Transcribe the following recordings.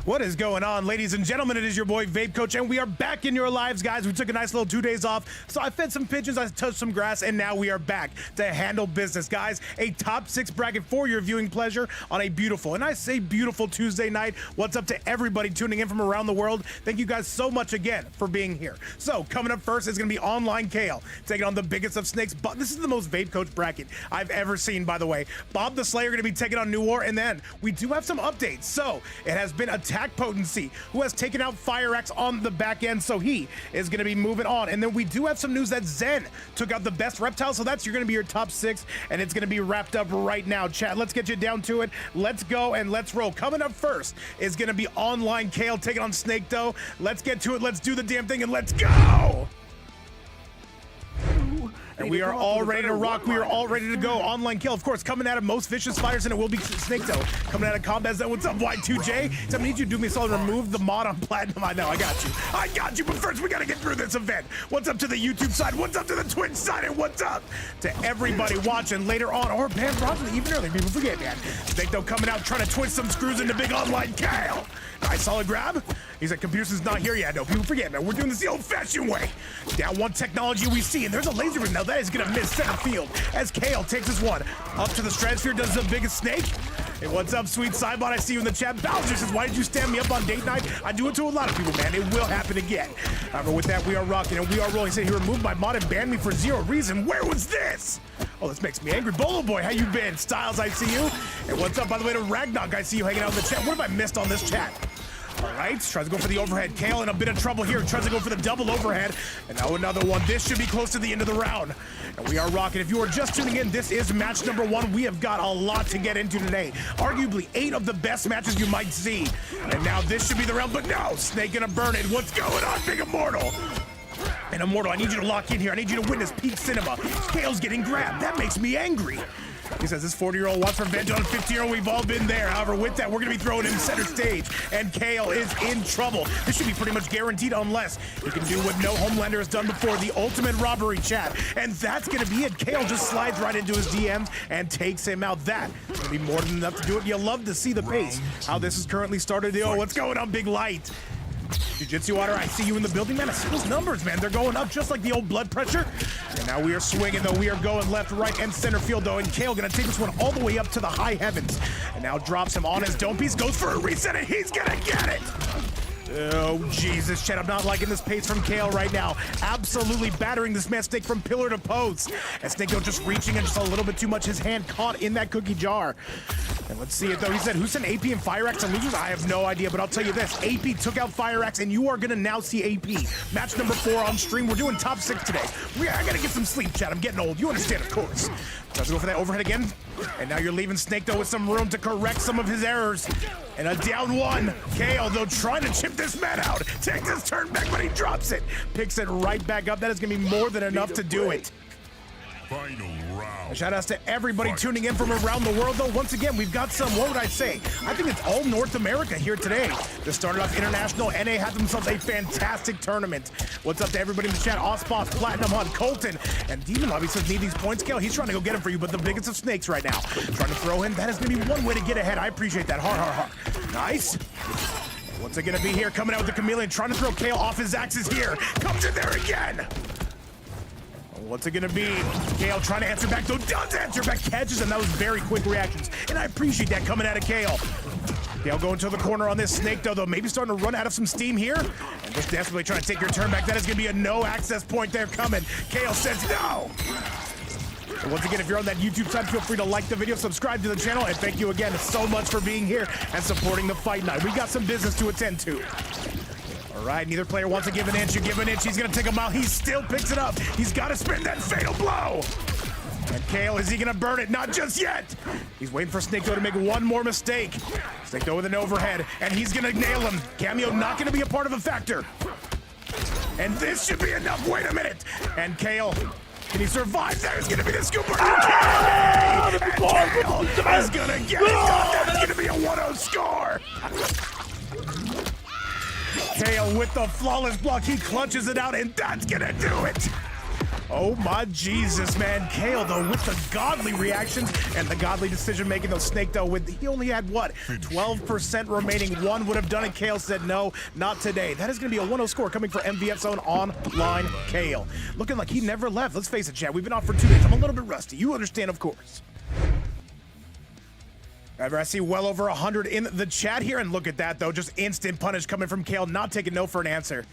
What is going on, ladies and gentlemen? It is your boy Vape Coach, and we are back in your lives, guys. We took a nice little 2 days off, so I fed some pigeons, I touched some grass, and now we are back to handle business, guys. A top 6 bracket for your viewing pleasure on a beautiful, and I say beautiful, Tuesday night. What's up to everybody tuning in from around the world? Thank you guys so much again for being here. So coming up first is going to be Online Kale taking on the biggest of snakes. But this is the most Vape Coach bracket I've ever seen, by the way. Bob the Slayer going to be taking on New War, and then we do have some updates. So it has been Attack Potency, who has taken out Fire Axe on the back end, so he is going to be moving on. And then we do have some news that Zen took out the best reptile, so that's going to be your top 6, and it's going to be wrapped up right now. Chat, let's get you down to it. Let's go and let's roll. Coming up first is going to be Online Kale taking on Snake Dough. Let's get to it. Let's do the damn thing and let's go. And we are all ready to rock. We are all ready to go. Online Kill, of course, coming out of most vicious fighters, and it will be Snake Dough. Coming out of Combat Zone. What's up, Y2J? So I need you to do me a solid. Remove the mod on Platinum. I know, I got you. I got you, but first we got to get through this event. What's up to the YouTube side? What's up to the Twitch side? And what's up to everybody watching later on? Or man, probably even earlier. People forget, man. Snake Dough coming out, trying to twist some screws into big Online Kale. Nice solid grab. He's like, Computer's not here yet. No, people forget. Now we're doing this the old-fashioned way. Down one technology we see, and there's a laser ring. Now that is gonna miss center field as Kale takes this one up to the stratosphere. Does the biggest snake. Hey, what's up, sweet Sidebot? I see you in the chat. Bowser says, why did you stand me up on date night? I do it to a lot of people, man. It will happen again. However, with that, we are rocking and we are rolling. He said he removed my mod and banned me for zero reason. Where was this? Oh, this makes me angry. Bolo Boy, how you been? Styles, I see you. And what's up, by the way, to Ragnarok? I see you hanging out in the chat. What have I missed on this chat? All right, tries to go for the overhead. Kale in a bit of trouble here. Tries to go for the double overhead. And now another one. This should be close to the end of the round. And we are rocking. If you are just tuning in, this is match number 1. We have got a lot to get into today. Arguably 8 of the best matches you might see. And now this should be the round, but no, Snake gonna burn it. What's going on, Big Immortal? And Immortal, I need you to lock in here. I need you to witness peak cinema. Kale's getting grabbed. That makes me angry. He says this 40-year-old wants revenge on a 50-year-old. We've all been there. However, with that, we're going to be throwing him center stage, and Kale is in trouble. This should be pretty much guaranteed unless he can do what no Homelander has done before, the ultimate robbery, chat. And that's going to be it. Kale just slides right into his DMs and takes him out. That is going to be more than enough to do it. You love to see the pace, how this is currently started. Yo, what's going on, Big Light? Jiu-Jitsu Otter, I see you in the building, man. I see those numbers, man. They're going up just like the old blood pressure. And now we are swinging, though. We are going left, right, and center field, though. And Kale gonna take this one all the way up to the high heavens. And now drops him on his dome piece, goes for a reset, and he's gonna get it. Oh, Jesus, Chet, I'm not liking this pace from Kale right now. Absolutely battering this man Snake from pillar to post. And Snake just reaching in just a little bit too much. His hand caught in that cookie jar. And let's see it, though. He said, who sent AP and Fire Axe to losers? I have no idea, but I'll tell you this. AP took out Fire Axe, and you are going to now see AP. Match number 4 on stream. We're doing top 6 today. I got to get some sleep, Chat. I'm getting old. You understand, of course. Tries to go for that overhead again. And now you're leaving Snake, though, with some room to correct some of his errors. And a down one. Kale, though, trying to chip this man out. Takes his turn back, but he drops it. Picks it right back up. That is going to be more than enough to do it. Final round. Shout outs to everybody tuning in from around the world, though. Once again, we've got some, what would I say? I think it's all North America here today. This started off international. NA had themselves a fantastic tournament. What's up to everybody in the chat? Osboss, Platinum Hunt, Colton, and Demon Lobby says, need these points, Kale. He's trying to go get him for you, but the biggest of snakes right now. Trying to throw him. That is going to be one way to get ahead. I appreciate that. Har. Nice. What's it going to be here? Coming out with the Chameleon, trying to throw Kale off his axis here. Comes in there again. What's it gonna be? Kale trying to answer back, though does answer back, catches, and that was very quick reactions. And I appreciate that coming out of Kale. Kale going to the corner on this Snake, though, maybe starting to run out of some steam here. And just desperately trying to take your turn back. That is gonna be a no access point there coming. Kale says no. And once again, if you're on that YouTube side, feel free to like the video, subscribe to the channel, and thank you again so much for being here and supporting the fight night. We got some business to attend to. All right, neither player wants to give an inch. You give an inch, he's gonna take a mile. He still picks it up. He's gotta spin that fatal blow. And Kale, is he gonna burn it? Not just yet. He's waiting for Snake Dough to make one more mistake. Snake Dough with an overhead, and he's gonna nail him. Cameo not gonna be a part of a factor. And this should be enough. Wait a minute. And Kale, can he survive? There's gonna be the scooper. And Kale is gonna get it done. That's gonna be a 1-0 score. Kale with the flawless block, he clutches it out, and that's gonna do it. Oh my Jesus, man. Kale, though, with the godly reactions and the godly decision making, though. Snake, though, he only had what? 12% remaining. One would have done it. Kale said no, not today. That is going to be a 1-0 score coming for MVF's own online Kale. Looking like he never left. Let's face it, chat. We've been off for 2 days. I'm a little bit rusty. You understand, of course. However, I see well over 100 in the chat here, and look at that, though. Just instant punish coming from Kale, not taking no for an answer.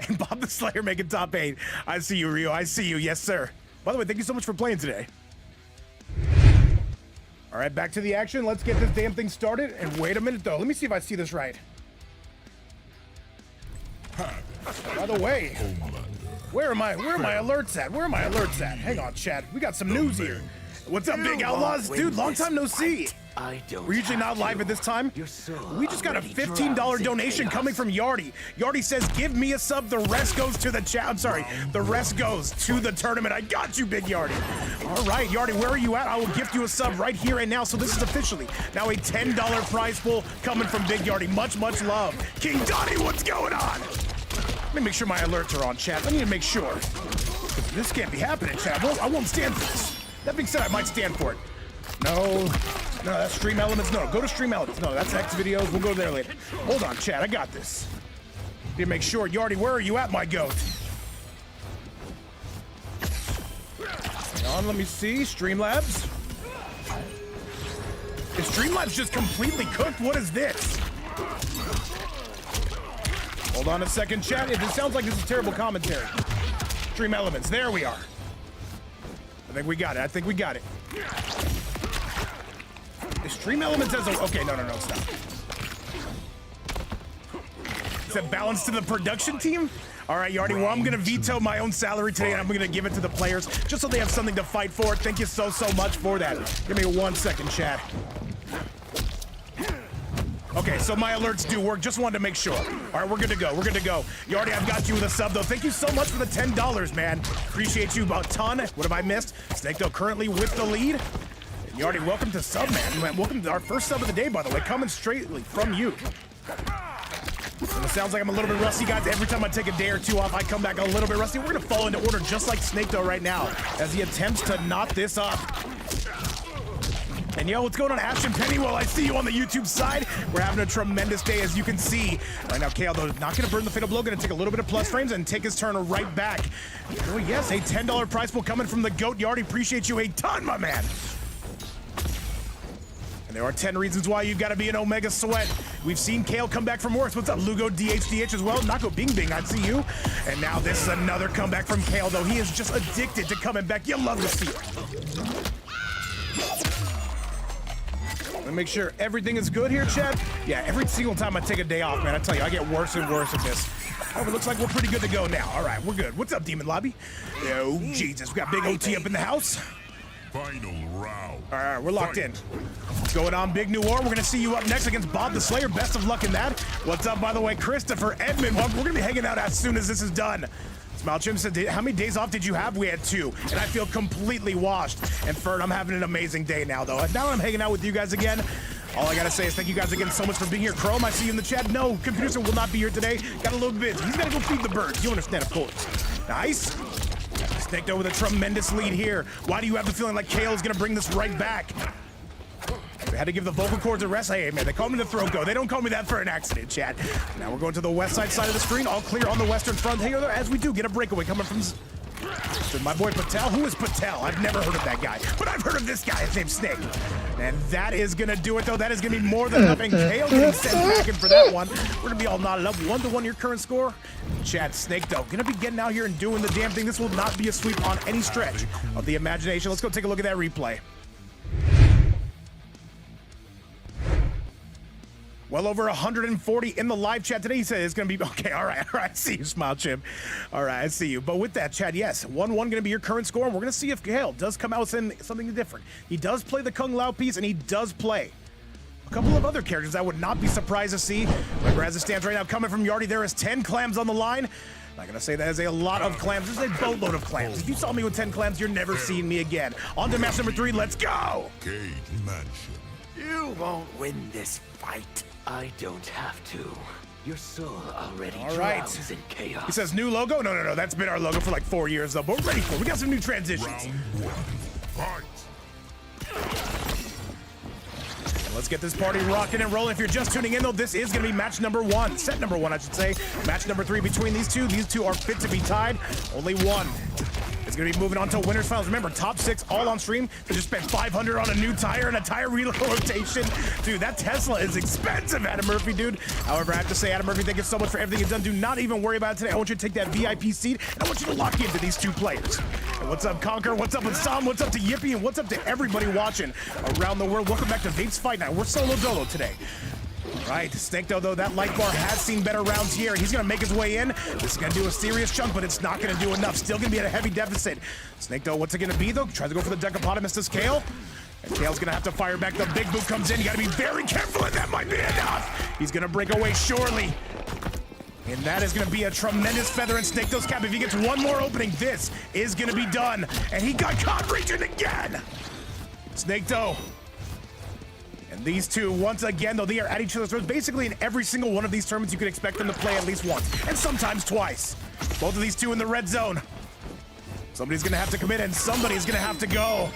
And Bob the Slayer making top 8. I see you, Rio. I see you. Yes, sir. By the way, thank you so much for playing today. All right, back to the action. Let's get this damn thing started. And wait a minute, though. Let me see if I see this right. By the way, where are my alerts at? Where are my alerts at? Hang on, chat. We got some news here. What's up, Big Outlaws? Dude, long time no see. We're usually not live at this time. We just got a $15 donation coming from Yardy. Yardy says, give me a sub, the rest goes to the chat. I'm sorry, the rest goes to the tournament. I got you, Big Yardy. All right, Yardy, where are you at? I will gift you a sub right here and now. So this is officially now a $10 prize pool coming from Big Yardy. Much, much love. King Donnie, what's going on? Let me make sure my alerts are on, chat. I need to make sure. This can't be happening, chat. I won't stand for this. That being said, I might stand for it. No, that's Stream Elements. No, go to Stream Elements. No, that's X videos. We'll go there later. Hold on, chat. I got this. Need to make sure. Yardy, where are you at, my goat? Hang on, let me see. Streamlabs. Is Streamlabs just completely cooked? What is this? Hold on a second, chat. It sounds like this is terrible commentary. Stream Elements. There we are. I think we got it. I think we got it. The Stream Elements as a... Okay, no, stop. Is that balance to the production team? All right, Yardy, well, I'm going to veto my own salary today, and I'm going to give it to the players just so they have something to fight for. Thank you so much for that. Give me 1 second, chat. Okay, so my alerts do work. Just wanted to make sure. All right, we're good to go. We're good to go. Yardy, I've got you with a sub, though. Thank you so much for the $10, man. Appreciate you a ton. What have I missed? Snake, though, currently with the lead. Yardy, welcome to sub, man. Welcome to our first sub of the day, by the way. Coming straightly from you. And it sounds like I'm a little bit rusty, guys. Every time I take a day or two off, I come back a little bit rusty. We're going to fall into order just like Snake, though, right now, as he attempts to knot this up. And yo, what's going on, Ashton Penny? Well, I see you on the YouTube side. We're having a tremendous day, as you can see. Right now, Kale, though, not going to burn the fatal blow. Going to take a little bit of plus frames and take his turn right back. Oh, yes, a $10 prize pool coming from the GOAT. Yardy, appreciate you a ton, my man. And there are 10 reasons why you've got to be an Omega Sweat. We've seen Kale come back from worse. What's up, Lugo DHDH as well? Nako Bing Bing, I see you. And now this is another comeback from Kale, though. He is just addicted to coming back. You love to see it. Let me make sure everything is good here, chat. Yeah, every single time I take a day off, man, I tell you, I get worse and worse at this. Oh, it looks like we're pretty good to go now. All right, we're good. What's up, Demon Lobby? Oh, Jesus, we got Big OT up in the house. Final round. All right, we're locked in. Going on, Big New War. We're going to see you up next against Bob the Slayer. Best of luck in that. What's up, by the way, Christopher Edmond? Well, we're going to be hanging out as soon as this is done. Smile Chim said, how many days off did you have? We had 2, and I feel completely washed. And Ferd, I'm having an amazing day now, though. Now that I'm hanging out with you guys again, all I gotta say is thank you guys again so much for being here. Chrome, I see you in the chat. No, Computer will not be here today. Got a little bit. He's gotta go feed the birds. You understand, of course. Nice. Snake, though, with a tremendous lead here. Why do you have the feeling like Kale is gonna bring this right back? We had to give the vocal cords a rest. Hey, man, they call me the throat go. They don't call me that for an accident, chat. Now we're going to the west side of the screen. All clear on the western front here, as we do get a breakaway coming from my boy Patel. Who is Patel? I've never heard of that guy, but I've heard of this guy. His name's Snake. And that is going to do it, though. That is going to be more than enough. And Kale getting sent back in for that one. We're going to be all knotted up. 1-1 your current score. Chat, Snake, though, going to be getting out here and doing the damn thing. This will not be a sweep on any stretch of the imagination. Let's go take a look at that replay. Well over 140 in the live chat today. He said it's going to be, okay, all right, I see you, Smile Chim. All right, I see you. But with that, chat, yes, 1-1 going to be your current score, and we're going to see if Kale does come out with something different. He does play the Kung Lao piece, and he does play a couple of other characters I would not be surprised to see. Remember, as it stands right now, coming from Yardy, there is 10 clams on the line. Not gonna say that is a lot of clams. This is a boatload of clams. If you saw me with 10 clams, you're never seeing me again. On to match number 3, let's go! Cage Mansion. You won't win this fight. I don't have to. Your soul already All right. drowns in chaos. He says new logo? No. That's been our logo for like 4 years though, but we're ready for it. We got some new transitions. Round one. Fight. Let's get this party rocking and rolling. If you're just tuning in though, this is gonna be match number 1. Set number 1, I should say. Match number 3 between these two. These two are fit to be tied. Only one is gonna be moving on to winners finals. Remember, top 6 all on stream. They just spent $500 on a new tire and a tire rotation. Dude, that Tesla is expensive, Adam Murphy, dude. However, I have to say, Adam Murphy, thank you so much for everything you've done. Do not even worry about it today. I want you to take that VIP seat, and I want you to lock into these two players. And what's up, Conquer? What's up with Sam? What's up to Yippee? And what's up to everybody watching around the world? Welcome back to Vape's Fight Night. We're solo dolo today. Right, Snakto, though, that light bar has seen better rounds here. He's gonna make his way in. This is gonna do a serious chunk, but it's not gonna do enough. Still gonna be at a heavy deficit. Snakto, what's it gonna be, though? Tries to go for the Decapotamus to Kale. And Kale's gonna have to fire back. The big boot comes in. You gotta be very careful, and that might be enough. He's gonna break away surely. And that is gonna be a tremendous feather in Snaketo's cap. If he gets one more opening, this is gonna be done. And he got caught reaching again. Snakto. And these two, once again, though, they are at each other's throats. Basically, in every single one of these tournaments, you can expect them to play at least once, and sometimes twice. Both of these two in the red zone. Somebody's gonna have to commit, and somebody's gonna have to go.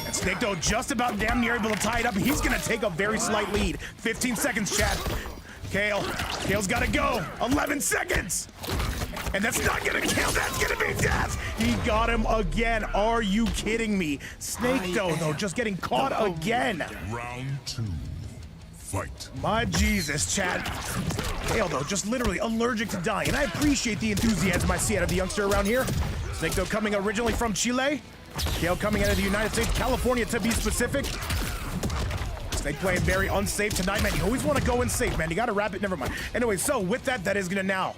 And Snakto just about damn near able to tie it up. He's gonna take a very slight lead. 15 seconds, chat. Kale's gotta go. 11 seconds. And that's not gonna kill, that's gonna be death! He got him again, are you kidding me? Snakto, though, just getting caught again. Round 2. Fight. My Jesus, Chad. Kale, though, just literally allergic to dying. And I appreciate the enthusiasm I see out of the youngster around here. Snakto coming originally from Chile. Kale coming out of the United States, California to be specific. Snake playing very unsafe tonight, man. You always want to go in safe, man. You got to wrap it. Never mind. Anyway, so with that, that is going to now.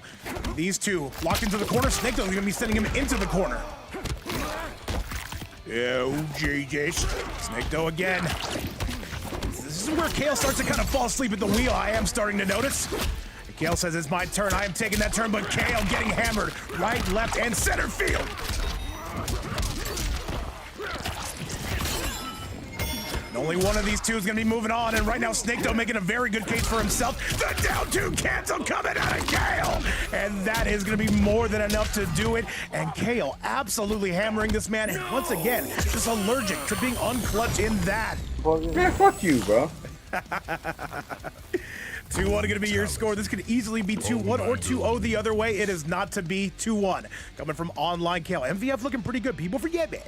These two locked into the corner. Snake, though, is going to be sending him into the corner. Oh, Jesus. Snake, though, again. This is where Kale starts to kind of fall asleep at the wheel. I am starting to notice. And Kale says it's my turn. I am taking that turn, but Kale getting hammered right, left, and center field. Only one of these two is going to be moving on, and right now Snakto making a very good case for himself. The down 2 cancel coming out of Kale, and that is going to be more than enough to do it. And Kale absolutely hammering this man, and once again, just allergic to being unclutched in that. Man, fuck you, bro. 2-1 going to be your score. This could easily be 2-1 or 2-0 the other way. It is not to be 2-1. Coming from online Kale. MVF looking pretty good. People forget, man.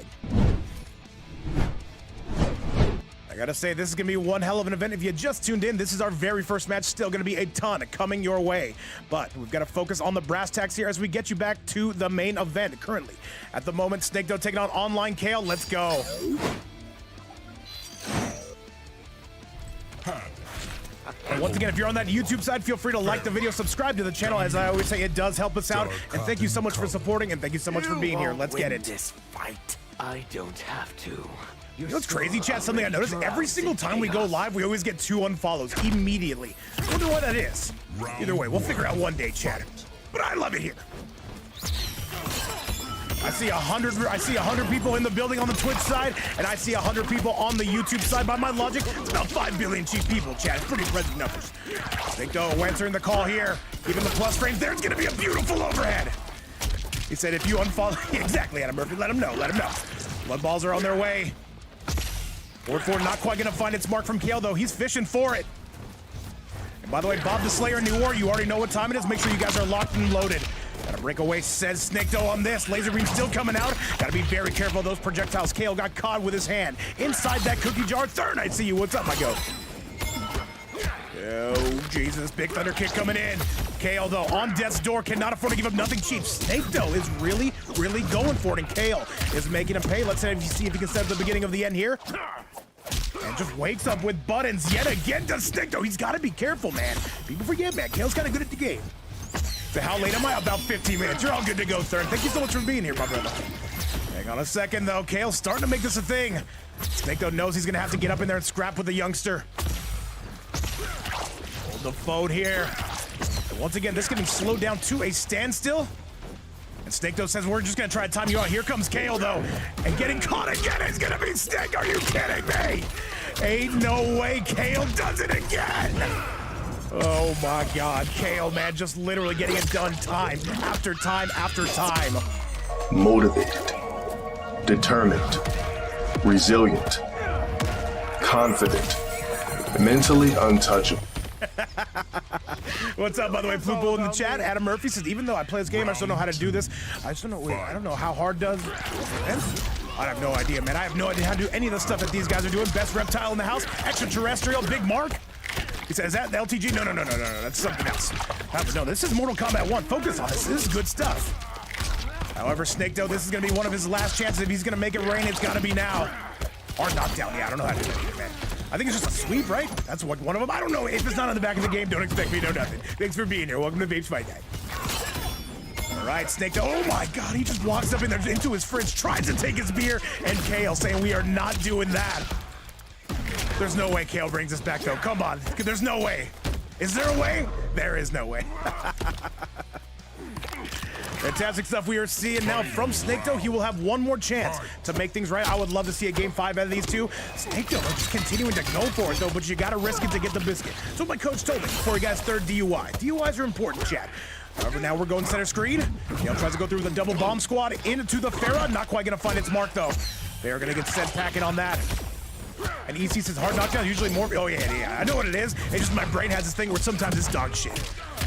I gotta say, this is gonna be one hell of an event. If you just tuned in, this is our very first match. Still gonna be a ton coming your way. But we've got to focus on the brass tacks here as we get you back to the main event. Currently, at the moment, Snakto taking on online Kale. Let's go. And once again, if you're on that YouTube side, feel free to like the video, subscribe to the channel. As I always say, it does help us out. And thank you so much for supporting, and thank you so much for being here. Let's get it. This fight, I don't have to. You know what's crazy, chat? Something I noticed every single time we go live, we always get 2 unfollows immediately. I wonder why that is. Either way, we'll figure out one day, chat. But I love it here. I see 100 people in the building on the Twitch side, and I see 100 people on the YouTube side. By my logic, it's about 5 billion cheap people, chat. It's pretty impressive numbers. Snakto answering the call here. Even the plus frames, there's gonna be a beautiful overhead. He said if you unfollow, exactly, Adam Murphy, let him know, let him know. Blood balls are on their way. 4-4 not quite gonna find its mark from Kale, though. He's fishing for it. And by the way, Bob the Slayer, New War, you already know what time it is. Make sure you guys are locked and loaded. Gotta break away, says Snakto on this. Laser beam still coming out. Gotta be very careful of those projectiles. Kale got caught with his hand inside that cookie jar. Third, I see you. What's up, my goat? Oh, Jesus. Big thunder kick coming in. Kale, though, on death's door, cannot afford to give up nothing cheap. Snakto is really, really going for it, and Kale is making him pay. Let's see if he can set up the beginning of the end here. And just wakes up with buttons yet again to Snakto. He's got to be careful, man. People forget, man. Kale's kind of good at the game. So how late am I? About 15 minutes. You're all good to go, Third. Thank you so much for being here, my brother. Hang on a second, though. Kale's starting to make this a thing. Snakto knows he's going to have to get up in there and scrap with the youngster. Hold the phone here. And once again, this is getting slowed down to a standstill. And Snakto says, we're just going to try to time you out. Here comes Kale, though. And getting caught again is going to be Snake. Are you kidding me? Ain't no way Kale does it again. Oh, Oh my God, Kale, man, just literally getting it done time after time after time. Motivated, determined, resilient, confident, mentally untouchable. What's up, by the way, Blue Bull in the chat? Adam Murphy says, even though I play this game, I just don't know how to do this. I just don't know. Wait, I don't know how hard does. I have no idea, man. I have no idea how to do any of the stuff that these guys are doing. Best reptile in the house, extraterrestrial, Big Mark. He says, is that the LTG? No, that's something else. No, this is Mortal Kombat 1. Focus on this. This is good stuff. However, Snake Doe, this is going to be one of his last chances. If he's going to make it rain, it's got to be now. Or knockdown. Yeah, I don't know how to do that either, man. I think it's just a sweep, right? That's what one of them. I don't know. If it's not on the back of the game, don't expect me to know nothing. Thanks for being here. Welcome to Vapes Fight Night. All right, Snake Doe. Oh my God, he just walks up in there into his fridge, tries to take his beer, and Kale saying we are not doing that. There's no way Kale brings us back, though. Come on. There's no way. Is there a way? There is no way. Fantastic stuff we are seeing now from Snake Doe. He will have one more chance to make things right. I would love to see a game 5 out of these two. Snake Doe just continuing to go for it, though, but you got to risk it to get the biscuit. That's what my coach told me before he got his third DUI. DUIs are important, chat. However, now we're going center screen. Kale tries to go through the double bomb squad into the Farah. Not quite going to find its mark, though. They are going to get sent packing on that. And EC says hard knockdown, usually more. Oh, yeah. I know what it is. It's just my brain has this thing where sometimes it's dog shit.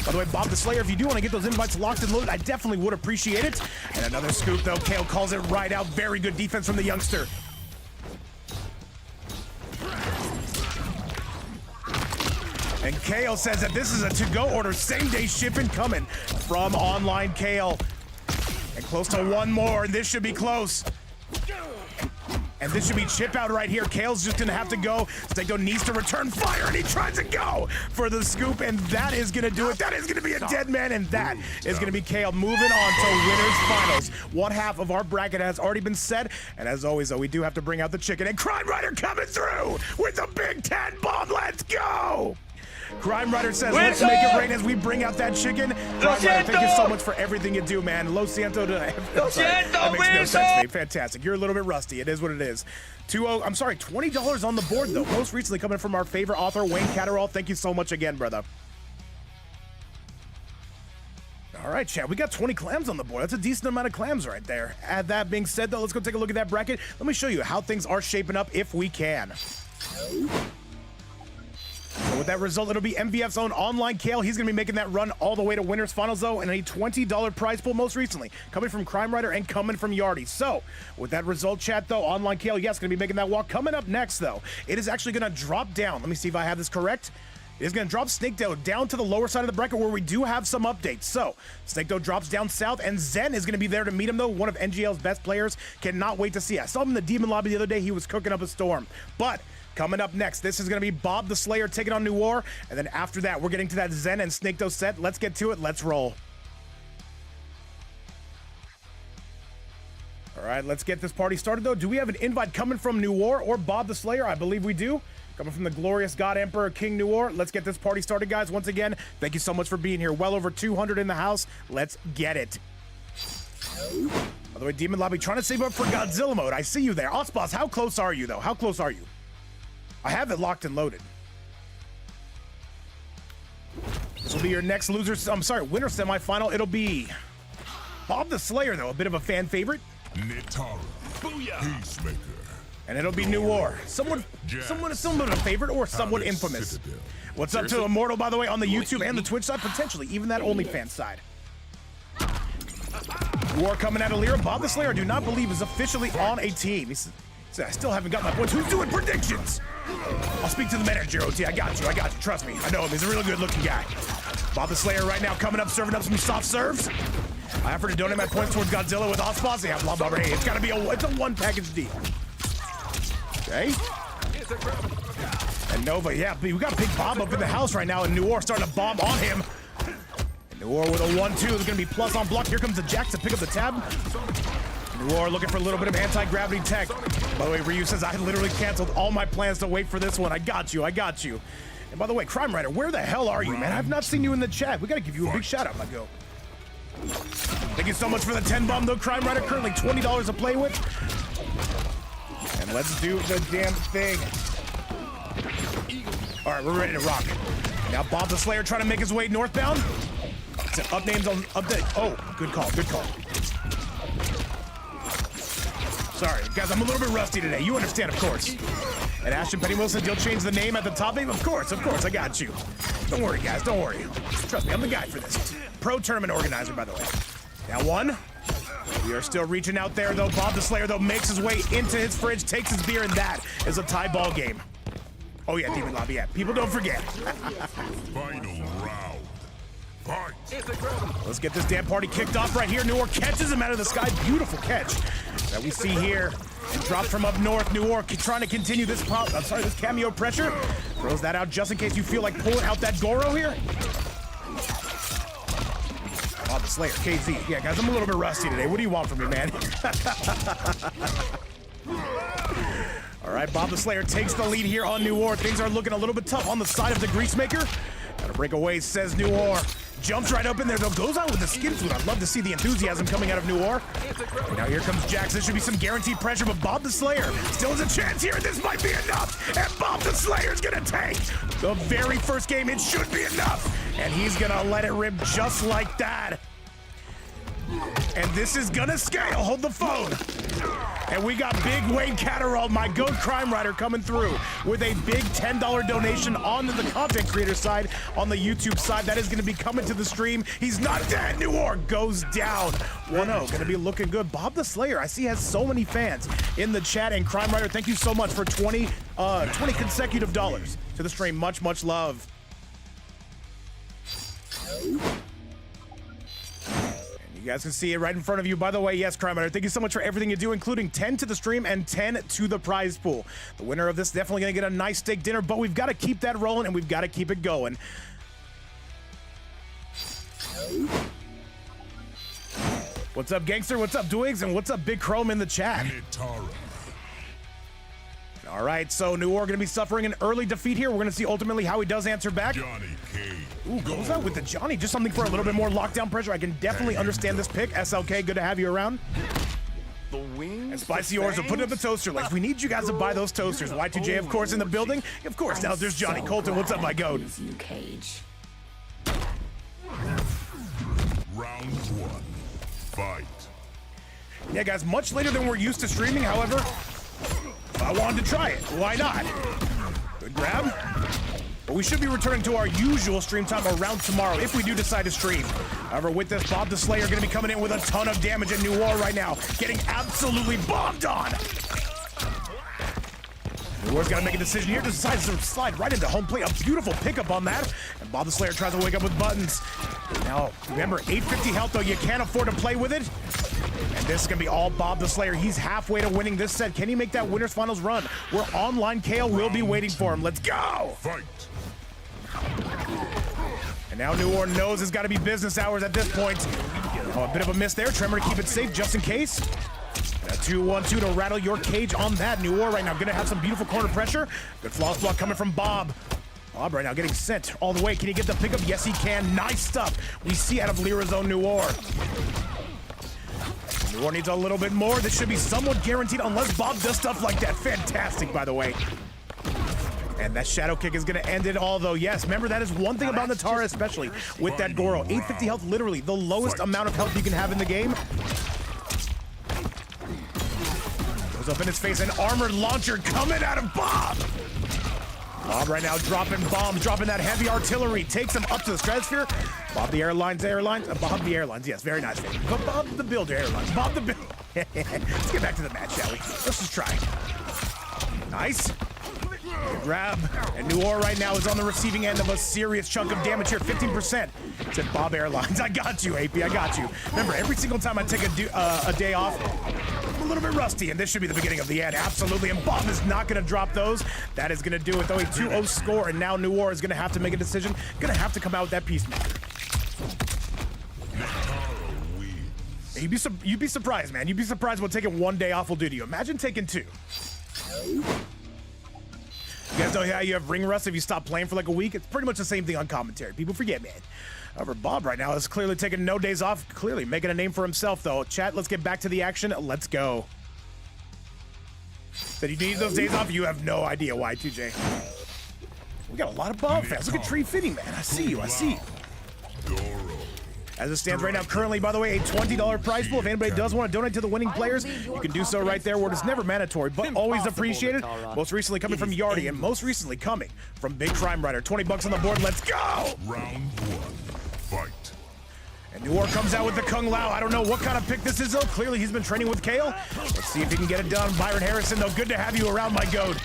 By the way, Bob the Slayer, if you do want to get those invites locked and loaded, I definitely would appreciate it. And another scoop, though. Kale calls it right out. Very good defense from the youngster. And Kale says that this is a to-go order, same-day shipping coming from Online Kale. And close to one more, and this should be close. And this should be chip out right here. Kale's just gonna have to go. Snake Doe needs to return fire, and he tries to go for the scoop, and that is gonna do it. That is gonna be a dead man, and that is gonna be Kale moving on to winners finals. One half of our bracket has already been set, and as always, though, we do have to bring out the chicken. And Crime Rider coming through with the Big 10 bomb. Let's go! Crime Rider says, let's make it rain as we bring out that chicken. Crime Rider, thank you so much for everything you do, man. Lo siento to... That makes no sense to me. Fantastic. You're a little bit rusty. It is what it is. $20 on the board, though. Most recently coming from our favorite author, Wayne Catterall. Thank you so much again, brother. All right, chat, we got 20 clams on the board. That's a decent amount of clams right there. That being said, though, let's go take a look at that bracket. Let me show you how things are shaping up if we can. So with that result, it'll be MVF's own Online Kale. He's going to be making that run all the way to winners finals, though, and a $20 prize pool most recently, coming from Crime Rider and coming from Yardy. So with that result, chat, though, Online Kale, yes, going to be making that walk. Coming up next, though, it is actually going to drop down. Let me see if I have this correct. It is going to drop Snake Doe down to the lower side of the bracket where we do have some updates. So Snake Doe drops down south, and Zen is going to be there to meet him, though. One of NGL's best players. Cannot wait to see. I saw him in the Demon Lobby the other day. He was cooking up a storm. But coming up next, this is going to be Bob the Slayer taking on New War. And then after that, we're getting to that Zen and Snake Doe set. Let's get to it. Let's roll. All right, let's get this party started, though. Do we have an invite coming from New War or Bob the Slayer? I believe we do. Coming from the glorious God Emperor King New War. Let's get this party started, guys. Once again, thank you so much for being here. Well over 200 in the house. Let's get it. By the way, Demon Lobby trying to save up for Godzilla mode. I see you there. Osboss, how close are you, though? How close are you? I have it locked and loaded. This will be your next loser. I'm sorry, winner semifinal. It'll be Bob the Slayer, though, a bit of a fan favorite. Nitara. Peacemaker. And it'll be New War. Somewhat a favorite or somewhat infamous. What's up to Immortal, by the way, on the YouTube and the Twitch side, potentially even that OnlyFans side. War coming out of Lyra. Bob the Slayer, I do not believe, is officially on a team. He said, I still haven't got my points. Who's doing predictions? I'll speak to the manager, OT. I got you. Trust me. I know him. He's a really good-looking guy. Bob the Slayer right now coming up, serving up some soft serves. I offered to donate my points towards Godzilla with Osboss. Yeah, blah, blah, blah. Hey, it's got to be it's a one-package deal. Okay. And Nova, yeah, we got Big Bob up in the house right now, and New War starting to bomb on him. And New War with a 1-2. There's going to be plus on block. Here comes the Jack to pick up the tab. New War looking for a little bit of anti-gravity tech. By the way, Ryu says, I literally canceled all my plans to wait for this one. I got you. And by the way, Crime Rider, where the hell are you, man? I've not seen you in the chat. We got to give you a big shout-out, my go. Thank you so much for the 10 bomb, though, Crime Rider. Currently $20 to play with. And let's do the damn thing. All right, we're ready to rock. Now Bob the Slayer trying to make his way northbound. It's an up names on update. Oh, good call, good call. Sorry, guys, I'm a little bit rusty today. You understand, of course. And Ashton Penny Wilson, you'll change the name at the top name? Of course, I got you. Don't worry, guys, don't worry. Trust me, I'm the guy for this. Pro tournament organizer, by the way. Now one. We are still reaching out there, though. Bob the Slayer, though, makes his way into his fridge, takes his beer, and that is a tie ball game. Oh, yeah, Demon Lobby, yeah. People don't forget. Final round. Fight. Let's get this damn party kicked off right here. New Orr catches him out of the sky. Beautiful catch that we see here. Dropped from up north. New Orr trying to continue this this cameo pressure. Throws that out just in case you feel like pulling out that Goro here. Bob the Slayer, KZ. Yeah, guys, I'm a little bit rusty today. What do you want from me, man? All right, Bob the Slayer takes the lead here on New Orr. Things are looking a little bit tough on the side of the Greasemaker. Gotta break away, says New Orr. Jumps right up in there, though. Goes out with the skin flute. I'd love to see the enthusiasm coming out of New Orr. And now here comes Jax. This should be some guaranteed pressure, but Bob the Slayer still has a chance here. This might be enough. And Bob the Slayer's gonna take the very first game. It should be enough. And he's gonna let it rip just like that. And this is gonna scale. Hold the phone. And we got Big Wayne Catterall, my GOAT crime writer, coming through with a big $10 donation on the content creator side, on the YouTube side. That is going to be coming to the stream. He's not dead. New Orr goes down. 1-0. Going to be looking good. Bob the Slayer, I see, has so many fans in the chat. And crime writer, thank you so much for 20 consecutive dollars to the stream. Much, much love. You guys can see it right in front of you. By the way, yes, Crime Hunter, thank you so much for everything you do, including 10 to the stream and 10 to the prize pool. The winner of this is definitely going to get a nice steak dinner, but we've got to keep that rolling and we've got to keep it going. What's up, Gangster? What's up, Dwigs? And what's up, Big Chrome in the chat? All right, so New Orr going to be suffering an early defeat here. We're going to see ultimately how he does answer back. Johnny K. Ooh, goes out with the Johnny. Just something for a little bit more lockdown pressure. I can definitely understand this pick. SLK, good to have you around. The wings. And Spicy Oars will put up the toaster links. We need you guys to buy those toasters. Y2J, of course, in the building. Of course, now there's Johnny Colton. What's up, my goat? Cage. Round one. Fight. Yeah, guys, much later than we're used to streaming, however, I wanted to try it. Why not? Good grab. But we should be returning to our usual stream time around tomorrow if we do decide to stream. However, with this, Bob the Slayer going to be coming in with a ton of damage in New Orr right now, getting absolutely bombed on. New Orr's got to make a decision here. Decides to slide right into home plate. A beautiful pickup on that. And Bob the Slayer tries to wake up with buttons. Now, remember, 850 health, though. You can't afford to play with it. And this is going to be all Bob the Slayer. He's halfway to winning this set. Can he make that winner's finals run? Where online KO will be waiting for him. Let's go! Fight. And now New Orr knows it's got to be business hours at this point. Oh, a bit of a miss there. Tremor to keep it safe just in case. A 2-1-2 to rattle your cage on that. New Orr right now going to have some beautiful corner pressure. Good floss block coming from Bob. Bob right now getting sent all the way. Can he get the pickup? Yes, he can. Nice stuff we see out of Lyra's own New Orr. New Orr needs a little bit more. This should be somewhat guaranteed unless Bob does stuff like that. Fantastic, by the way. And that shadow kick is going to end it all, though. Yes, remember, that is one thing about Natara, especially with that Goro. 850 health, literally the lowest amount of health you can have in the game. Goes up in his face, an armored launcher coming out of Bob. Bob right now dropping bombs, dropping that heavy artillery, takes him up to the stratosphere. Bob the Airlines, Bob the Airlines, yes, very nice. But Bob the Builder Airlines, Bob the Builder. Let's get back to the match, shall we? Let's just try. Nice. Good grab. And New Orr right now is on the receiving end of a serious chunk of damage here, 15%. Said Bob Airlines, I got you, AP, I got you. Remember, every single time I take a day off, I'm a little bit rusty, and this should be the beginning of the end, absolutely. And Bob is not going to drop those. That is going to do it, though. A 2-0 score, and now New Orr is going to have to make a decision. Going to have to come out with that Peacemaker. You'd be surprised, man. You'd be surprised what taking one day off will do to you. Imagine taking two. You guys know how you have ring rust if you stop playing for like a week? It's pretty much the same thing on commentary. People forget, man. However, Bob right now is clearly taking no days off, clearly making a name for himself, though. Chat, let's get back to the action. Let's go. That you need those days off? You have no idea why, 2J. We got a lot of Bob fans. Look at Tree Fitting, man. I see you. I see you. As it stands right now, currently, by the way, a $20 prize pool. If anybody does want to donate to the winning players, you can do so right there, where it's never mandatory, but always appreciated. Most recently coming from Yardy, and most recently coming from Big Crime Rider. 20 bucks on the board. Let's go! Round 1. Fight. And Noir comes out with the Kung Lao. I don't know what kind of pick this is, though. Clearly, he's been training with Kale. Let's see if he can get it done. Byron Harrison, though, good to have you around, my goat.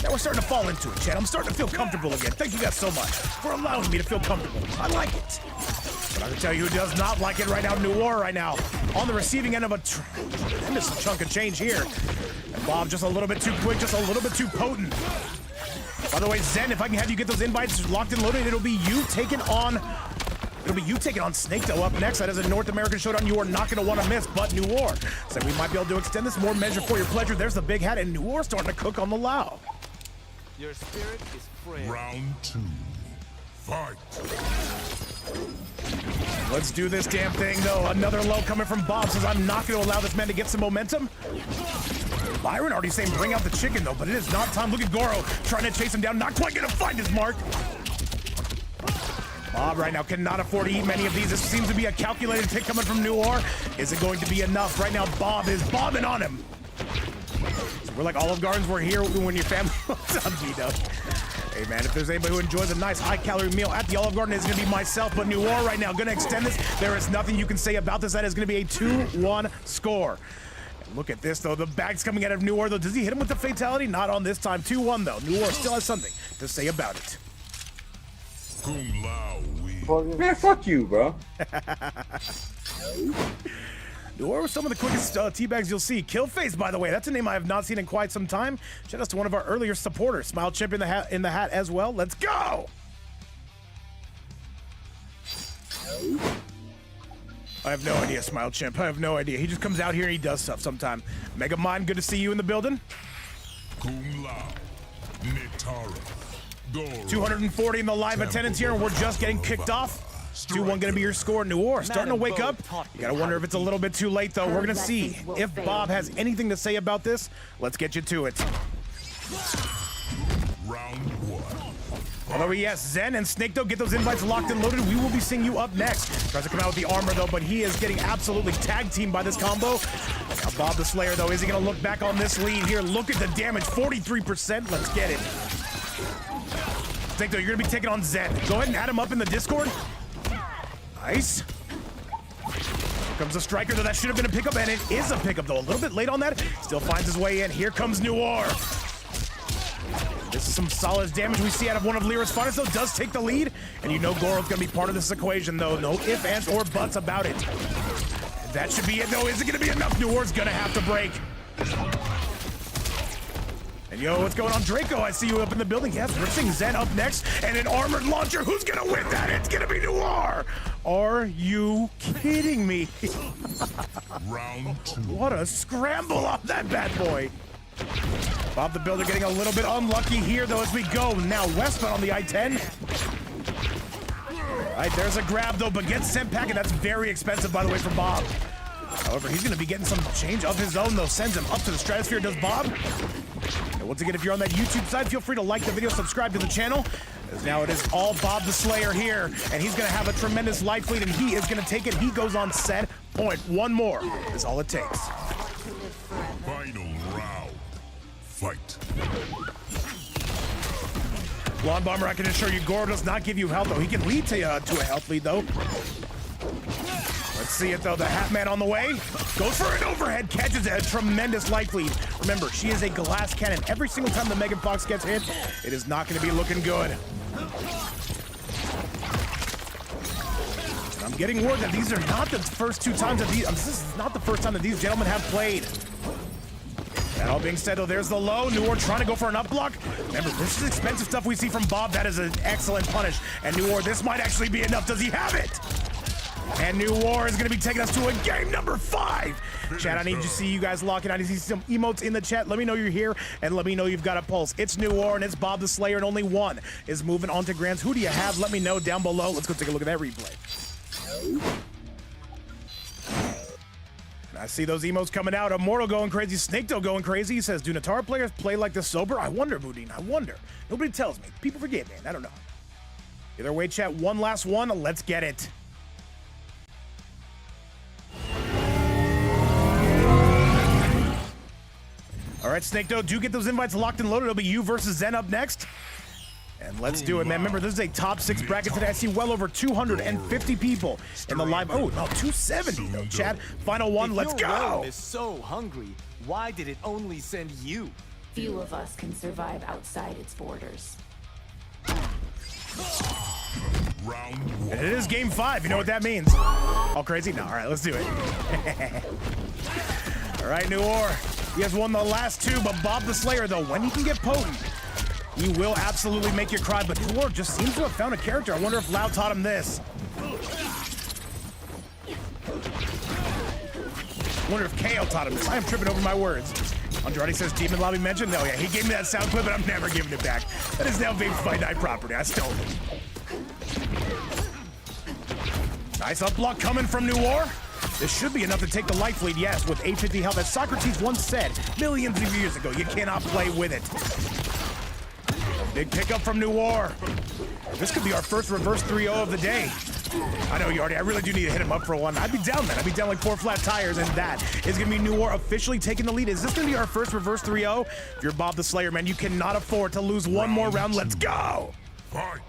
Now we're starting to fall into it, Chad. I'm starting to feel comfortable again. Thank you guys so much for allowing me to feel comfortable. I like it. But I can tell you who does not like it right now, Noir right now. On the receiving end of a tremendous chunk of change here. And Bob just a little bit too quick, just a little bit too potent. By the way, Zen, if I can have you get those invites locked and loaded, it'll be you taking on Snake Doe up next. That is a North American showdown you are not going to want to miss, but Noir. So we might be able to extend this more measure for your pleasure. There's the big hat, and Noir starting to cook on the Lao. Your spirit is frail. Round 2. Fight. Let's do this damn thing, though. Another low coming from Bob says, I'm not going to allow this man to get some momentum. Byron already saying bring out the chicken, though, but it is not time. Look at Goro trying to chase him down. Not quite going to find his mark. Bob right now cannot afford to eat many of these. This seems to be a calculated pick coming from Noir. Is it going to be enough? Right now, Bob is bobbing on him. So we're like Olive Gardens. We're here when your family wants on Vito. Hey, man, if there's anybody who enjoys a nice high-calorie meal at the Olive Garden, it's going to be myself. But Noir right now going to extend this. There is nothing you can say about this. That is going to be a 2-1 score. And look at this, though. The bag's coming out of Noir, though. Does he hit him with the fatality? Not on this time. 2-1, though. Noir still has something to say about it. Kung Lao wins. Man, fuck you, bro. Noir was some of the quickest teabags you'll see. Killface, by the way, that's a name I have not seen in quite some time. Shout out to one of our earlier supporters. Smile Chip in the hat as well. Let's go! I have no idea, Smile Chimp. I have no idea. He just comes out here and he does stuff sometime. Mega Mind, good to see you in the building. Kung Lao. Nitara. Goro. 240 in the live attendance here, and we're just getting kicked off. 2-1 going to be your score. Noir starting to wake up. You got to wonder if it's a little bit too late, though. We're going to see if Bob has anything to say about this. Let's get you to it. Round 1. Although, yes, Zen and Snake, though, get those invites locked and loaded. We will be seeing you up next. Tries to come out with the armor, though, but he is getting absolutely tag teamed by this combo. Now, Bob the Slayer, though, is he going to look back on this lead here? Look at the damage, 43%. Let's get it. Snake, though, you're going to be taking on Zen. Go ahead and add him up in the Discord. Nice. Here comes the striker, though. That should have been a pickup, and it is a pickup, though. A little bit late on that. Still finds his way in. Here comes Noir. This is some solid damage we see out of one of Lyra's finest, though. Does take the lead, and you know Goro's going to be part of this equation, though. No ifs, ands, or buts about it. That should be it, though. Is it going to be enough? Noir's going to have to break. And yo, what's going on, Draco? I see you up in the building. Yes, we're seeing Zen up next, and an armored launcher. Who's gonna win that? It's gonna be Noir. Are you kidding me? Round 2. What a scramble off that bad boy. Bob the Builder getting a little bit unlucky here, though, as we go. Now westbound on the I-10. All right, there's a grab, though, but gets sent packing. That's very expensive, by the way, for Bob. However, he's gonna be getting some change of his own, though. Sends him up to the stratosphere, does Bob. And once again, if you're on that YouTube side, feel free to like the video, subscribe to the channel. As now it is all Bob the Slayer here, and he's going to have a tremendous life lead, and he is going to take it. He goes on set point. One more is all it takes. Final round. Fight. Blonde Bomber, I can assure you, Goro does not give you health, though. He can lead to a health lead, though. Let's see it, though. The Hat Man on the way. Goes for an overhead. Catches a tremendous life lead. Remember, she is a glass cannon. Every single time the Megan Fox gets hit, it is not going to be looking good. I'm getting word that these are not the first two times that these... This is not the first time that these gentlemen have played. That all being said, though, there's the low. Noir trying to go for an up block. Remember, this is expensive stuff we see from Bob. That is an excellent punish. And Noir, this might actually be enough. Does he have it? And Noir is going to be taking us to a game number 5. Chat, I need to see you guys locking on. I need to see some emotes in the chat. Let me know you're here, and let me know you've got a pulse. It's Noir, and it's Bob the Slayer, and only one is moving on to Grants. Who do you have? Let me know down below. Let's go take a look at that replay. I see those emotes coming out. Immortal going crazy. Snaketail going crazy. He says, do Natara players play like this sober? I wonder, Boudin. I wonder. Nobody tells me. People forget, man. I don't know. Either way, chat, one last one. Let's get it. All right, Snaketail, do get those invites locked and loaded. It'll be you versus Zen up next. And let's do it, man. Remember, this is a top 6 bracket today. I see well over 250 people in the live. Oh, no, 270 though, chat. Final one, let's If your realm go. is so hungry, why did it only send you? Few of us can survive outside its borders. Round And one. it is game 5. You know what that means. All crazy? No, all right, let's do it. All right, Noor. He has won the last 2, but Bob the Slayer, though, when he can get potent, he will absolutely make you cry. But Noor just seems to have found a character. I wonder if Lau taught him this. I wonder if KO taught him this. I am tripping over my words. Andrade says Demon Lobby mentioned. No, yeah, he gave me that sound clip, and I'm never giving it back. That is now being Fight Night property. I stole it. Nice up block coming from Noor. This should be enough to take the life lead, yes, with 850 health. As Socrates once said millions of years ago, you cannot play with it. Big pickup from Noor. This could be our first reverse 3-0 of the day. I know, Yardy, I really do need to hit him up for one. I'd be down, man. I'd be down like 4 flat tires, and that is going to be Noor officially taking the lead. Is this going to be our first reverse 3-0? If you're Bob the Slayer, man, you cannot afford to lose one more round. Let's go! Fight.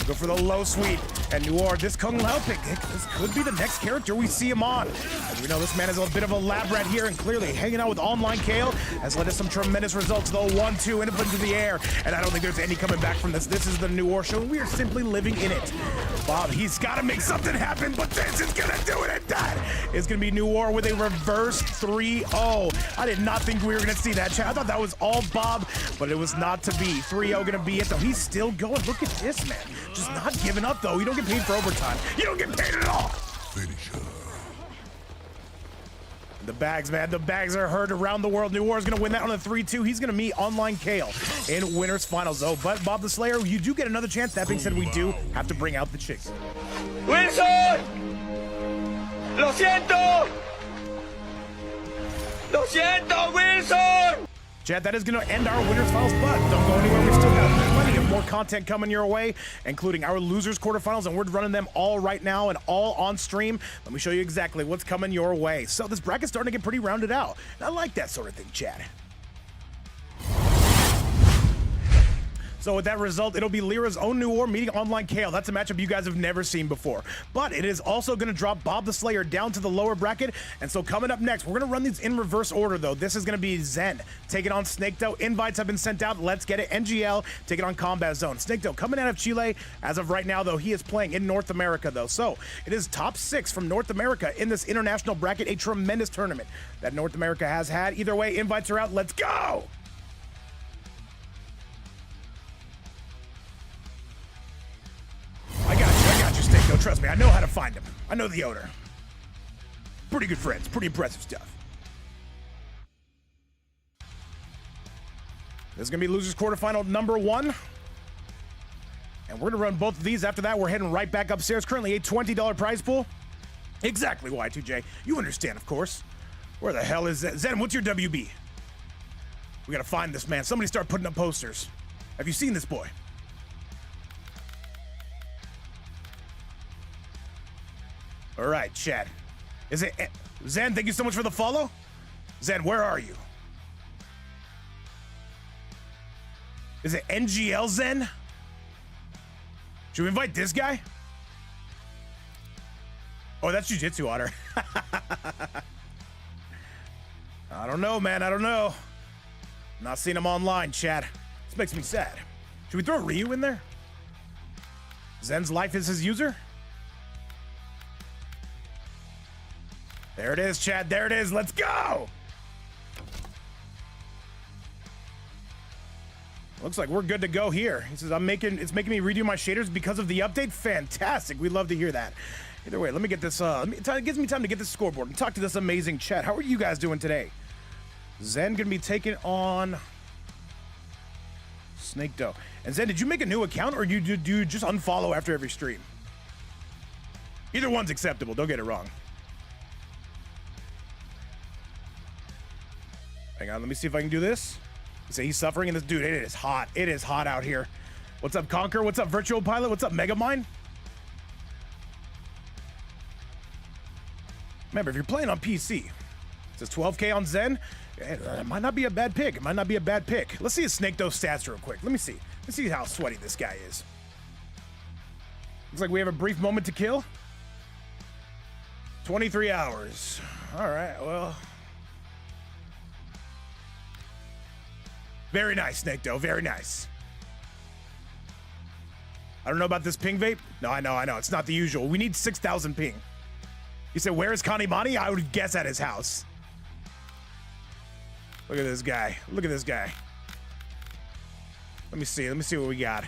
Go for the low sweep. And Noor, this Kung Lao pick, this could be the next character we see him on. As we know, this man is a bit of a lab rat here, and clearly hanging out with online Kale has led to some tremendous results. The 1-2 into the air, and I don't think there's any coming back from this. This is the Noor show, and we are simply living in it. Bob, he's got to make something happen, but this is gonna do it, and that is gonna be Noor with a reverse 3-0. I did not think we were gonna see that, chat. I thought that was all Bob, but it was not to be. 3-0 gonna be it, though. He's still going. Look at this, man. Just not giving up, though. You don't get paid for overtime. You don't get paid at all. Finish her. The bags, man. The bags are heard around the world. Noor is going to win that on a 3-2. He's going to meet Online Kale in winners finals, though. But Bob the Slayer, you do get another chance. That being said, we do have to bring out the chicks. ¡Wilson! ¡Lo siento! ¡Lo siento, Wilson! Chad, that is going to end our winners finals, but don't go anywhere. We've still got plenty of more content coming your way, including our losers quarterfinals, and we're running them all right now and all on stream. Let me show you exactly what's coming your way. So this bracket's starting to get pretty rounded out. I like that sort of thing, Chad. So with that result, it'll be Lyra's own Noor meeting Online Kale. That's a matchup you guys have never seen before. But it is also going to drop Bob the Slayer down to the lower bracket. And so coming up next, we're going to run these in reverse order, though. This is going to be Zen taking on Snaketail. Invites have been sent out. Let's get it. NGL taking on Combat Zone. Snaketail coming out of Chile as of right now, though. He is playing in North America, though. So it is top 6 from North America in this international bracket. A tremendous tournament that North America has had. Either way, invites are out. Let's go! I got you, Snake. Trust me, I know how to find him. I know the owner. Pretty good friends, pretty impressive stuff. This is gonna be losers quarterfinal number 1. And we're gonna run both of these. After that, we're heading right back upstairs. Currently a $20 prize pool. Exactly, Y2J. You understand, of course. Where the hell is Zen? Zen, what's your WB? We gotta find this man. Somebody start putting up posters. Have you seen this boy? All right, chat. Is it Zen? Thank you so much for the follow. Zen, where are you? Is it NGL Zen? Should we invite this guy? Oh, that's Jiu-Jitsu Otter. I don't know, man. I don't know. Not seeing him online, chat. This makes me sad. Should we throw Ryu in there? Zen's life is his user? There it is, Chad. There it is. Let's go. Looks like we're good to go here. He says, it's making me redo my shaders because of the update. Fantastic. We'd love to hear that. Either way, let me get this, it gives me time to get this scoreboard and talk to this amazing chat. How are you guys doing today? Zen gonna be taking on Snake Doe. And Zen, did you make a new account or do you just unfollow after every stream? Either one's acceptable, don't get it wrong. Hang on, let me see if I can do this. You say he's suffering, and this dude, it is hot. It is hot out here. What's up, Conquer? What's up, Virtual Pilot? What's up, Megamind? Remember, if you're playing on PC, it says 12K on Zen. It might not be a bad pick. It might not be a bad pick. Let's see his Snake Dose stats real quick. Let me see. Let's see how sweaty this guy is. Looks like we have a brief moment to kill. 23 hours. All right, well. Very nice, Snake Doe. Very nice. I don't know about this ping vape. No, I know. It's not the usual. We need 6,000 ping. You said, where is Kanimani? I would guess at his house. Look at this guy. Look at this guy. Let me see what we got.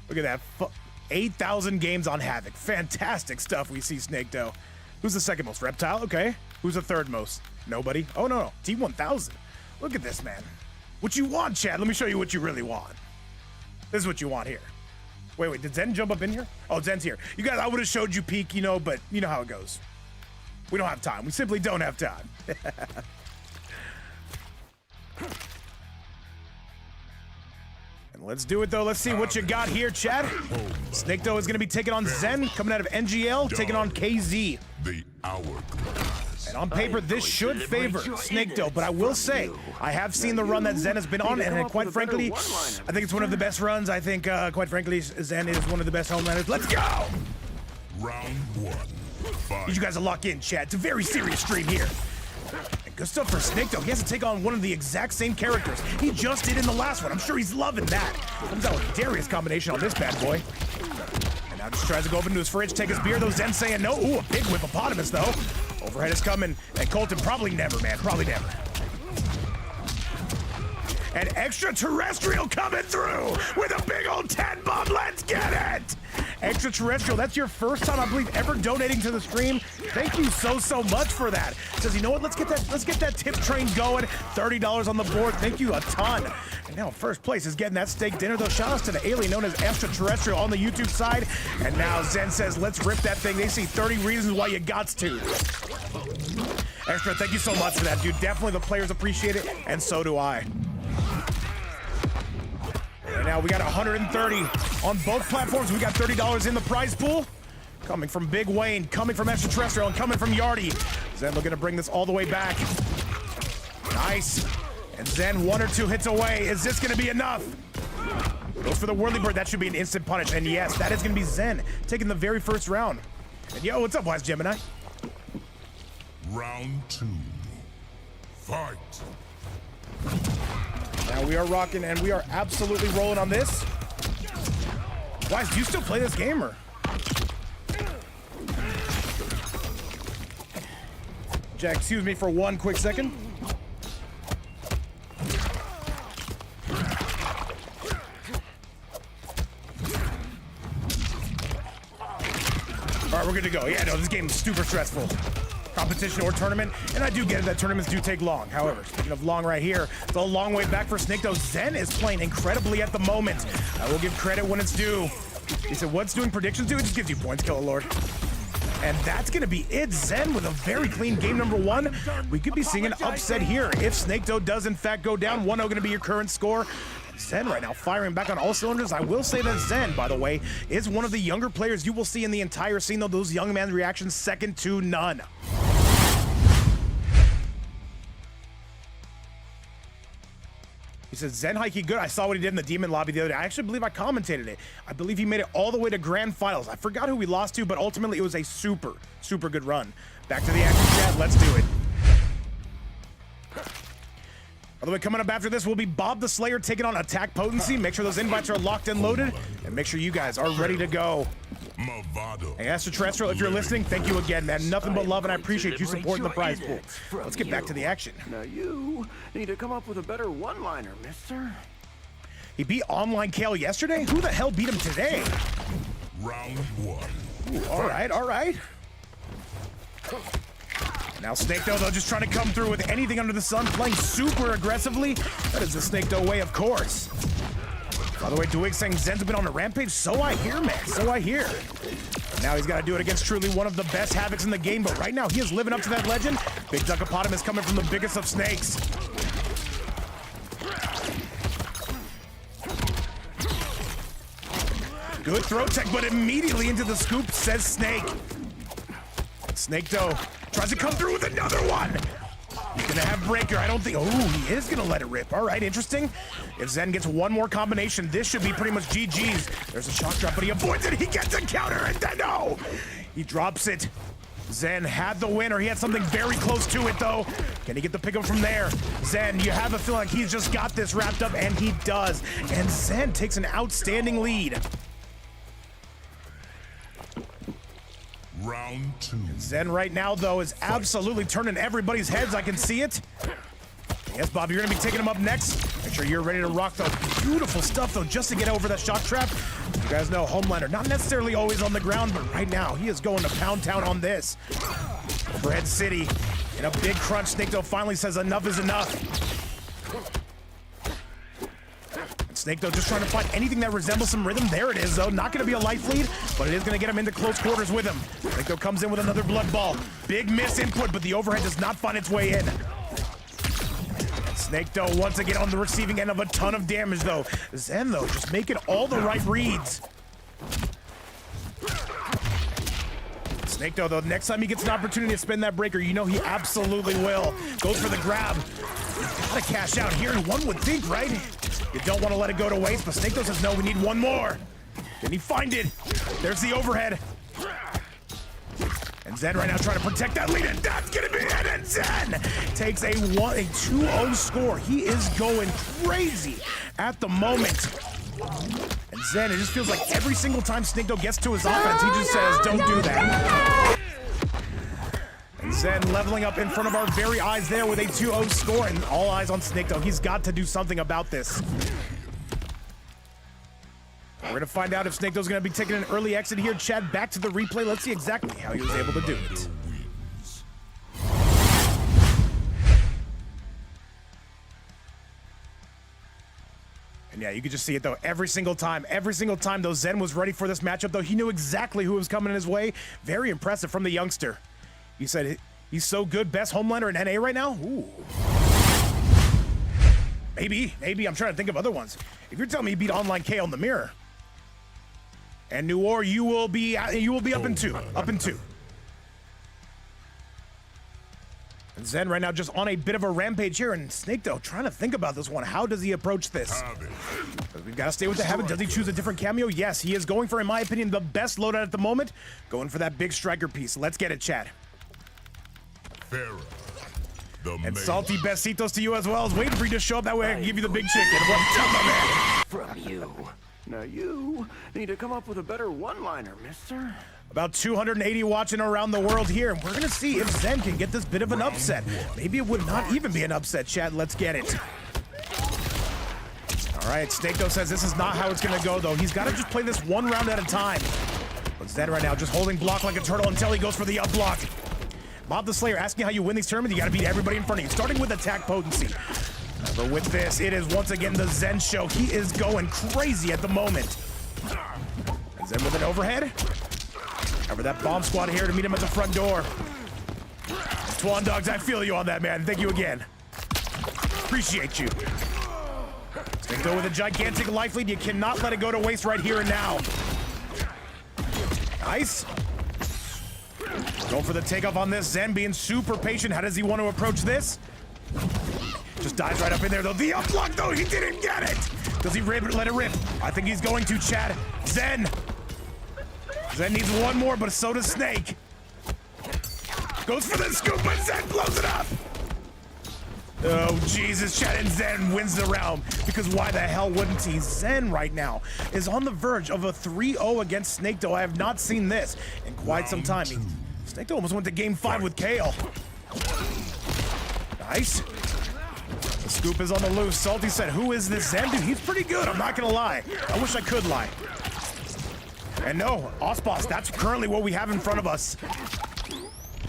Look at that. 8,000 games on Havoc. Fantastic stuff we see, Snake Doe. Who's the second most? Reptile? Okay. Who's the third most? Nobody. Oh, no. T1000. Look at this, man. What you want, Chad? Let me show you what you really want. This is what you want here. Wait, did Zen jump up in here? Oh, Zen's here. You guys, I would have showed you peek, you know, but you know how it goes. We don't have time. We simply don't have time. And let's do it, though. Let's see what you got here, Chad. Snake Doe is going to be taking on Zen, coming out of NGL, taking on KZ. The hourglass. And on paper, this should favor Snake Doe, but I will say, I have seen the run that Zen has been on, and quite frankly, I think it's one of the best runs. I think, quite frankly, Zen is one of the best homelanders. Let's go! Round one. Fight. Need you guys to lock in, chat. It's a very serious stream here. And good stuff for Snake Doe. He has to take on one of the exact same characters he just did in the last one. I'm sure he's loving that. Comes out with Darius combination on this bad boy. And now just tries to go up into his fridge, take his beer, though Zen saying no. Ooh, a big whippopotamus, though. Overhead is coming, and Colton probably never, man. Probably never. An extraterrestrial coming through with a big old 10 bomb. Let's get it! Extraterrestrial, that's your first time, I believe, ever donating to the stream. Thank you so much for that. Says, you know what? Let's get that tip train going. $30 on the board. Thank you a ton. And now first place is getting that steak dinner. Those shout outs to the alien known as Extraterrestrial on the YouTube side. And now Zen says, let's rip that thing. They see 30 reasons why you gots to. Extra, thank you so much for that, dude. Definitely the players appreciate it, and so do I. And now we got 130 on both platforms. We got $30 in the prize pool. Coming from Big Wayne, coming from Extraterrestrial, and coming from Yardy. Zen looking to bring this all the way back. Nice. And Zen 1 or 2 hits away. Is this going to be enough? Goes for the Whirly Bird. That should be an instant punish. And yes, that is going to be Zen taking the very first round. And yo, what's up, Wise Gemini? Round two. Fight. Now we are rocking, and we are absolutely rolling on this. Wise, do you still play this game, or? Jack, excuse me for one quick second. All right, we're good to go. Yeah, no, this game is super stressful. Competition or tournament, and I do get it that tournaments do take long. However, speaking of long right here, it's a long way back for Snake Doe. Zen is playing incredibly at the moment. I will give credit when it's due. He said, what's doing predictions do? It just gives you points, Killer Lord. And that's going to be it. Zen with a very clean game number one. We could be seeing an upset here if Snake Doe does in fact go down. 1-0 going to be your current score. Zen right now firing back on all cylinders. I will say that Zen, by the way, is one of the younger players you will see in the entire scene, though those young man reactions second to none. He says, Zen Heike good. I saw what he did in the Demon Lobby the other day. I actually believe I commentated it. I believe he made it all the way to Grand Finals. I forgot who we lost to, but ultimately it was a super good run. Back to the action, chat. Let's do it. By the way, coming up after this will be Bob the Slayer taking on Attack Potency. Make sure those invites are locked and loaded, and make sure you guys are ready to go. Hey, Extraterrestrial, if you're listening, thank you again, man. Nothing but love, and I appreciate you supporting the prize pool. Let's get back to the action. Now you need to come up with a better one-liner, mister. He beat Online Kale yesterday? Who the hell beat him today? Round one. Ooh, all right. Now Snake Doe, though, just trying to come through with anything under the sun, playing super aggressively. That is the Snake Doe way, of course. By the way, Duig saying Zen's been on a rampage. So I hear, man. So I hear. Now he's got to do it against truly one of the best Havocs in the game, but right now he is living up to that legend. Big Duckopotamus coming from the biggest of snakes. Good throw tech, but immediately into the scoop, says Snake. Snake, though, tries to come through with another one. He's gonna have Breaker. I don't think, oh, he is gonna let it rip. All right, interesting. If Zen gets one more combination, this should be pretty much GG's. There's a shock drop, but he avoids it. He gets a counter, and then no! He drops it. Zen had the win, or he had something very close to it, though. Can he get the pickup from there? Zen, you have a feeling like he's just got this wrapped up, and he does. And Zen takes an outstanding lead. Round 2. Zen right now, though, is absolutely turning everybody's heads. I can see it. Yes, Bob, you're going to be taking him up next. Make sure you're ready to rock, though. Beautiful stuff, though, just to get over that shock trap. You guys know Homelander, not necessarily always on the ground, but right now, he is going to pound town on this. Overhead City, in a big crunch, Snake finally says enough is enough. Snake, though, just trying to find anything that resembles some rhythm. There it is, though. Not going to be a life lead, but it is going to get him into close quarters with him. Snake, comes in with another blood ball. Big miss input, but the overhead does not find its way in. Snake, once again on the receiving end of a ton of damage, though. Zen, though, just making all the right reads. Snake, though, next time he gets an opportunity to spin that breaker, you know he absolutely will. Goes for the grab. Gotta cash out here, one would think, right? You don't want to let it go to waste, but Snake says, no, we need one more. Can he find it? There's the overhead. And Zen right now trying to protect that lead, and that's gonna be it, and Zen takes a 2-0 score. He is going crazy at the moment. And Zen, it just feels like every single time Snake gets to his offense, he just says, don't do that. And Zen leveling up in front of our very eyes there with a 2-0 score, and all eyes on Snake. He's got to do something about this. We're gonna find out if Snake is gonna be taking an early exit here. Chad, back to the replay. Let's see exactly how he was able to do it. And yeah, you could just see it, though, every single time, though, Zen was ready for this matchup, though. He knew exactly who was coming his way. Very impressive from the youngster. You said he's so good, best Homelander in NA right now? Ooh. Maybe. I'm trying to think of other ones. If you're telling me he beat Online KO in the mirror, and Noir, you will be up in two. And Zen right now just on a bit of a rampage here, and Snake, though, trying to think about this one. How does he approach this? We've got to stay with the habit. Does he choose a different cameo? Yes, he is going for, in my opinion, the best loadout at the moment. Going for that big striker piece. Let's get it, Chad. And salty besitos to you as well. I was waiting for you to show up, that way I can give you the big chicken. What's up, my man? From you. Now you need to come up with a better one-liner, mister. About 280 watching around the world here, and we're gonna see if Zen can get this bit of an upset. Maybe it would not even be an upset, Chad. Let's get it. All right, Snake says this is not how it's gonna go, though. He's gotta just play this one round at a time. But Zen right now just holding block like a turtle until he goes for the up block. Bob the Slayer asking how you win these tournaments. You gotta beat everybody in front of you, starting with attack potency. But with this, it is once again the Zen show. He is going crazy at the moment. And Zen with an overhead. Cover that bomb squad here to meet him at the front door. Twan Dogs, I feel you on that, man. Thank you again. Appreciate you. Snake with a gigantic life lead. You cannot let it go to waste right here and now. Nice. Going for the takeoff on this. Zen being super patient. How does he want to approach this? Just dives right up in there, though. The up block, though, he didn't get it. Does he rip it? Let it rip. I think he's going to, Chad. Zen needs one more, but so does Snake. Goes for the scoop, but Zen blows it up. Oh, Jesus, Chad, and Zen wins the round. Because why the hell wouldn't he? Zen right now is on the verge of a 3-0 against Snake, though. I have not seen this in quite some time. Snake almost went to game 5 with Kale. Nice. The scoop is on the loose. Salty said, who is this Zen dude? He's pretty good, I'm not gonna lie. I wish I could lie. And no, Osboss, that's currently what we have in front of us.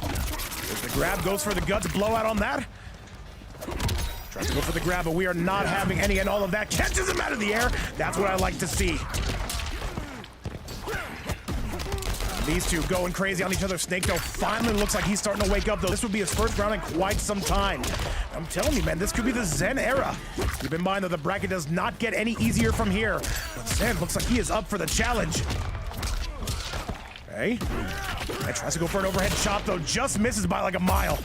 There's the grab, goes for the guts, blowout on that. Let's go for the grab, but we are not having any, and all of that catches him out of the air. That's what I like to see. These two going crazy on each other. Snake though finally looks like he's starting to wake up though. This would be his first round in quite some time. I'm telling you, man, this could be the Zen era. Keep in mind though, the bracket does not get any easier from here. But Zen looks like he is up for the challenge. Okay. And tries to go for an overhead chop though, just misses by like a mile.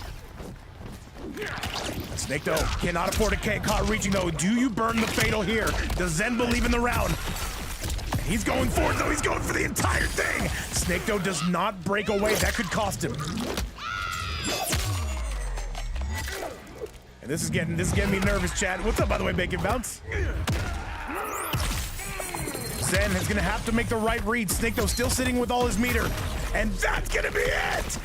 Snake though cannot afford to get caught reaching though. Do you burn the fatal here? Does Zen believe in the round? He's going for it though. He's going for the entire thing. Snake though does not break away. That could cost him. And this is getting me nervous, Chad. What's up, by the way, Bacon Bounce? Zen is gonna have to make the right read. Snake though still sitting with all his meter. And that's gonna be it!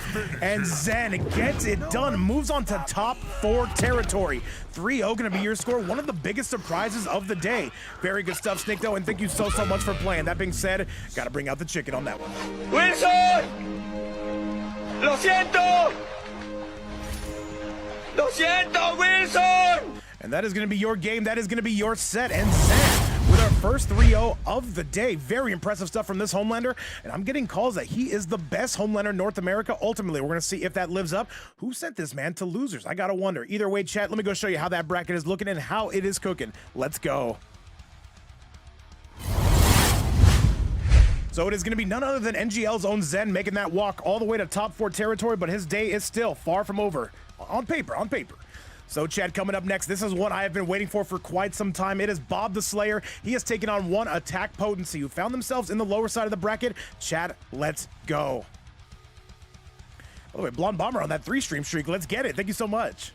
And Zen gets it done, moves on to top 4 territory. 3-0 gonna be your score, one of the biggest surprises of the day. Very good stuff, Snake though, and thank you so much for playing. That being said, gotta bring out the chicken on that one. Wilson! Lo siento! Lo siento, Wilson! And that is gonna be your game, that is gonna be your set, and Zen with our first 3-0 of the day. Very impressive stuff from this Homelander, and I'm getting calls that he is the best Homelander in North America. Ultimately, we're gonna see if that lives up. Who sent this man to losers? I gotta wonder. Either way, chat, let me go show you how that bracket is looking and how it is cooking. Let's go. So it is gonna be none other than NGL's own Zen making that walk all the way to top 4 territory, but his day is still far from over. On paper. So, Chad, coming up next, this is one I have been waiting for quite some time. It is Bob the Slayer. He has taken on one Attack Potency, who found themselves in the lower side of the bracket. Chad, let's go. By the way, Blonde Bomber on that 3-stream streak. Let's get it. Thank you so much.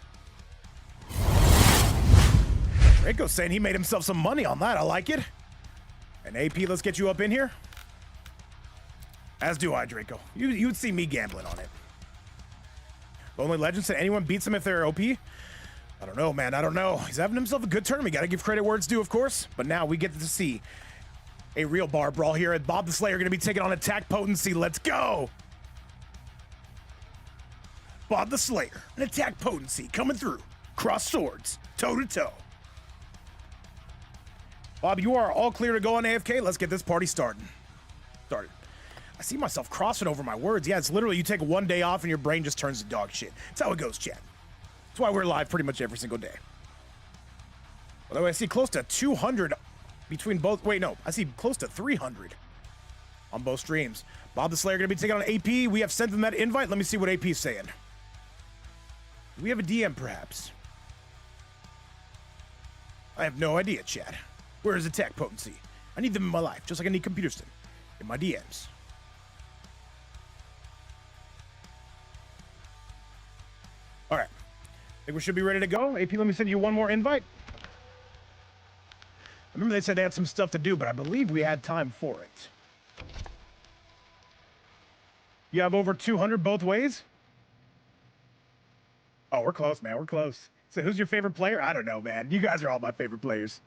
Draco's saying he made himself some money on that. I like it. And AP, let's get you up in here. As do I, Draco. You would see me gambling on it. Lonely Legend said anyone beats him if they're OP? I don't know, man. I don't know. He's having himself a good tournament. Got to give credit where it's due, of course. But now we get to see a real bar brawl here. And Bob the Slayer going to be taking on Attack Potency. Let's go. Bob the Slayer and Attack Potency coming through. Cross swords, toe to toe. Bob, you are all clear to go on AFK. Let's get this party started. I see myself crossing over my words. Yeah, it's literally you take one day off and your brain just turns to dog shit. That's how it goes, chat. That's why we're live pretty much every single day. By the way, I see close to 200 between both. Wait, no, I see close to 300 on both streams. Bob the Slayer going to be taking on AP. We have sent them that invite. Let me see what AP is saying. We have a DM, perhaps. I have no idea, chat. Where is Attack Potency? I need them in my life, just like I need Computerson in my DMs. All right. I think we should be ready to go. AP, let me send you one more invite. I remember they said they had some stuff to do, but I believe we had time for it. You have over 200 both ways? Oh, we're close, man. We're close. So who's your favorite player? I don't know, man. You guys are all my favorite players.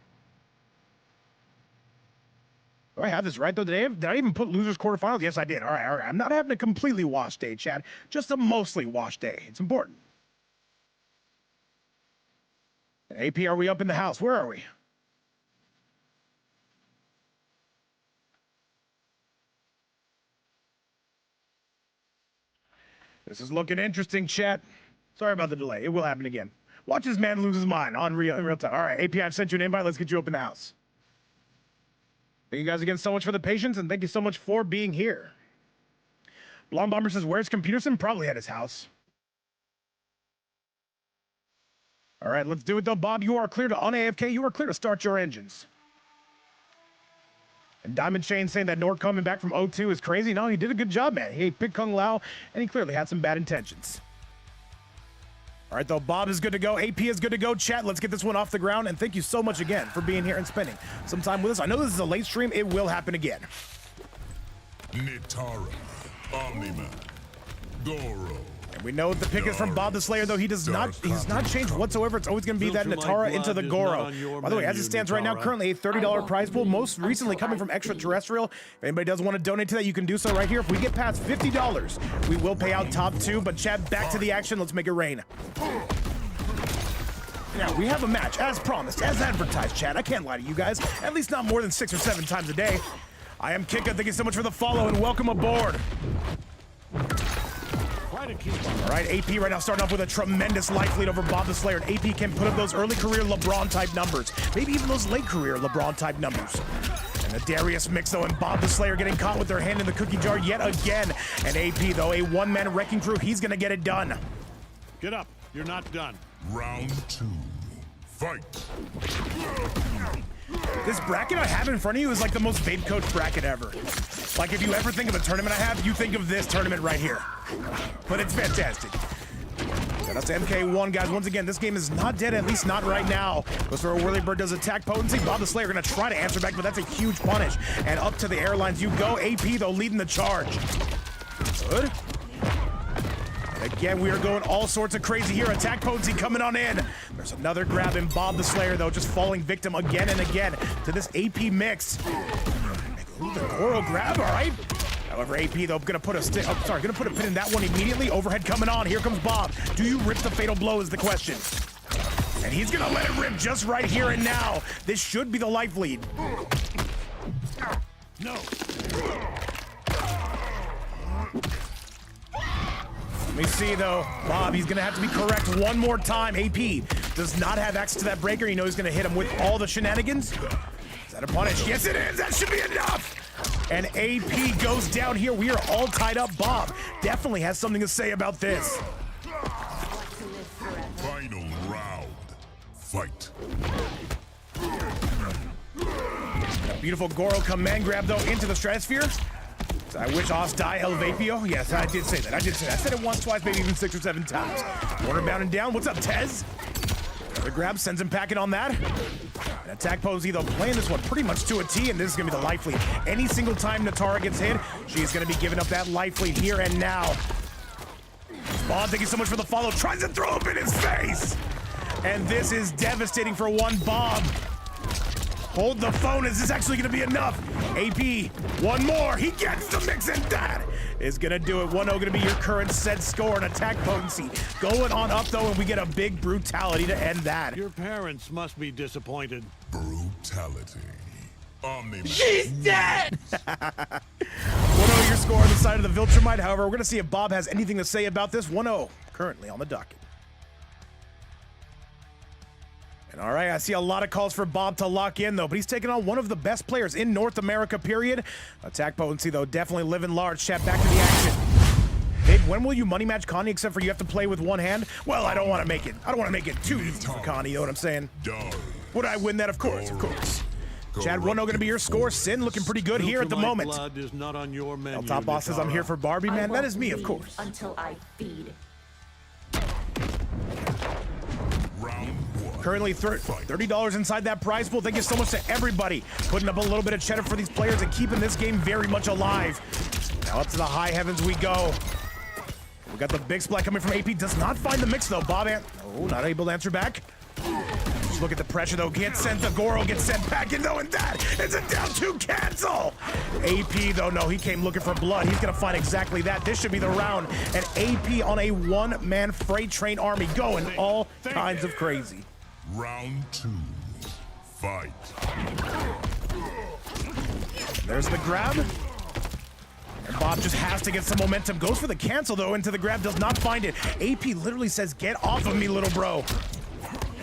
Do I have this right, though? Did I even put losers quarterfinals? Yes, I did. All right. I'm not having a completely washed day, Chad. Just a mostly washed day. It's important. AP, are we up in the house? Where are we? This is looking interesting, chat. Sorry about the delay. It will happen again. Watch this man lose his mind in real time. All right, AP, I've sent you an invite. Let's get you up in the house. Thank you guys again so much for the patience, and thank you so much for being here. Blonde Bomber says, where's Computerson? Probably at his house. All right, let's do it, though. Bob, you are clear to on AFK. You are clear to start your engines. And Diamond Shane saying that Nord coming back from 0-2 is crazy. No, he did a good job, man. He picked Kung Lao, and he clearly had some bad intentions. All right, though, Bob is good to go. AP is good to go. Chat, let's get this one off the ground. And thank you so much again for being here and spending some time with us. I know this is a late stream. It will happen again. Nitara, Omni-Man, Goro. And we know the pick is from Bob the Slayer, though he does not changed whatsoever. It's always going to be that Nitara into the Goro. By the way, as it stands right now, currently a $30 prize pool, most recently coming from Extraterrestrial. If anybody does want to donate to that, you can do so right here. If we get past $50, we will pay out top 2. But Chad, back to the action. Let's make it rain. Now, we have a match, as promised, as advertised, chat. I can't lie to you guys. At least not more than 6 or 7 times a day. I am Kika. Thank you so much for the follow and welcome aboard. All right, AP right now starting off with a tremendous life lead over Bob the Slayer. And AP can put up those early career LeBron-type numbers. Maybe even those late career LeBron-type numbers. And the Darius mix, though, and Bob the Slayer getting caught with their hand in the cookie jar yet again. And AP, though, a one-man wrecking crew, he's going to get it done. Get up. You're not done. Round 2. Fight. This bracket I have in front of you is like the most vape coach bracket ever. Like, if you ever think of a tournament I have, you think of this tournament right here. But it's fantastic. Shout out to MK1, guys. Once again, this game is not dead, at least not right now. Goes for a whirly bird, does attack potency. Bob the Slayer gonna try to answer back, but that's a huge punish. And up to the airlines you go. AP, though, leading the charge. Good. And again, we are going all sorts of crazy here. Attack potency coming on in. There's another grab, and Bob the Slayer, though, just falling victim again and again to this AP mix. Ooh, the Goro grab, all right. However, AP, though, gonna put a pin in that one immediately. Overhead coming on. Here comes Bob. Do you rip the fatal blow is the question. And he's gonna let it rip just right here and now. This should be the life lead. No. Let me see, though. Bob, he's gonna have to be correct one more time. AP does not have access to that breaker. You know he's gonna hit him with all the shenanigans. Is that a punish? Yes, it is. That should be enough. And AP goes down here. We are all tied up. Bob definitely has something to say about this. Final round. Fight. A beautiful Goro command grab, though, into the stratosphere. I wish Os die El Vapio. Yes, I did say that. I said it once, twice, maybe even 6 or 7 times. Corner bound and down. What's up, Tez? The grab sends him packing on that. An attack posey, though, playing this one pretty much to a T, and this is going to be the life lead. Any single time Natara gets hit, she's going to be giving up that life lead here and now. Bob, thank you so much for the follow. Tries to throw up in his face. And this is devastating for one Bob. Hold the phone. Is this actually going to be enough? AP, one more. He gets the mix, and that is going to do it. 1-0 going to be your current set score and attack potency. Going on up, though, and we get a big brutality to end that. Your parents must be disappointed. Brutality. Omni-Man. She's dead! 1-0 your score on the side of the Viltrumite. However, we're going to see if Bob has anything to say about this. 1-0 currently on the docket. And all right, I see a lot of calls for Bob to lock in, though, but he's taking on one of the best players in North America, period. Attack potency, though, definitely living large. Chat, back to the action. Babe, when will you money match Connie, except for you have to play with one hand? Well, I don't want to make it too easy for Connie, you know what I'm saying? Would I win that? Of course, of course. Chad, 1-0 going to be your score. Sin looking pretty good here at the moment. Blood is not on your menu, El Top Boss says, I'm here for Barbie, man. That is me, of course. Until I feed. Currently $30 inside that prize pool. Thank you so much to everybody putting up a little bit of cheddar for these players and keeping this game very much alive. Now up to the high heavens we go. We got the big splat coming from AP. Does not find the mix, though. Not able to answer back. Just look at the pressure, though. Gets sent. The Goro gets sent back in, though, and that is a down 2 cancel. AP, though, no, he came looking for blood. He's going to find exactly that. This should be the round. And AP on a one-man freight train army going all kinds of crazy. Round 2. Fight. There's the grab. And Bob just has to get some momentum. Goes for the cancel, though, into the grab. Does not find it. AP literally says, get off of me, little bro.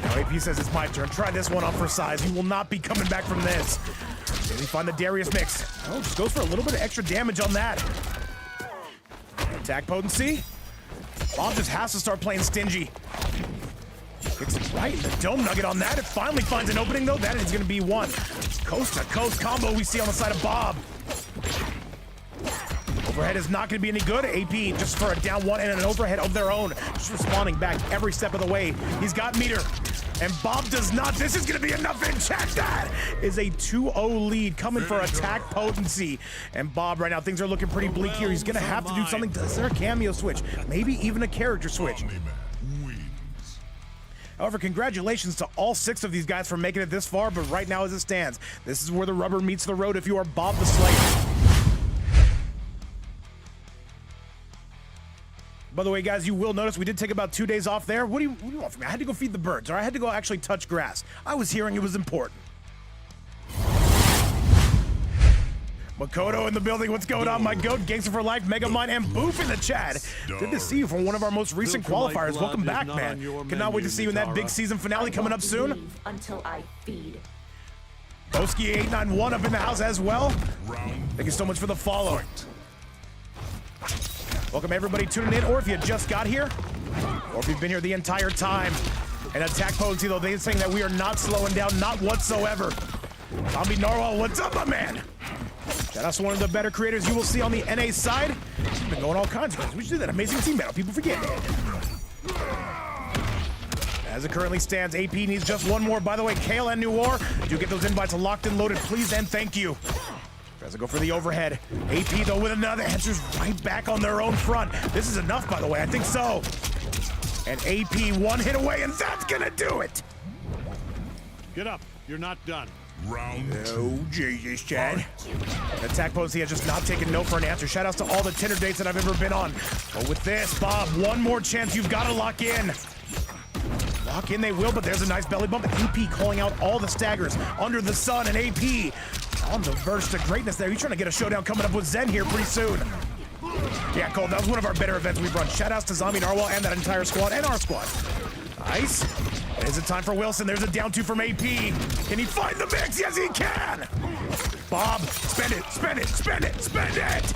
Now AP says, it's my turn. Try this one on for size. You will not be coming back from this. Can we find the Darius mix? Oh, just goes for a little bit of extra damage on that. Attack potency. Bob just has to start playing stingy. Kicks it right in the dome nugget on that. It finally finds an opening, though. That is going to be one coast-to-coast combo we see on the side of Bob. Overhead is not going to be any good. AP just for a down 1 and an overhead of their own. Just responding back every step of the way. He's got meter. And Bob does not. This is going to be enough in chat. That is a 2-0 lead coming for attack potency. And Bob, right now, things are looking pretty bleak here. He's going to have to do something. Is there a cameo switch? Maybe even a character switch. However, congratulations to all 6 of these guys for making it this far, but right now as it stands, this is where the rubber meets the road if you are Bob the Slayer. By the way, guys, you will notice we did take about 2 days off there. What do you want from me? I had to go feed the birds, or I had to go actually touch grass. I was hearing it was important. Makoto in the building. What's going on, my goat? Gangster for life, Megamind, and Boof in the chat. Good to see you from one of our most recent qualifiers. Welcome back, man. Cannot wait to see you in that big season finale coming up soon. Leave until I feed. Boski891 up in the house as well. Thank you so much for the follow. Welcome everybody tuning in, or if you just got here, or if you've been here the entire time. And Attack Potency, though, they're saying that we are not slowing down, not whatsoever. Zombie Narwhal, what's up, my man? Shout out to one of the better creators you will see on the NA side. We've been going all kinds of things. We should do that amazing team battle. People forget it. As it currently stands, AP needs just one more. By the way, Kale and Noir, do get those invites locked and loaded, please, and thank you. As I go for the overhead. AP, though, with another answers right back on their own front. This is enough, by the way. I think so. And AP one hit away, and that's gonna do it. Get up. You're not done. Round Oh, Jesus, Chad. Attack Potency has just not taken no for an answer. Shout outs to all the Tinder dates that I've ever been on. But with this, Bob, one more chance. You've got to lock in. Lock in they will, but there's a nice belly bump. AP calling out all the staggers under the sun, and AP on the verge to greatness there. He's trying to get a showdown coming up with Zen here pretty soon. Yeah, Cole, that was one of our better events we've run. Shout outs to Zombie Narwhal and that entire squad and our squad. Nice. Is it time for Wilson? There's a down two from AP. Can he find the mix? Yes, he can. Bob, spend it, spend it, spend it, spend it.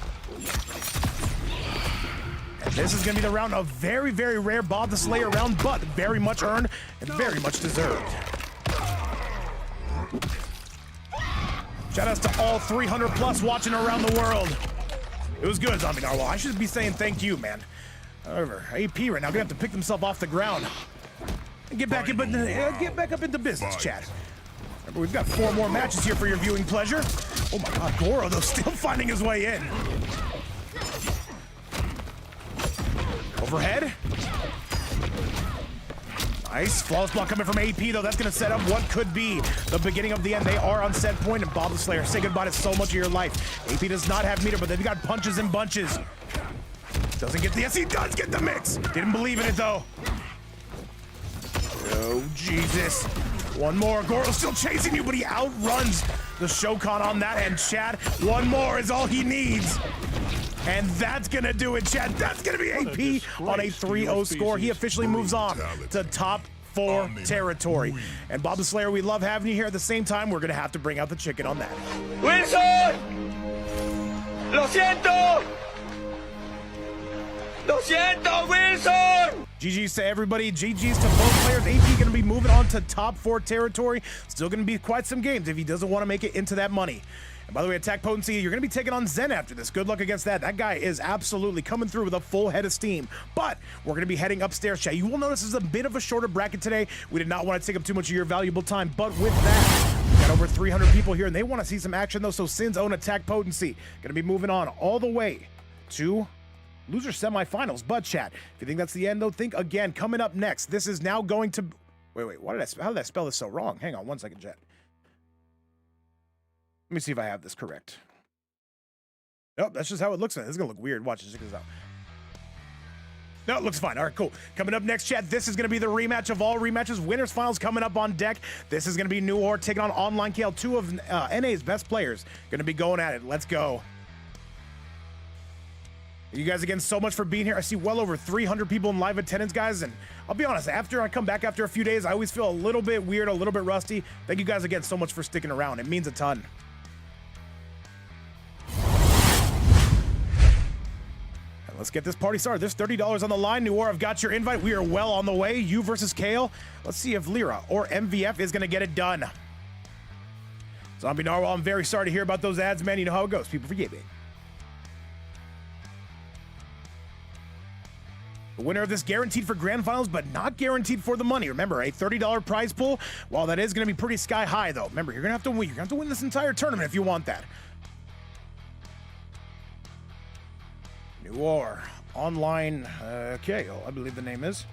And this is going to be the round of very, very rare Bob the Slayer round, but very much earned and very much deserved. Shout outs to all 300 plus watching around the world. It was good, Zombie Narwhal. I should be saying thank you, man. However, AP right now gonna have to pick themselves off the ground and get back up into business, Chad. Remember, we've got 4 more matches here for your viewing pleasure. Oh my God, Goro though still finding his way in. Overhead. Nice. Flawless block coming from AP, though. That's going to set up what could be the beginning of the end. They are on set point, and Bob the Slayer, say goodbye to so much of your life. AP does not have meter, but they've got punches and bunches. Doesn't get the... Yes, he does get the mix. Didn't believe in it, though. Oh, Jesus. One more. Goro's still chasing you, but he outruns the Shokan on that end. Chad, one more is all he needs. And that's going to do it, Chad. That's going to be AP on a 3-0 score. He officially moves on to top 4 territory. And Bob the Slayer, we love having you here. At the same time, we're going to have to bring out the chicken on that. ¡Wilson! ¡Lo siento! ¡Lo siento, Wilson! GG's to everybody. GG's to both players. AP going to be moving on to top 4 territory. Still going to be quite some games if he doesn't want to make it into that money. And by the way, Attack Potency, you're going to be taking on Zen after this. Good luck against that. That guy is absolutely coming through with a full head of steam. But we're going to be heading upstairs, chat. You will notice this is a bit of a shorter bracket today. We did not want to take up too much of your valuable time. But with that, we got over 300 people here, and they want to see some action, though. So Sin's own Attack Potency going to be moving on all the way to loser semifinals. But chat, if you think that's the end, though, think again. Coming up next, this is now going to... Wait, how did I spell this so wrong? Hang on one second, chat. Let me see if I have this correct. Nope, that's just how it looks. This is going to look weird. Watch, check this out. No, it looks fine. All right, cool. Coming up next, chat, this is going to be the rematch of all rematches. Winners finals coming up on deck. This is going to be Noir taking on Online KL. 2 of NA's best players going to be going at it. Let's go. You guys, again, so much for being here. I see well over 300 people in live attendance, guys. And I'll be honest, after I come back after a few days, I always feel a little bit weird, a little bit rusty. Thank you guys again so much for sticking around. It means a ton. Let's get this party started. There's $30 on the line. Noir, I've got your invite. We are well on the way. You versus Kale. Let's see if Lyra or MVF is going to get it done. Zombie Narwhal, I'm very sorry to hear about those ads, man. You know how it goes. People forget me. The winner of this guaranteed for grand finals, but not guaranteed for the money. Remember, a $30 prize pool. While that is going to be pretty sky high, though. Remember, you're going to have to win. You're going to have to win this entire tournament if you want that. Noir online Kale, I believe the name is.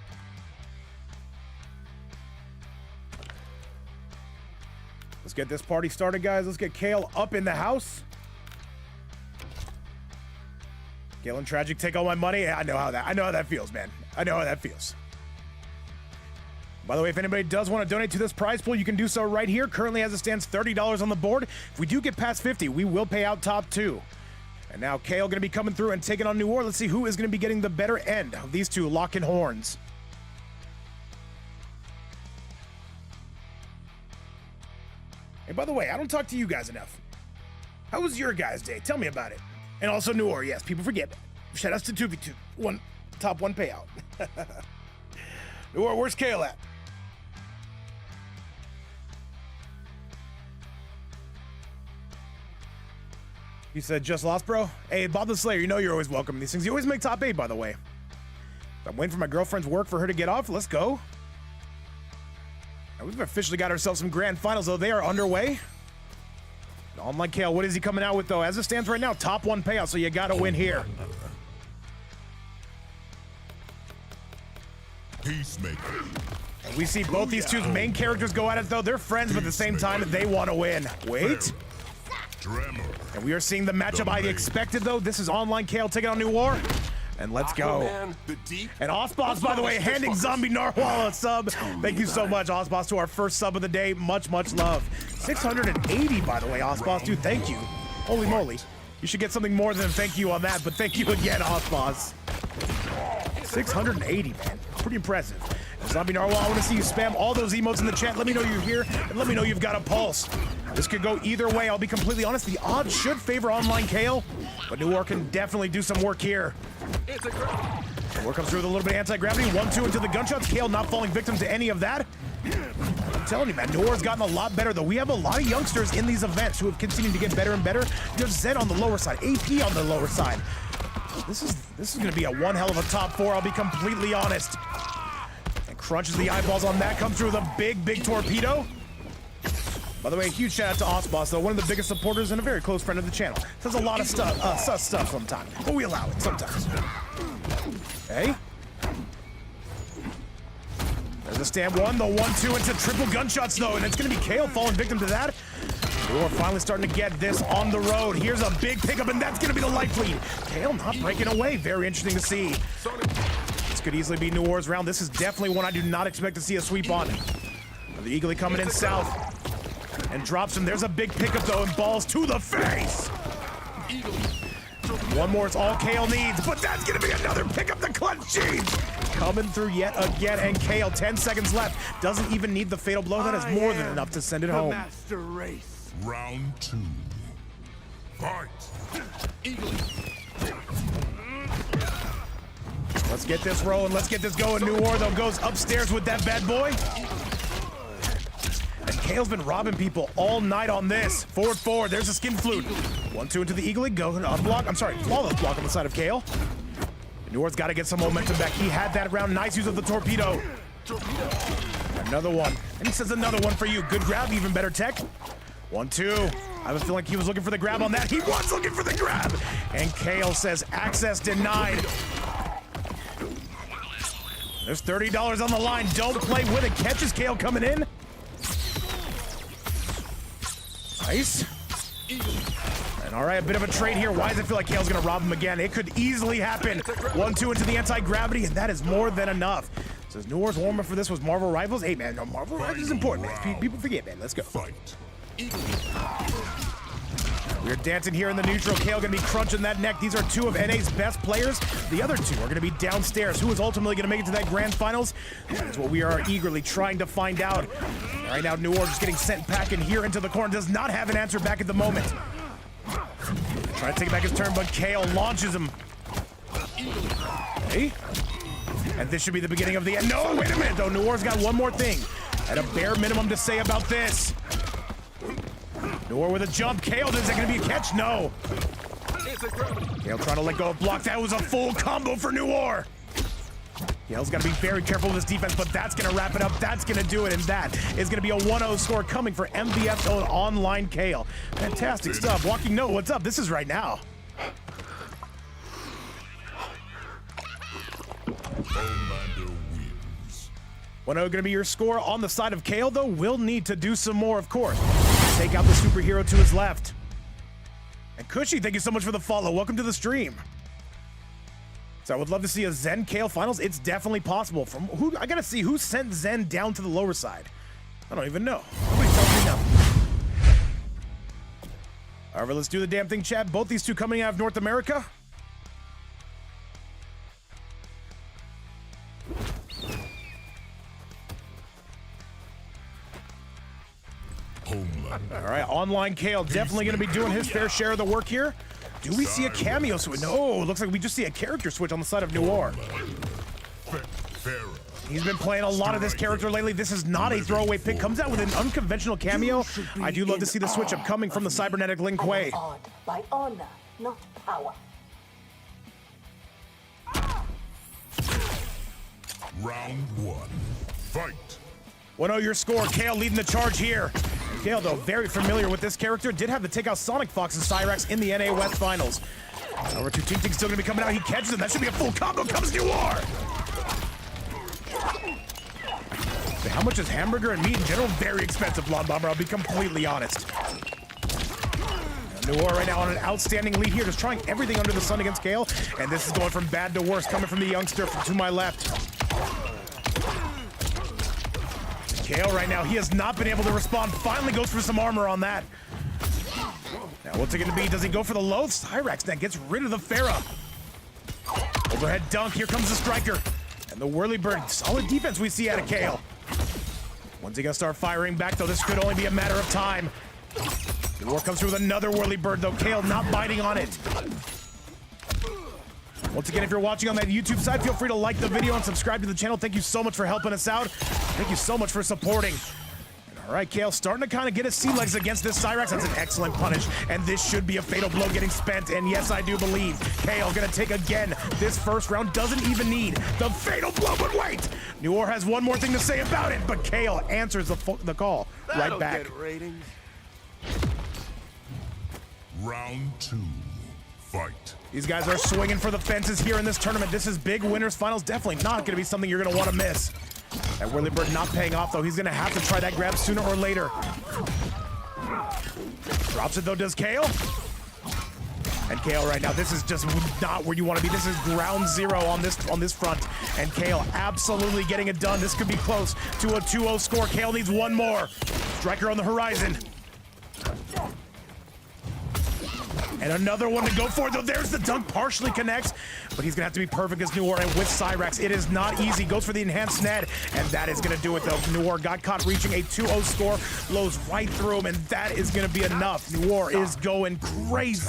Let's get this party started, guys. Let's get Kale up in the house. Kale and Tragic take all my money. I know how that feels, man. I know how that feels. By the way, if anybody does want to donate to this prize pool, you can do so right here. Currently, as it stands, $30 on the board. If we do get past 50, we will pay out top 2. And now Kale going to be coming through and taking on New Orleans. Let's see who is going to be getting the better end of these two locking horns. And by the way, I don't talk to you guys enough. How was your guys' day? Tell me about it. And also New Orleans, yes, people forget. Shout outs to 2v2. Top 1 payout. New Orleans, where's Kale at? He said, just lost, bro? Hey, Bob the Slayer, you know you're always welcome in these things. You always make top 8, by the way. I'm waiting for my girlfriend's work for her to get off. Let's go. Now, we've officially got ourselves some grand finals, though. They are underway. Online Kale, what is he coming out with, though? As it stands right now, top 1 payout, so you got to win here. Peacemaker. And we see both these two's main characters go at it, though. They're friends, but at the same time, they want to win. Wait. And we are seeing the matchup I expected, though. This is Online Kale taking on New War. And let's go. And Osboss, by the way, handing Zombie Narwhal a sub. Thank you so much, Osboss, to our first sub of the day. Much, much love. 680, by the way, Osboss, dude. Thank you. Holy moly. You should get something more than a thank you on that, but thank you again, Osboss. 680, man. Pretty impressive. Zombie Narwhal, I want to see you spam all those emotes in the chat. Let me know you're here, and let me know you've got a pulse. This could go either way. I'll be completely honest. The odds should favor Online Kale, but New Orleans can definitely do some work here. War comes through with a little bit of anti-gravity. 1-2 into the gunshots. Kale not falling victim to any of that. I'm telling you, man, New Orleans gotten a lot better, though. We have a lot of youngsters in these events who have continued to get better and better. You have Zed on the lower side, AP on the lower side. This is going to be a one hell of a top 4, I'll be completely honest. And crunches the eyeballs on that. Comes through with a big, big torpedo. By the way, huge shout out to Osboss, though, one of the biggest supporters and a very close friend of the channel. Says a lot of stuff, sus stuff sometimes, but we allow it sometimes. Hey. There's a stab 1, the 1-2 into triple gunshots, though, and it's going to be Kale falling victim to that. We're finally starting to get this on the road. Here's a big pickup, and that's going to be the life lead. Kale not breaking away. Very interesting to see. This could easily be New Orleans round. This is definitely one I do not expect to see a sweep on. The Eagle coming in south. And drops him. There's a big pickup, though, and balls to the face. One more is all Kale needs, but that's going to be another pickup. The clutch jeans coming through yet again, and Kale, 10 seconds left. Doesn't even need the fatal blow. That is more than enough to send it home. Master race. Round 2. Fight. Let's get this rolling. Let's get this going. New Orleans goes upstairs with that bad boy. And Kale's been robbing people all night on this. Forward. There's a skin flute. 1-2 into the Eagle. Go to unblock. I'm sorry, flawless block on the side of Kale. New Orleans got to get some momentum back. He had that round. Nice use of the torpedo. Another one. And he says another one for you. Good grab, even better tech. 1-2. I have a feeling like he was looking for the grab on that. He was looking for the grab. And Kale says access denied. There's $30 on the line. Don't play with it. Catches Kale coming in. Nice. And all right, a bit of a trade here. Why does it feel like Kale's going to rob him again? It could easily happen. 1-2 into the anti-gravity, and that is more than enough. Says New Orleans warm-up for this was Marvel Rivals. Hey, man, no, Marvel Rivals is important, man. People forget, man. Let's go. Fight. We're dancing here in the neutral. Kale going to be crunching that neck. These are two of NA's best players. The other two are going to be downstairs. Who is ultimately going to make it to that grand finals? That's what we are eagerly trying to find out. Right now, New Orleans is getting sent packing here into the corner. Does not have an answer back at the moment. Trying to take back his turn, but Kale launches him. Hey. And this should be the beginning of the end. No, wait a minute, though. New Orleans got one more thing at a bare minimum to say about this. New Orleans with a jump. Kale, is that going to be a catch? No. Kale trying to let go of block. That was a full combo for New Orleans. Kale's got to be very careful with his defense, but that's going to wrap it up. That's going to do it, and that is going to be a 1-0 score coming for MVF's own Online Kale. Fantastic stuff. Walking Note, what's up? This is right now. Orlando wins. 1-0 going to be your score on the side of Kale, though. Will need to do some more, of course. Take out the superhero to his left. And Cushy, thank you so much for the follow. Welcome to the stream. So I would love to see a Zen Kale finals. It's definitely possible. From who I gotta see who sent Zen down to the lower side. I don't even know. Nobody tells me nothing. Alright, let's do the damn thing, Chad. Both these two coming out of North America. Homeland. All right, online Kale definitely going to be doing his fair share of the work here. Do we see a cameo switch? No, looks like we just see a character switch on the side of Noir. He's been playing a lot of this character lately. This is not a throwaway pick. Comes out with an unconventional cameo. I do love to see the switch up coming from the cybernetic Lin Kuei. Awed by honor, not power. Round 1. Fight. 1-0 your score. Kale leading the charge here. Kale, though, very familiar with this character. Did have to take out Sonic Fox and Cyrax in the NA West Finals. Over to Ting Ting still going to be coming out. He catches him. That should be a full combo. Comes Noir. How much is hamburger and meat in general? Very expensive, Blonde Bomber. I'll be completely honest. Noir right now on an outstanding lead here, just trying everything under the sun against Kale. And this is going from bad to worse, coming from the youngster to my left. Kale right now, he has not been able to respond. Finally goes for some armor on that. Now, what's it going to be? Does he go for the low? Cyrax that gets rid of the Pharah. Overhead dunk. Here comes the striker. And the Whirlybird. Solid defense we see out of Kale. When's he going to start firing back, though? This could only be a matter of time. Noir comes through with another Whirlybird, though. Kale not biting on it. Once again, if you're watching on that YouTube side, feel free to like the video and subscribe to the channel. Thank you so much for helping us out. Thank you so much for supporting. All right, Kale starting to kind of get his sea legs against this Cyrax. That's an excellent punish, and this should be a fatal blow getting spent. And yes, I do believe Kale gonna take again. This first round doesn't even need the fatal blow, but wait! Noir has one more thing to say about it, but Kale answers the call right back. Get ratings. Round 2. Fight. These guys are swinging for the fences here in this tournament. This is big winners finals. Definitely not going to be something you're going to want to miss. That Whirlybird not paying off, though. He's going to have to try that grab sooner or later. Drops it, though, does Kale. And Kale right now, this is just not where you want to be. This is ground zero on this front. And Kale absolutely getting it done. This could be close to a 2-0 score. Kale needs one more. Striker on the horizon. And another one to go for, though. There's the dunk, partially connects, but he's gonna have to be perfect as Noir. And with Cyrax, it is not easy. Goes for the enhanced Ned, and that is gonna do it, though. Noir got caught reaching a 2-0 score, blows right through him, and that is gonna be enough. Noir is going crazy.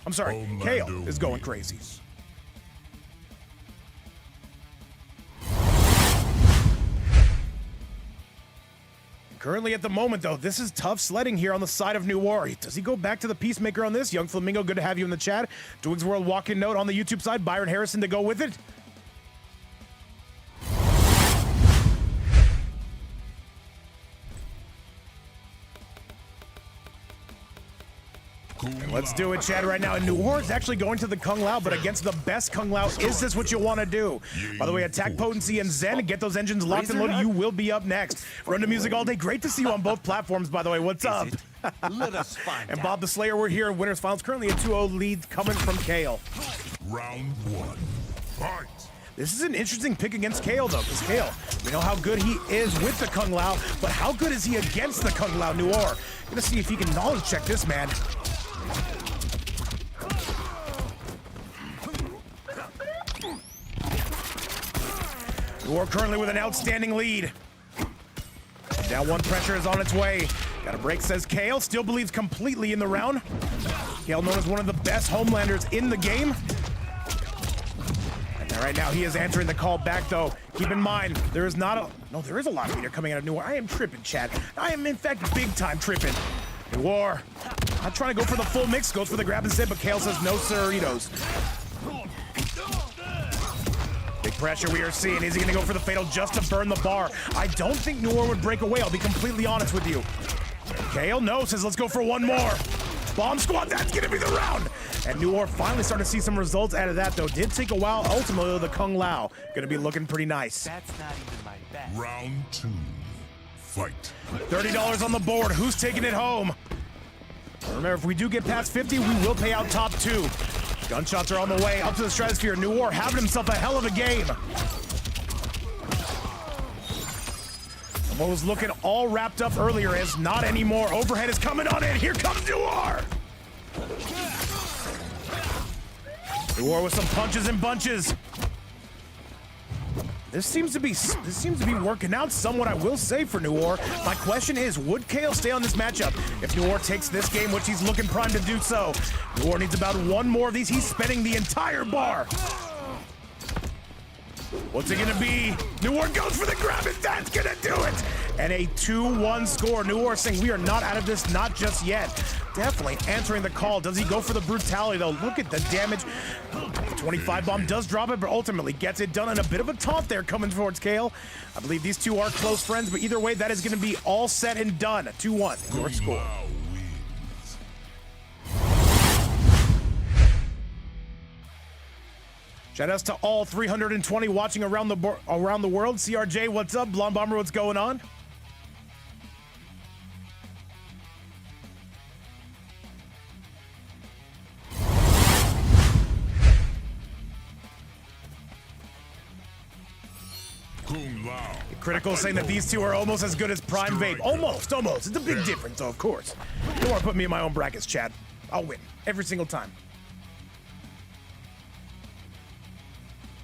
I'm sorry, Kale is going crazy. Currently at the moment, though, this is tough sledding here on the side of Noir. Does he go back to the Peacemaker on this? Young Flamingo, good to have you in the chat. Doings World walk-in note on the YouTube side. Byron Harrison to go with it. Let's do it, Chad, right now. And Noir is actually going to the Kung Lao, but against the best Kung Lao, is this what you want to do? By the way, Attack Potency and Zen, get those engines locked and loaded. You will be up next. Run to music all day. Great to see you on both platforms, by the way. What's up? Let us find And out. Bob the Slayer, we're here in Winners Finals. Currently a 2-0 lead coming from Kale. Round 1. Fight. This is an interesting pick against Kale, though, because Kale, we know how good he is with the Kung Lao, but how good is he against the Kung Lao? Noir, gonna see if he can knowledge check this man. Noir currently with an outstanding lead. Down one, pressure is on its way. Got a break, says Kale. Still believes completely in the round. Kale known as one of the best homelanders in the game. And right now he is answering the call back, though. Keep in mind, there is not a... No, there is a lot of meter coming out of Noir. I am tripping, Chad. I am, in fact, big time tripping. Noir, not trying to go for the full mix. Goes for the grab instead, but Kale says no, sir-itos. Big pressure we are seeing. Is he going to go for the fatal just to burn the bar? I don't think Noir would break away. I'll be completely honest with you. Kale, no, says let's go for one more. Bomb squad, that's going to be the round. And Noir finally starting to see some results out of that, though. Did take a while. Ultimately, the Kung Lao going to be looking pretty nice. That's not even my best. Round 2. Fight. $30 on the board. Who's taking it home? Remember, if we do get past 50, we will pay out top 2. Gunshots are on the way up to the stratosphere. New War having himself a hell of a game. And what was looking all wrapped up earlier is not anymore. Overhead is coming on in. Here comes New War. New War with some punches and bunches. This seems to be working out somewhat, I will say, for New War. My question is, would Kale stay on this matchup? If New War takes this game, which he's looking primed to do so, New War needs about one more of these. He's spending the entire bar. What's it gonna be? New War goes for the grab, and that's gonna do it. And a 2-1 score. New War saying we are not out of this, not just yet. Definitely answering the call. Does he go for the brutality though? Look at the damage. The 25 bomb does drop it, but ultimately gets it done, and a bit of a taunt there coming towards Kale. I believe these two are close friends, but either way, that is gonna be all said and done. 2-1, your score. Shout outs to all 320 watching around the world. CRJ, what's up? Blonde Bomber, what's going on? Critical saying that these two are almost as good as Prime Vape. Almost. It's a big difference, though, of course. You don't want to put me in my own brackets, Chad. I'll win every single time.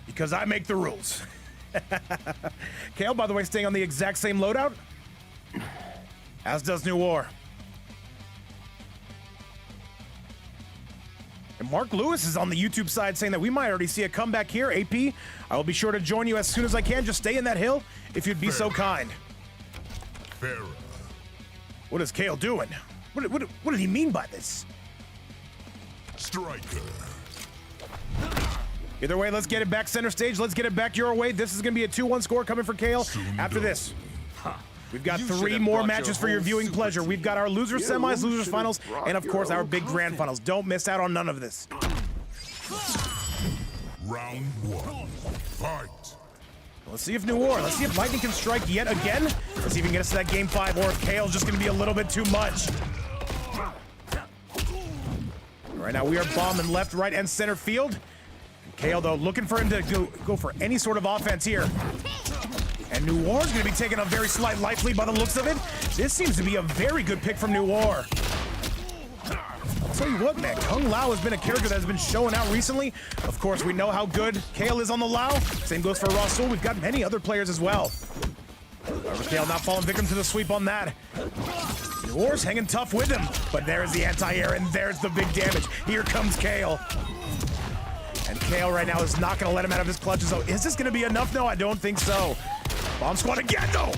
Because I make the rules. Kale, by the way, staying on the exact same loadout, as does New War. And Mark Lewis is on the YouTube side saying that we might already see a comeback here. AP, I will be sure to join you as soon as I can. Just stay in that hill if you'd be so kind. What is Kale doing? What did he mean by this? Striker. Either way, let's get it back center stage. Let's get it back your way. This is going to be a 2-1 score coming for Kale. After this, we've got 3 more matches for your viewing pleasure. We've got our loser semis, losers finals, and of course our big grand finals. Don't miss out on none of this. Round 1. Fight. Let's see if New War, let's see if Lightning can strike yet again. Let's see if he can get us to that game 5, or if Kale's just going to be a little bit too much. Right now we are bombing left, right, and center field. Kale, though, looking for him to go for any sort of offense here. And New War's going to be taking a very slight life lead by the looks of it. This seems to be a very good pick from New War. I'll tell you what, man, Kung Lao has been a character that has been showing out recently. Of course, we know how good Kale is on the Lao. Same goes for Rasul. We've got many other players as well. However, Kale not falling victim to the sweep on that. New War's hanging tough with him. But there's the anti-air, and there's the big damage. Here comes Kale. And Kale right now is not going to let him out of his clutches. So is this going to be enough? No, I don't think so. Bomb squad again, though.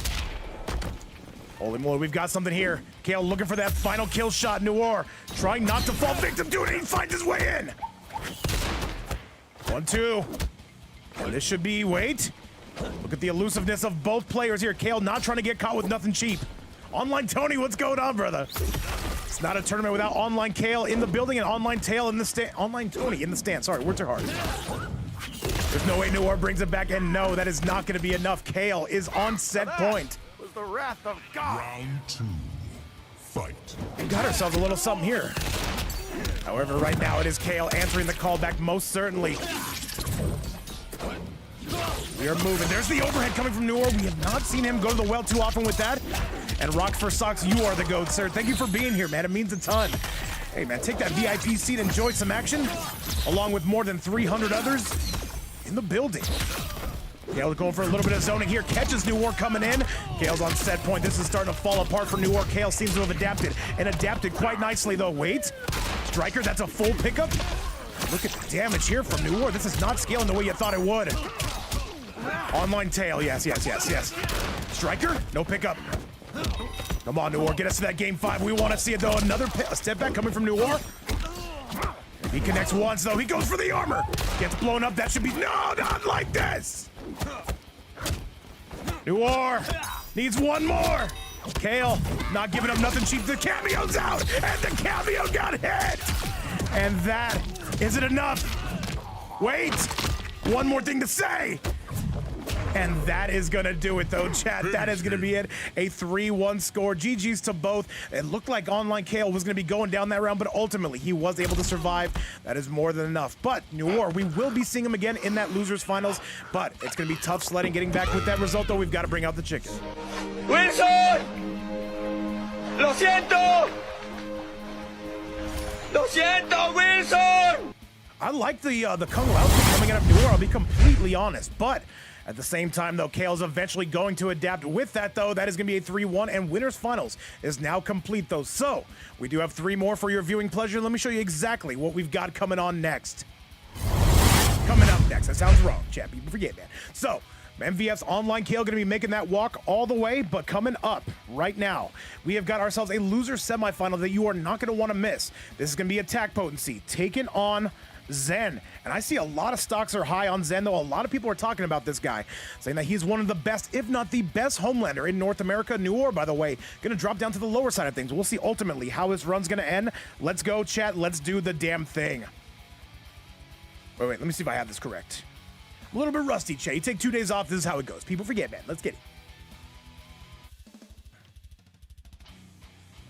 Holy moly, we've got something here. Kale looking for that final kill shot. New War trying not to fall victim to it. He finds his way in. 1-2. And this should be, wait. Look at the elusiveness of both players here. Kale not trying to get caught with nothing cheap. Online Tony, what's going on, brother? It's not a tournament without online Kale in the building and online Tail in the stand. Online Tony in the stand. Sorry, words are hard. There's no way New War brings it back, and no, that is not going to be enough. Kale is on set point. Was the wrath of God. Round 2. Fight. We got ourselves a little something here. However, right now it is Kale answering the call back most certainly. We are moving. There's the overhead coming from New War. We have not seen him go to the well too often with that. And Rock for Socks, you are the GOAT, sir. Thank you for being here, man. It means a ton. Hey, man, take that VIP seat, enjoy some action, along with more than 300 others in the building. Kale going for a little bit of zoning here. Catches New War coming in. Kale's on set point. This is starting to fall apart for New War. Kale seems to have adapted, and adapted quite nicely, though. Wait. Striker, that's a full pickup. Look at the damage here from New War. This is not scaling the way you thought it would. Online Tail, yes. Striker, no pickup. Come on, New War, get us to that game 5. We want to see it, though. Another step back coming from New War. He connects once, though. He goes for the armor. Gets blown up. That should be... No, not like this. New War needs one more. Kale not giving up nothing cheap. The cameo's out, and the cameo got hit. And that isn't enough. Wait, one more thing to say. And that is gonna do it though, chat. That is gonna be it. A 3-1 score. GG's to both. It looked like Online Kale was gonna be going down that round, but ultimately he was able to survive. That is more than enough. But Noir, we will be seeing him again in that losers finals, but it's gonna be tough sledding getting back with that result though. We've got to bring out the chicken. Wilson! Lo siento! Lo siento, Wilson! I like the Kung Lao kick coming out of Noir, I'll be completely honest, but at the same time, though, Kale's eventually going to adapt. With that, though, that is going to be a 3-1, and Winners Finals is now complete, though. So, we do have 3 more for your viewing pleasure. Let me show you exactly what we've got coming on next. Coming up next. That sounds wrong, chat. People forget that. So, MVF's Online Kale going to be making that walk all the way, but coming up right now, we have got ourselves a loser semifinal that you are not going to want to miss. This is going to be Attack Potency taking on Zen. And I see a lot of stocks are high on Zen, though. A lot of people are talking about this guy, saying that he's one of the best, if not the best Homelander in North America. Noir, by the way, going to drop down to the lower side of things. We'll see ultimately how his run's going to end. Let's go, chat. Let's do the damn thing. Wait, let me see if I have this correct. I'm a little bit rusty, chat. You take 2 days off. This is how it goes. People forget, man. Let's get it.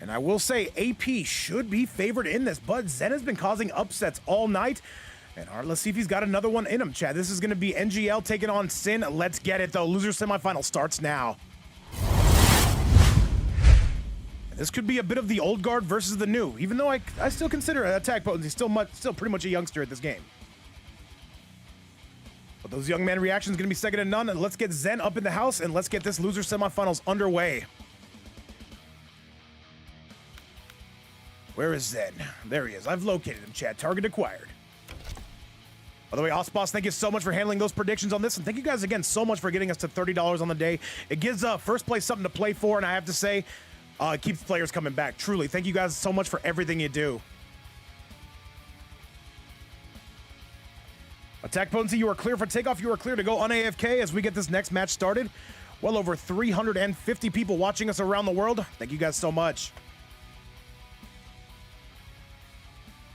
And I will say AP should be favored in this, but Zen has been causing upsets all night. And let's see if he's got another one in him, Chad. This is going to be NGL taking on Sin. Let's get it, though. Loser semifinal starts now. And this could be a bit of the old guard versus the new, even though I still consider Attack Potency still pretty much a youngster at this game. But those young man reactions going to be second to none. And let's get Zen up in the house, and let's get this loser semifinals underway. Where is Zen? There he is. I've located him, chat. Target acquired. By the way, Osboss, thank you so much for handling those predictions on this. And thank you guys again so much for getting us to $30 on the day. It gives first place something to play for. And I have to say, it keeps players coming back. Truly, thank you guys so much for everything you do. Attack Potency, you are clear for takeoff. You are clear to go on AFK as we get this next match started. Well over 350 people watching us around the world. Thank you guys so much.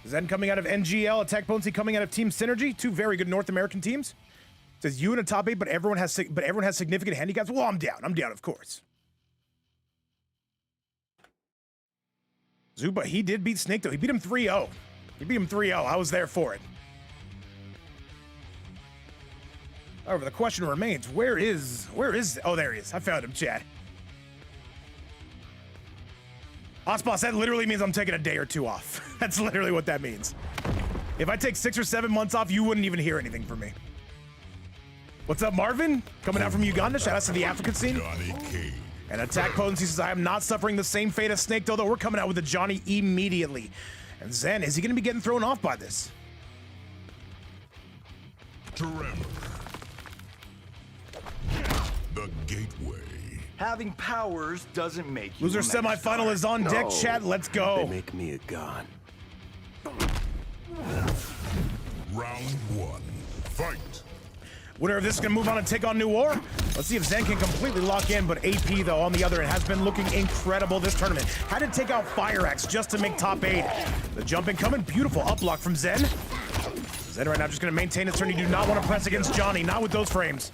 Zen coming out of NGL, Attack Potency coming out of Team Synergy, 2 very good North American teams. It says you in a top 8, but everyone has significant handicaps. Well, I'm down, of course. Zuba, he did beat Snake though. He beat him 3-0. I was there for it. However, the question remains, where is, oh, there he is. I found him, chat. Osboss, that literally means I'm taking a day or 2 off. That's literally what that means. If I take 6 or 7 months off, you wouldn't even hear anything from me. What's up, Marvin? Coming out from Uganda. Shout out to the African scene. And Attack Potency says, I am not suffering the same fate as Snake, though we're coming out with a Johnny immediately. And Zen, is he going to be getting thrown off by this? Tremor. The gateway. Having powers doesn't make you Loser semifinal is on deck, chat. Let's go. They make me a god. Round 1. Fight. Winner of this is going to move on and take on Noir. Let's see if Zen can completely lock in, but AP, though, on the other end, has been looking incredible this tournament. Had to take out Fire Axe just to make top 8. The jumping coming. Beautiful up block from Zen. Zen right now just going to maintain his turn. You do not want to press against Johnny, not with those frames.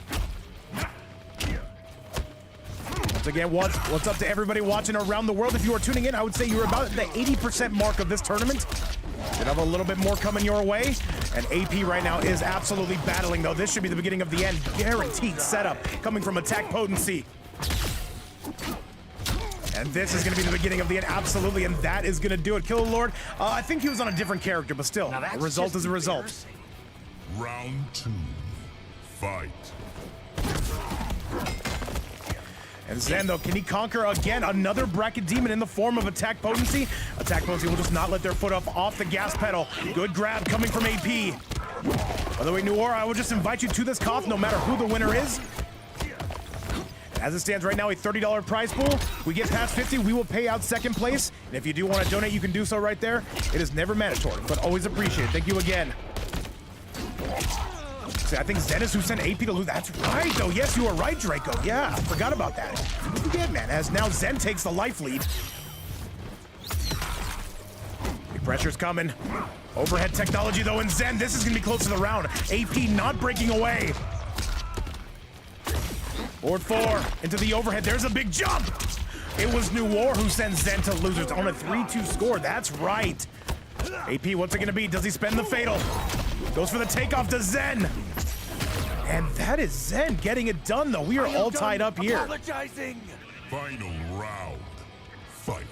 Once again, what's up to everybody watching around the world? If you are tuning in, I would say you're about the 80% mark of this tournament. Should have a little bit more coming your way. And AP right now is absolutely battling, though. This should be the beginning of the end. Guaranteed setup coming from Attack Potency. And this is going to be the beginning of the end, absolutely. And that is going to do it. Killer Lord, I think he was on a different character, but still, a result is a result. Round 2. Fight. And Zen, though, can he conquer again another bracket demon in the form of Attack Potency? Attack Potency will just not let their foot off the gas pedal. Good grab coming from AP. By the way, Noir, I will just invite you to this cough no matter who the winner is. As it stands right now, a $30 prize pool. We get past 50, we will pay out second place. And if you do want to donate, you can do so right there. It is never mandatory, but always appreciated. Thank you again. I think Zen is who sent AP to lose. That's right, though. Yes, you are right, Draco. Yeah, I forgot about that. Forget, man, as now Zen takes the life lead. Big pressure's coming. Overhead technology, though, and Zen, this is going to be close to the round. AP not breaking away. Board 4 into the overhead. There's a big jump. It was New War who sends Zen to losers on a 3-2 score. That's right. AP, what's it gonna be? Does he spend the fatal? Goes for the takeoff to Zen. And that is Zen getting it done, though. We are all tied up here. Final round. Fight.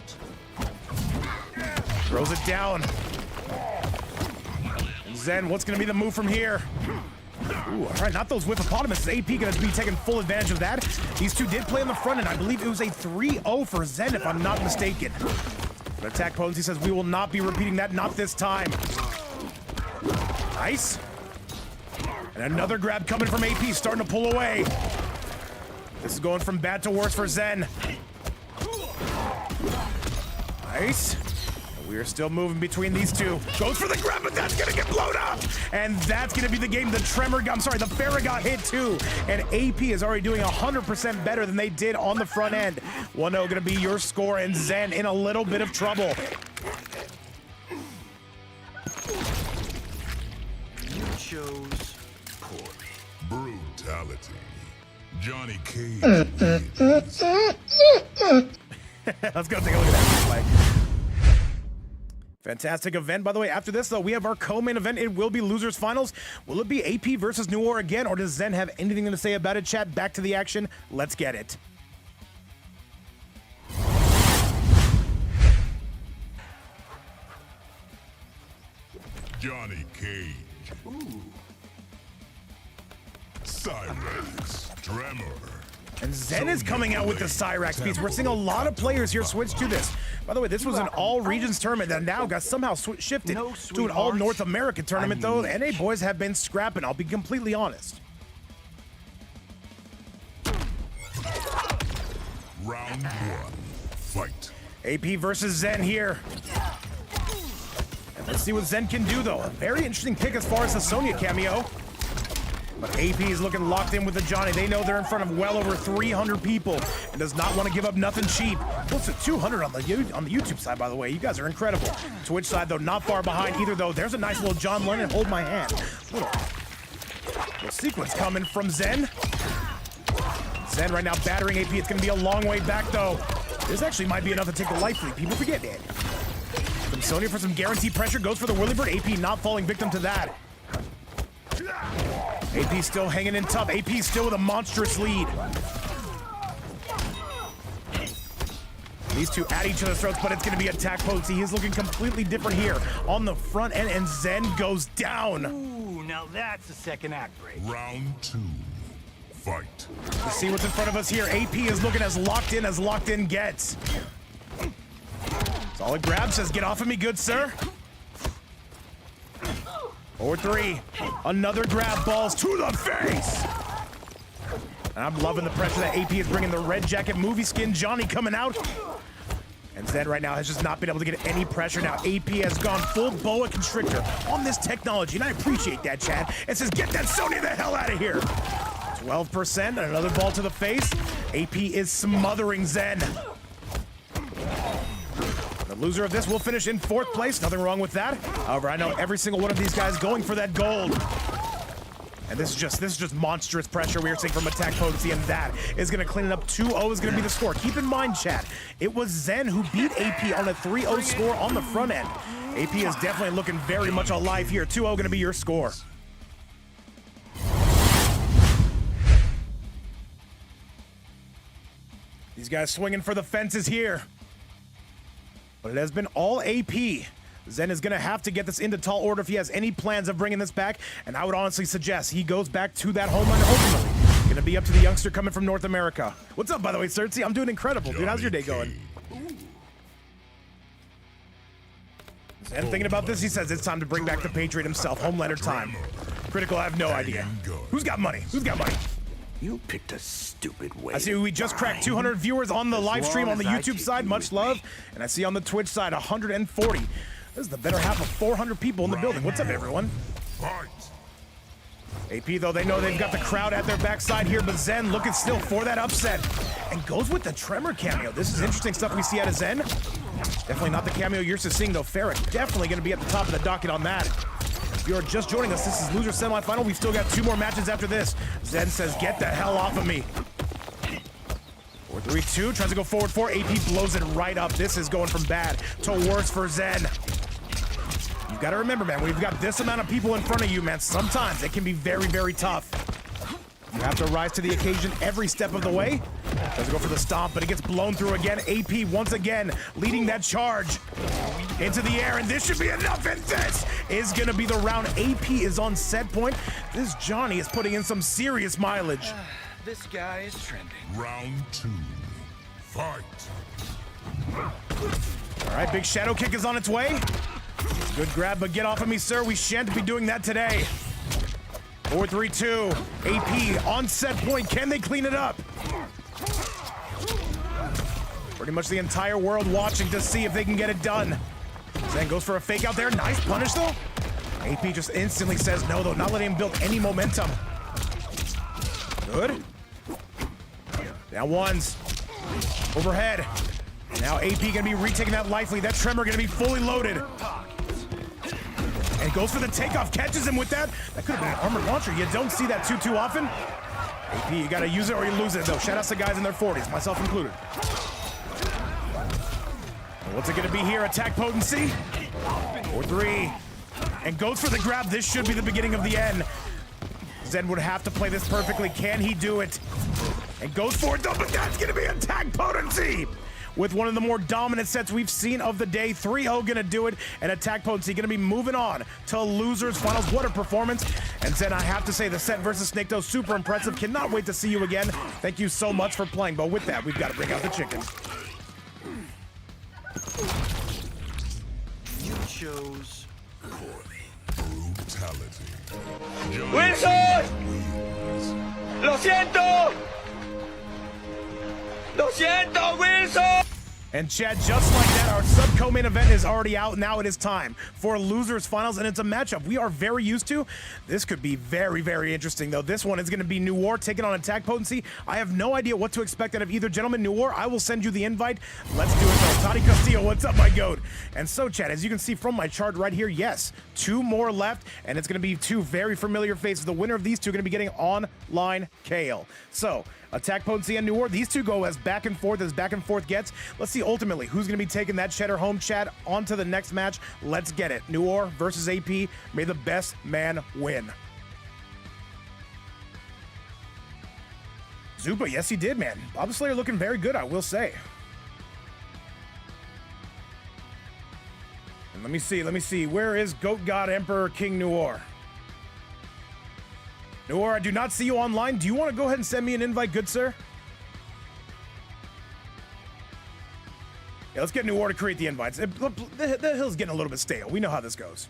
Throws it down. And Zen, what's gonna be the move from here? Ooh, all right, not those whippopotamuses. AP gonna be taking full advantage of that. These two did play on the front end. I believe it was a 3-0 for Zen, if I'm not mistaken. But attack potency says we will not be repeating that, not this time. Nice. And another grab coming from AP, starting to pull away. This is going from bad to worse for Zen. Nice. We are still moving between these two. Goes for the grab, but that's gonna get blown up. And that's gonna be the game. The Farah got hit too. And AP is already doing 100% better than they did on the front end. 1-0 gonna be your score, and Zen in a little bit of trouble. You chose poorly. Brutality. Johnny Cage. Let's go take a look at that replay. Fantastic event, by the way. After this, though, we have our co-main event. It will be Losers Finals. Will it be AP versus New War again, or does Zen have anything to say about it? Chat, back to the action. Let's get it. Johnny Cage. Ooh. Cyrex. Tremor. And Zen is coming out with the Cyrax piece. We're seeing a lot of players here switch to this. By the way, this was an all-regions tournament that now got somehow shifted to an all-North American tournament, though. The NA boys have been scrapping, I'll be completely honest. Round 1. Fight. AP versus Zen here. And let's see what Zen can do, though. A very interesting pick as far as the Sonya cameo. But AP is looking locked in with the Johnny. They know they're in front of well over 300 people and does not want to give up nothing cheap. Close to 200 on the YouTube side, by the way. You guys are incredible. Twitch side, though, not far behind either, though. There's a nice little John Lennon, hold my hand. Little sequence coming from Zen. Zen right now battering AP. It's going to be a long way back, though. This actually might be enough to take the life lead. People forget that. From Sonya for some guaranteed pressure. Goes for the whirly bird. AP not falling victim to that. AP still hanging in tough. AP still with a monstrous lead. These two at each other's throats, but it's going to be attack potency. He's looking completely different here on the front end, and Zen goes down. Ooh, now that's a second act break. Round 2. Fight. Let's see what's in front of us here. AP is looking as locked in gets. Solid grab, says, get off of me, good sir. Or 3. Another grab, balls to the face. And I'm loving the pressure that AP is bringing. The red jacket movie skin Johnny coming out. And Zen right now has just not been able to get any pressure. Now AP has gone full boa constrictor on this technology, and I appreciate that, Chad. It says, get that Sonya the hell out of here. 12% and another ball to the face. AP is smothering Zen. The loser of this will finish in 4th place. Nothing wrong with that. However, I know every single one of these guys going for that gold. And this is just monstrous pressure we are seeing from attack potency, and that is going to clean it up. 2-0 is going to be the score. Keep in mind, chat, it was Zen who beat AP on a 3-0 score on the front end. AP is definitely looking very much alive here. 2-0 going to be your score. These guys swinging for the fences here. But it has been all AP. Zen is going to have to get this into tall order if he has any plans of bringing this back. And I would honestly suggest he goes back to that homeland ultimately. Going to be up to the youngster coming from North America. What's up, by the way, Cersei? I'm doing incredible, dude. How's your day going? Zen thinking about this, he says it's time to bring back the Patriot himself. Homelander time. Critical, I have no idea. Who's got money? Who's got money? You picked a stupid way. I see we just cracked 200 viewers on the live stream on the YouTube side. Much love. And I see on the Twitch side 140. This is the better half of 400 people in the building. What's up, everyone? AP, though, they know they've got the crowd at their backside here, but Zen looking still for that upset. And goes with the Tremor cameo. This is interesting stuff we see out of Zen. Definitely not the cameo you're used to seeing, though. Farah definitely going to be at the top of the docket on that. If you're just joining us, this is Loser Semifinal. We've still got 2 more matches after this. Zen says, get the hell off of me. 3-2, tries to go forward 4. AP blows it right up. This is going from bad to worse for Zen. You gotta remember, man, when you've got this amount of people in front of you, man, sometimes it can be very, very tough. You have to rise to the occasion every step of the way. Doesn't go for the stomp, but it gets blown through again. AP once again leading that charge into the air, and this should be enough, and this is gonna be the round. AP is on set point. This Johnny is putting in some serious mileage. This guy is trending. Round 2. Fight. All right, big shadow kick is on its way. Good grab, but get off of me, sir. We shan't be doing that today. 4-3-2. AP on set point. Can they clean it up? Pretty much the entire world watching to see if they can get it done. Zen goes for a fake out there. Nice punish, though. AP just instantly says no, though, not letting him build any momentum. Good. Now ones. Overhead. Now AP gonna be retaking that life lead. That tremor gonna be fully loaded. And goes for the takeoff, catches him with that. That could have been an armored launcher. You don't see that too often. AP, you gotta use it or you lose it, though. Shout out to guys in their 40s, myself included. What's it gonna be here? Attack potency. 4-3. And goes for the grab. This should be the beginning of the end. Zen would have to play this perfectly. Can he do it? And goes for it, though, but that's gonna be attack potency. With one of the more dominant sets we've seen of the day. 3-0 gonna do it, and attack potency gonna be moving on to losers finals. What a performance. And Zen, I have to say, the set versus Snaketoe, super impressive. Cannot wait to see you again. Thank you so much for playing, but with that, we've got to bring out the chicken. You chose poorly. Brutality. ¡Wilson! ¡Lo siento! ¡Lo siento, Wilson! And Chad, just like that, our sub-co-main event is already out. Now it is time for losers finals, and it's a matchup we are very used to. This could be very, very interesting, though. This one is going to be New War taking on attack potency. I have no idea what to expect out of either gentleman. New War, I will send you the invite. Let's do it, though. Toddy Castillo, what's up, my goat? And so, Chad, as you can see from my chart right here, yes, 2 more left, and it's going to be 2 very familiar faces. The winner of these 2 are going to be getting online KO. So, attack potency and New War, these 2 go as back and forth gets. Let's see ultimately who's going to be taking that cheddar home, Chad, on to the next match. Let's get it. New War versus AP. May the best man win. Zupa, yes he did, man. Bob the Slayer looking very good, I will say. And let me see. Where is Goat God Emperor King New War? New War, I do not see you online. Do you want to go ahead and send me an invite, good sir? Yeah, let's get New War to create the invites. The hill's getting a little bit stale. We know how this goes.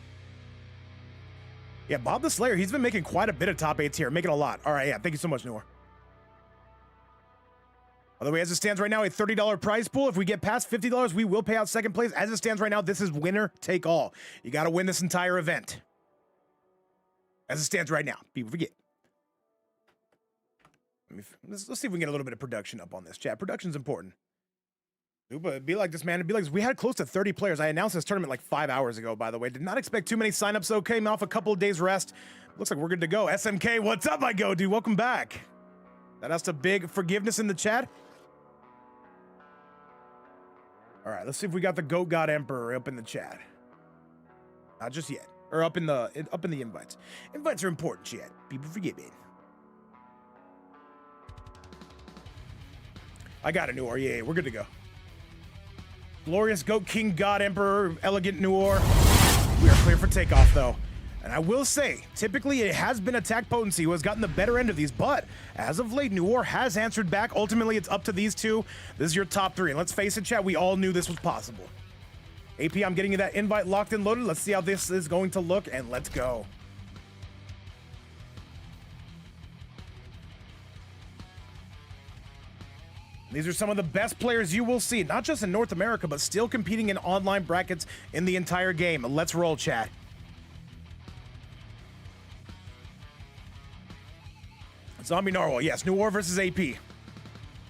Yeah, Bob the Slayer, he's been making quite a bit of top 8s here. Making a lot. All right, yeah, thank you so much, New War. By the way, as it stands right now, a $30 prize pool. If we get past $50, we will pay out second place. As it stands right now, this is winner take all. You got to win this entire event. As it stands right now. People forget. Let's see if we can get a little bit of production up on this, chat. Production's important. But it'd be like this, man. It'd be like this. We had close to 30 players. I announced this tournament like 5 hours ago, by the way. Did not expect too many signups, though. Came off a couple of days rest. Looks like we're good to go. SMK, what's up, my go, dude? Welcome back. That has to big forgiveness in the chat. All right, let's see if we got the Goat God Emperor up in the chat. Not just yet. Or up in the invites. Invites are important, chat. People forget me. I got a New War. Yeah, we're good to go. Glorious Goat King God Emperor, Elegant New War. We are clear for takeoff, though. And I will say, typically it has been attack potency who has gotten the better end of these, but as of late, New War has answered back. Ultimately, it's up to these 2. This is your top 3. And let's face it, chat, we all knew this was possible. AP, I'm getting you that invite locked and loaded. Let's see how this is going to look, and let's go. These are some of the best players you will see, not just in North America, but still competing in online brackets in the entire game. Let's roll, chat. Zombie Narwhal, yes, New War versus AP.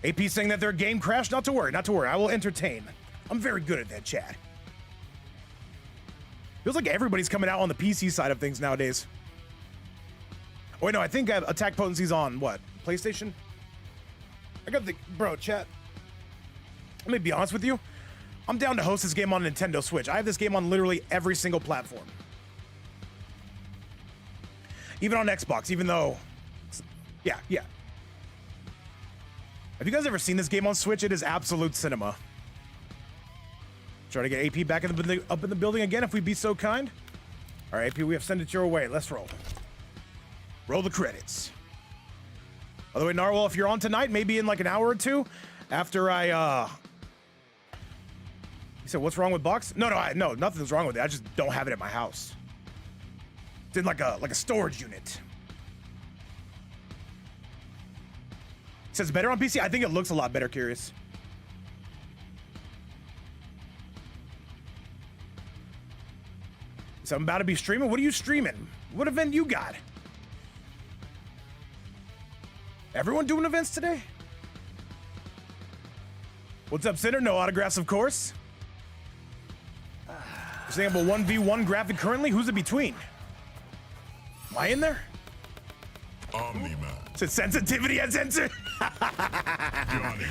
AP saying that their game crashed. Not to worry, not to worry. I will entertain. I'm very good at that, chat. Feels like everybody's coming out on the PC side of things nowadays. Oh, wait, no, I think attack potency's on, what, PlayStation? I got the, bro, chat. Let me be honest with you. I'm down to host this game on Nintendo Switch. I have this game on literally every single platform. Even on Xbox, even though... Yeah. Have you guys ever seen this game on Switch? It is absolute cinema. Try to get AP back up in the building again, if we'd be so kind. All right, AP, we have sent it your way. Let's roll. Roll the credits. By the way, Narwhal, if you're on tonight, maybe in like an hour or two, after I, You said, what's wrong with box? No, nothing's wrong with it. I just don't have it at my house. It's in like a storage unit. It says better on PC. I think it looks a lot better, Curious. So I'm about to be streaming. What are you streaming? What event you got? Everyone doing events today? What's up, Cinder? No autographs, of course. You're saying I'm a 1v1 graphic currently? Who's it between? Am I in there? Omni-Man. Is it sensitivity and censor? Johnny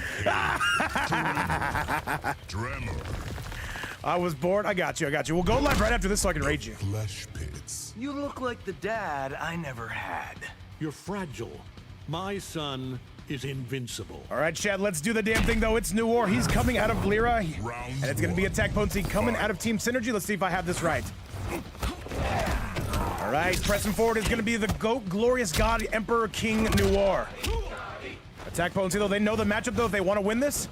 Tremor. I was bored. I got you. We'll go live right after this so I can raid you. Flesh pits. You look like the dad I never had. You're fragile. My son is invincible. All right, Chad, let's do the damn thing, though. It's New War. He's coming out of Lyra, and it's going to be Attack Potency coming out of Team Synergy. Let's see if I have this right. All right, pressing forward is going to be the GOAT, Glorious God, Emperor King Noir. Attack Potency, though, they know the matchup, though, if they want to win this.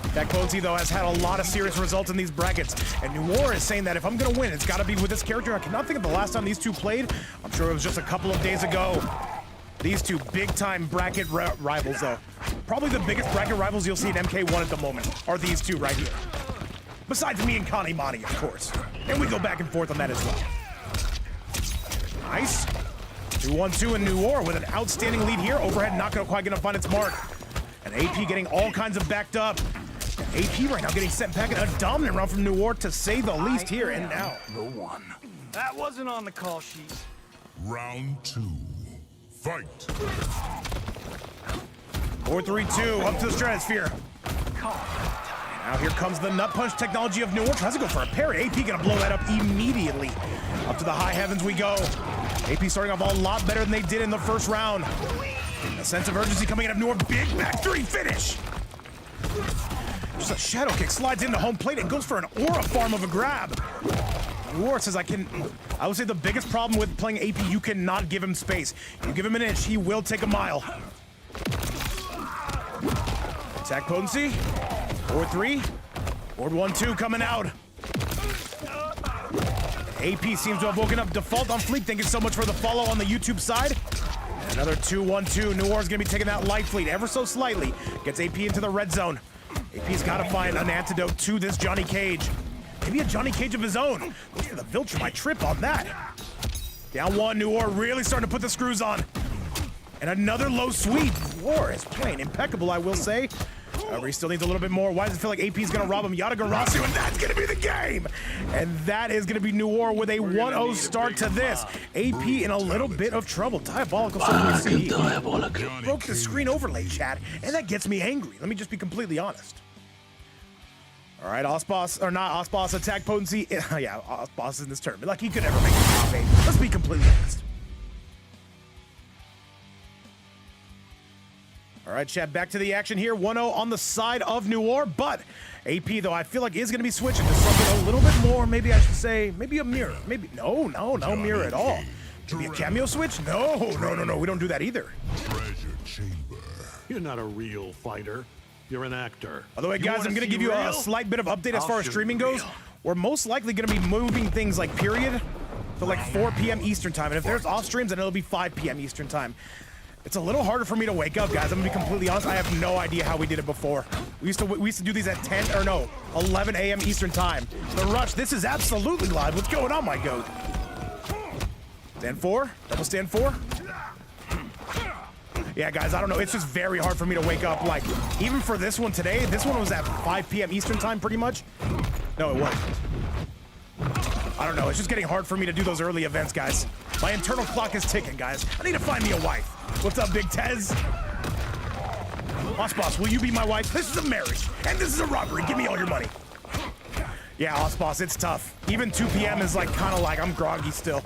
Attack Potency, though, has had a lot of serious results in these brackets, and Noir is saying that if I'm going to win, it's got to be with this character. I cannot think of the last time these two played. I'm sure it was just a couple of days ago. These two big-time bracket rivals, though. Probably the biggest bracket rivals you'll see in MK1 at the moment are these two right here. Besides me and Connie Monty, of course. And we go back and forth on that as well. Nice. 2-1-2 in Noir with an outstanding lead here. Overhead not quite going to find its mark. And AP getting all kinds of backed up. And AP right now getting sent back in a dominant round from Noir, to say the least, here and now. The one. That wasn't on the call sheet. Round 2. Fight. 4-3-2 up to the stratosphere. Now here comes the nut punch technology of Noir. Tries to go for a parry. AP gonna blow that up immediately. Up to the high heavens we go. AP starting off a lot better than they did in the first round. A sense of urgency coming out of Noir. Big back three finish. Just a shadow kick, slides into home plate and goes for an aura farm of a grab. Noir says I would say the biggest problem with playing AP, you cannot give him space. You give him an inch, he will take a mile. Attack Potency. 4-3. Board 1-2 coming out. AP seems to have woken up. Default on Fleet, thank you so much for the follow on the YouTube side. And another 2-1-2. Noir's gonna be taking that light fleet ever so slightly. Gets AP into the red zone. AP's gotta find an antidote to this Johnny Cage. Maybe a Johnny Cage of his own. Goes for the Viltrum, my trip on that. Down one, Noir really starting to put the screws on. And another low sweep. Noir is playing impeccable, I will say. However, he still needs a little bit more. Why does it feel like AP's gonna rob him? Yatagarasu, and that's gonna be the game! And that is gonna be Noir with a 1-0 start to this. AP in a little bit of trouble. Diabolical CE. Broke the screen overlay, chat, and that gets me angry. Let me just be completely honest. All right, Osboss, or not Osboss, Attack Potency. Yeah, Osboss in this tournament. Like, he could never make it top 8. Let's be completely honest. All right, chat, back to the action here. 1-0 on the side of Noir, but AP, though, I feel like is going to be switching to something a little bit more, maybe I should say, maybe a mirror. Maybe, no mirror at all. Maybe a cameo switch? No, we don't do that either. Treasure chamber. You're not a real fighter. You're an actor. By the way, guys, I'm going to give you a slight bit of update as far as streaming goes. We're most likely going to be moving things like period to like 4 p.m. Eastern time. And if there's off streams, then it'll be 5 p.m. Eastern time. It's a little harder for me to wake up, guys. I'm going to be completely honest. I have no idea how we did it before. We used to do these at 11 a.m. Eastern time. The Rush, this is absolutely live. What's going on, my goat? Stand 4? Double stand 4? Yeah, guys, I don't know. It's just very hard for me to wake up. Like, even for this one today, this one was at 5 p.m. Eastern time, pretty much. No, it wasn't. I don't know. It's just getting hard for me to do those early events, guys. My internal clock is ticking, guys. I need to find me a wife. What's up, Big Tez? Boss, will you be my wife? This is a marriage, and this is a robbery. Give me all your money. Yeah, Boss, it's tough. Even 2 p.m. is like kind of like I'm groggy still.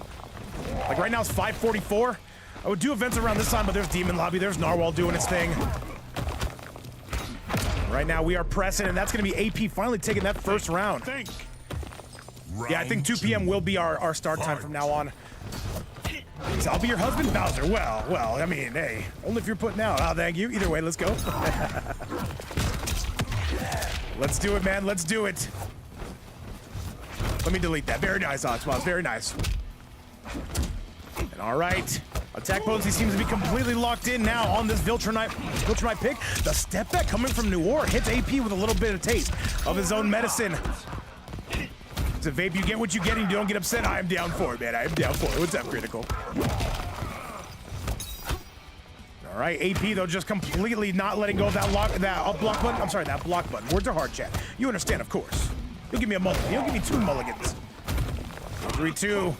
Like right now it's 5:44. I would do events around this time, but there's Demon Lobby, there's Narwhal doing his thing. Right now we are pressing, and that's going to be AP finally taking that first round. Yeah, I think 2 p.m. will be our start time from now on. So I'll be your husband, Bowser. Well, I mean, hey, only if you're putting out. Oh, thank you. Either way, let's go. Let's do it, man. Let's do it. Let me delete that. Very nice, Oxbox. Very nice. And all right. Attack potency seems to be completely locked in now on this Viltrumite pick. The step back coming from Noir hits AP with a little bit of taste of his own medicine. It's a vape, you get what you get and you don't get upset. I am down for it, man. I am down for it. What's up, Critical? All right, AP though just completely not letting go of that block button. I'm sorry, that block button. Words are hard, chat. You understand, of course. You'll give me a mulligan. You'll give me 2 mulligans. 3-2.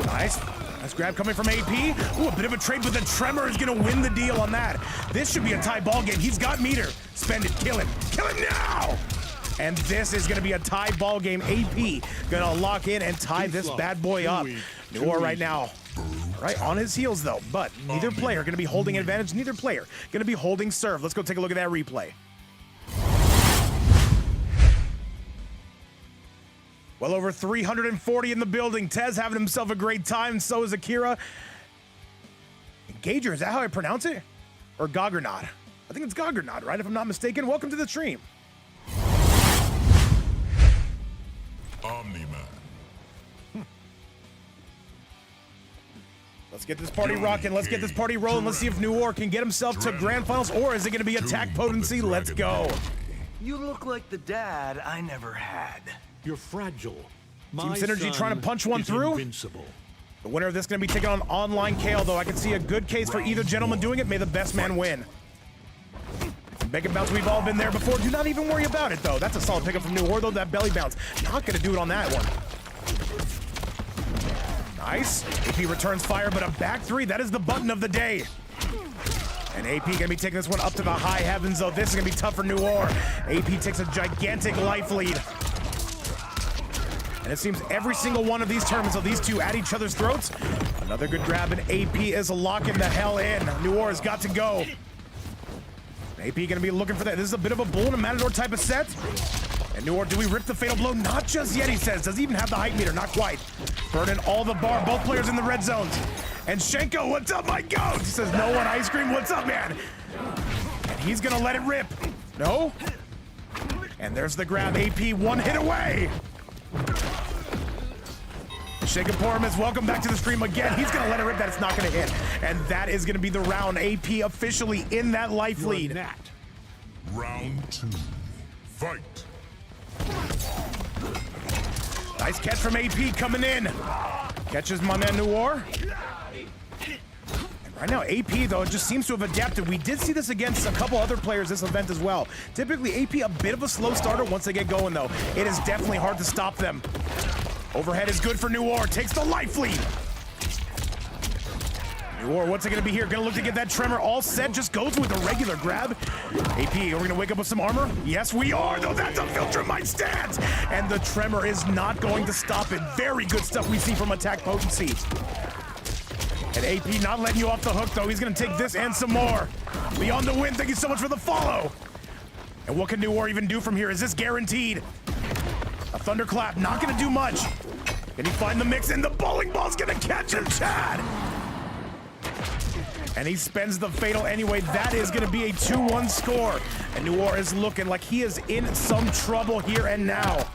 Nice. Nice grab coming from AP. Ooh, a bit of a trade, but the Tremor is going to win the deal on that. This should be a tie ball game. He's got meter. Spend it. Kill him. Kill him now! And this is going to be a tie ball game. AP going to lock in and tie this bad boy up. Noir right now. Right on his heels, though. But neither player going to be holding advantage. Neither player going to be holding serve. Let's go take a look at that replay. Well over 340 in the building. Tez having himself a great time. So is Akira. Gager, is that how I pronounce it? Or Goggernaut? I think it's Goggernaut, right? If I'm not mistaken. Welcome to the stream. Omni-Man. Let's get this party rocking. Let's get this party rolling. Let's see if Noir can get himself to grand finals, or is it going to be attack potency? Let's go. You look like the dad I never had. You're fragile. Team Synergy trying to punch one through. Invincible. The winner of this is going to be taking on Online Kale, though. I can see a good case for either gentleman doing it. May the best man win. Bacon bounce, we've all been there before. Do not even worry about it, though. That's a solid pickup from Noir, though. That belly bounce. Not going to do it on that one. Nice. AP returns fire, but a back 3. That is the button of the day. And AP going to be taking this one up to the high heavens, though. This is going to be tough for Noir. AP takes a gigantic life lead. And it seems every single one of these tournaments, of these two at each other's throats. Another good grab, and AP is locking the hell in. Noir has got to go. AP going to be looking for that. This is a bit of a Bull and a Matador type of set. And Noir, do we rip the fatal blow? Not just yet, he says. Does he even have the height meter? Not quite. Burning all the bar. Both players in the red zones. And Shenko, what's up, my goat? He says, no one ice cream. What's up, man? And he's going to let it rip. No? And there's the grab. AP 1 hit away. Shakaporamus, welcome back to the stream again. He's gonna let it rip. That it's not gonna hit. And that is gonna be the round. AP officially in that life lead. Round 2. Fight. Nice catch from AP coming in. Catches my man Noir. And right now, AP, though, it just seems to have adapted. We did see this against a couple other players this event as well. Typically, AP a bit of a slow starter once they get going, though. It is definitely hard to stop them. Overhead is good for Noir. Takes the life lead. Noir, what's it going to be here? Going to look to get that Tremor all set. Just goes with a regular grab. AP, are we going to wake up with some armor? Yes, we are, though. That's a Viltrumite stance. And the Tremor is not going to stop it. Very good stuff we see from attack potency. And AP not letting you off the hook, though. He's going to take this and some more. Beyond the win, thank you so much for the follow. And what can Noir even do from here? Is this guaranteed? A thunderclap, not going to do much. Can he find the mix? And the bowling ball's going to catch him, Chad. And he spends the fatal anyway. That is going to be a 2-1 score. And Noir is looking like he is in some trouble here and now.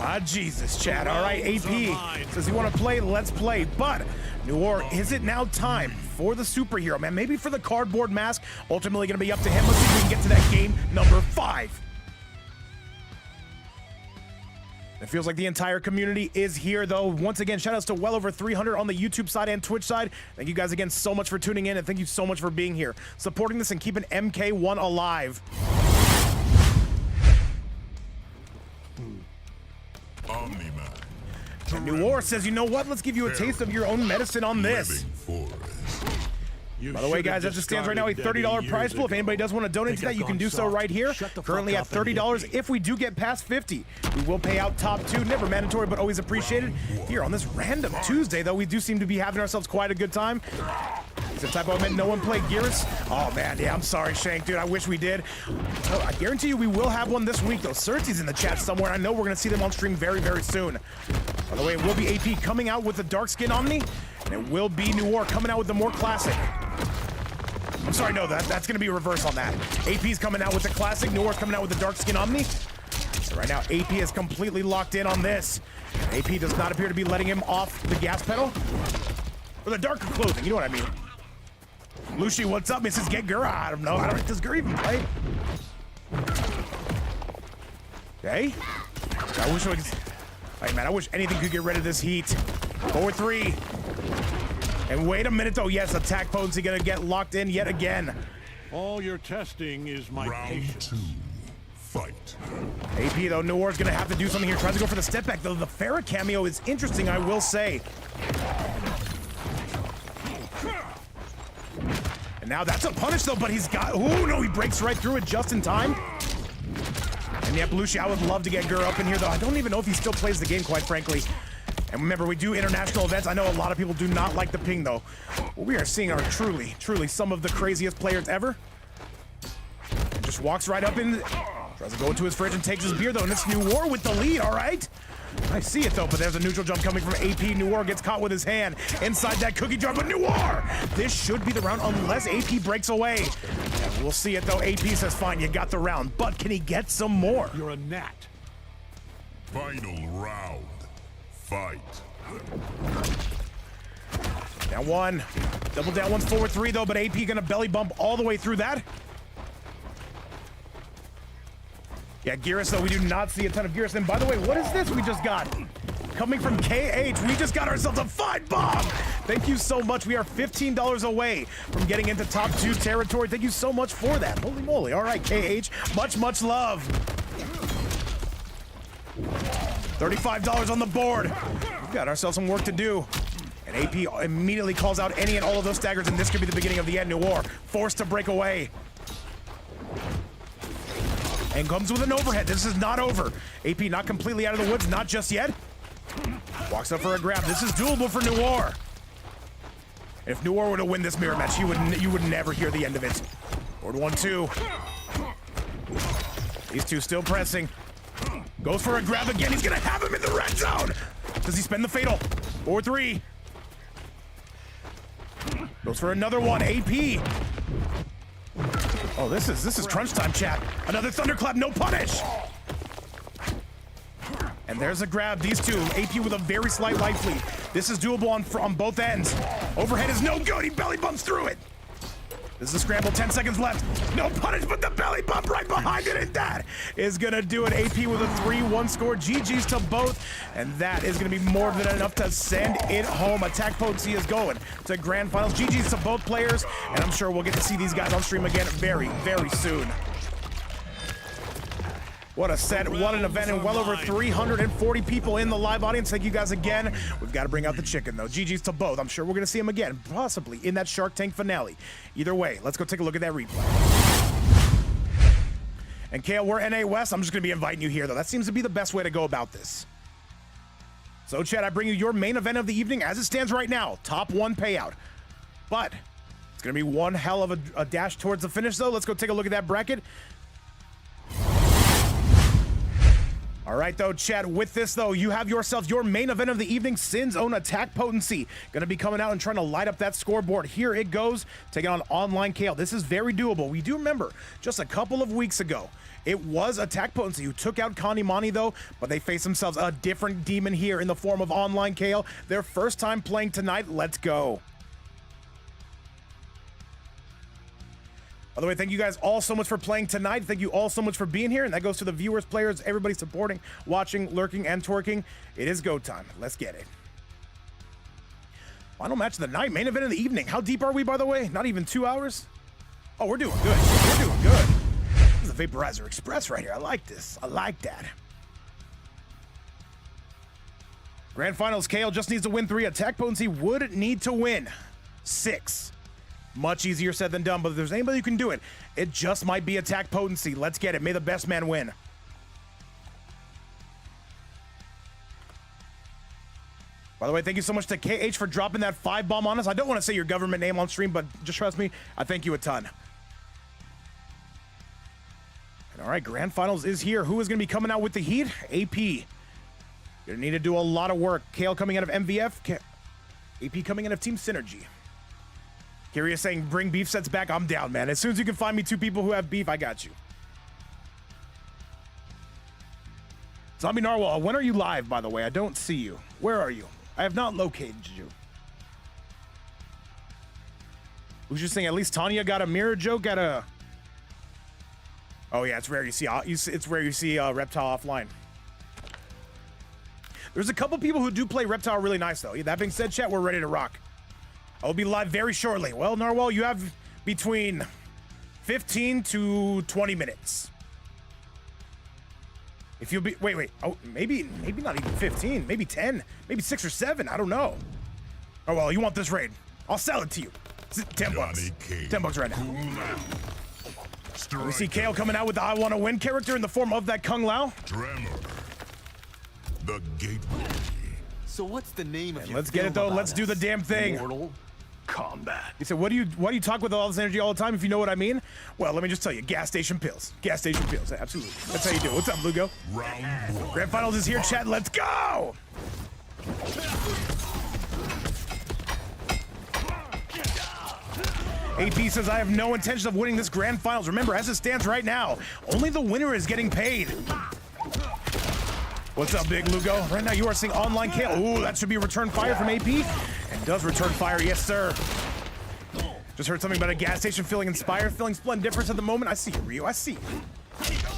Ah, Jesus, Chad. All right, AP says you want to play, let's play. But Noir, is it now time for the superhero, man? Maybe for the cardboard mask. Ultimately going to be up to him. Let's see if we can get to that game number 5. It feels like the entire community is here, though. Once again, shout outs to well over 300 on the YouTube side and Twitch side. Thank you guys again so much for tuning in, and thank you so much for being here, supporting this and keeping MK1 alive. Omni-Man. New War says, you know what? Let's give you a taste of your own medicine on this. By the way, guys, as it stands right now, a $30 prize pool. If anybody does want to donate to that, you can do so right here. Currently at $30. If we do get past 50, we will pay out top 2. Never mandatory, but always appreciated. Here on this random Tuesday, though, we do seem to be having ourselves quite a good time. It's the type of event no one played Gearus. Oh, man, yeah, I'm sorry, Shank, dude. I wish we did. Oh, I guarantee you we will have one this week, though. Cersei's in the chat somewhere. I know we're going to see them on stream very, very soon. By the way, it will be AP coming out with the dark skin Omni, and it will be New War coming out with the more classic. I'm sorry, no, that's going to be a reverse on that. AP's coming out with the classic, New War's coming out with the dark skin Omni. So right now, AP is completely locked in on this. AP does not appear to be letting him off the gas pedal. Or the darker clothing, you know what I mean. Lucy, what's up? Mrs. Get Gura. I don't know. Does Gura even play? Okay. I wish we could... Hey, man, I wish anything could get rid of this heat. 4-3. And wait a minute, though. Yes, attack potency gonna get locked in yet again. All your testing is my patience. Round 2. Fight. AP, though, New War's gonna have to do something here. Tries to go for the step back, though. The Farah cameo is interesting, I will say. And now that's a punish, though, but he's got... Oh, no, he breaks right through it just in time. And yeah, Belushi, I would love to get Gura up in here, though. I don't even know if he still plays the game, quite frankly. And remember, we do international events. I know a lot of people do not like the ping, though. What we are seeing are truly, truly some of the craziest players ever. And just walks right up in... Tries to go into his fridge and takes his beer, though. And it's New War with the lead, all right? I see it, though, but there's a neutral jump coming from AP. New War gets caught with his hand inside that cookie jar, but New War! This should be the round unless AP breaks away. And we'll see it, though. AP says, fine, you got the round, but can he get some more? You're a gnat. Final round. Fight. Down 1. Double down 1's forward 3, though, but AP gonna belly bump all the way through that. Yeah, Gearus, though, we do not see a ton of Gearus. And by the way, what is this we just got? Coming from KH, we just got ourselves a fight bomb. Thank you so much. We are $15 away from getting into top 2 territory. Thank you so much for that. Holy moly. All right, KH, much, much love. $35 on the board. We've got ourselves some work to do. And AP immediately calls out any and all of those staggers, and this could be the beginning of the end. New War forced to break away. And comes with an overhead. This is not over. AP not completely out of the woods, not just yet. Walks up for a grab. This is doable for New War. If New War were to win this mirror match, you would never hear the end of it. Board 1-2. These two still pressing. Goes for a grab again. He's gonna have him in the red zone. Does he spend the fatal? 4-3. Goes for another one. AP. Oh, this is crunch time, chat. Another thunderclap, no punish. And there's a grab. These two, AP with a very slight life lead. This is doable on both ends. Overhead is no good. He belly bumps through it. This is a scramble, 10 seconds left. No punish, but the belly bump right behind it, and that is gonna do it. AP with a 3-1 score. GG's to both, and that is gonna be more than enough to send it home. Attack potency is going to grand finals. GG's to both players, and I'm sure we'll get to see these guys on stream again very, very soon. What a set, what an event, and well over 340 people in the live audience. Thank you guys again. We've got to bring out the chicken, though. GG's to both. I'm sure we're going to see him again, possibly in that Shark Tank finale. Either way, let's go take a look at that replay. And Kale, we're NA West. I'm just going to be inviting you here, though. That seems to be the best way to go about this. So, Chad, I bring you your main event of the evening as it stands right now. Top 1 payout. But it's going to be one hell of a dash towards the finish, though. Let's go take a look at that bracket. All right, though, Chad, with this, though, you have yourself your main event of the evening, Sin's own Attack Potency. Going to be coming out and trying to light up that scoreboard. Here it goes, taking on Online Kale. This is very doable. We do remember just a couple of weeks ago, it was Attack Potency who took out Kanimani, though, but they face themselves a different demon here in the form of Online Kale. Their first time playing tonight. Let's go. By the way, thank you guys all so much for playing tonight. Thank you all so much for being here. And that goes to the viewers, players, everybody supporting, watching, lurking, and twerking. It is go time. Let's get it. Final match of the night, main event of the evening. How deep are we, by the way? Not even 2 hours? Oh, we're doing good. We're doing good. This is the Vaporizer Express right here. I like this. I like that. Grand Finals, Kale just needs to win 3. Attack potency would need to win 6. Much easier said than done, but if there's anybody who can do it, it just might be attack potency. Let's get it. May the best man win. By the way, thank you so much to KH for dropping that 5 bomb on us. I don't want to say your government name on stream, but just trust me, I thank you a ton. And all right, Grand Finals is here. Who is going to be coming out with the heat? AP. Gonna need to do a lot of work. Kale coming out of MVF. AP coming out of Team Synergy. Curious saying, bring beef sets back. I'm down, man. As soon as you can find me 2 people who have beef, I got you. Zombie Narwhal, when are you live, by the way? I don't see you. Where are you? I have not located you. Who's just saying at least Tanya got a mirror joke at a... Oh yeah, it's rare you see Reptile offline. There's a couple people who do play Reptile really nice, though. That being said, chat, we're ready to rock. I'll be live very shortly. Well, Narwhal, you have between 15 to 20 minutes. If you'll be... Wait. Oh, maybe not even 15. Maybe 10. Maybe 6 or 7. I don't know. Oh, well, you want this raid. I'll sell it to you. It's 10 bucks. 10 bucks right now. We see Kale coming out with the I Want to Win character in the form of that Kung Lao. Tremor. The gateway. So what's the name of your Let's get it, though. Let's do the damn thing. Mortal Kombat. He said, why do you talk with all this energy all the time if you know what I mean? Well, let me just tell you, gas station pills. Gas station pills, absolutely. That's how you do it. What's up, Lugo? Round 1. Grand Finals is here, chat. Let's go! AP says, I have no intention of winning this Grand Finals. Remember, as it stands right now, only the winner is getting paid. What's up, Big Lugo? Right now, you are seeing online Kale. Ooh, that should be return fire from AP. And does return fire, yes, sir. Just heard something about a gas station feeling inspired, feeling splendiferous at the moment. I see you, Ryu, I see you.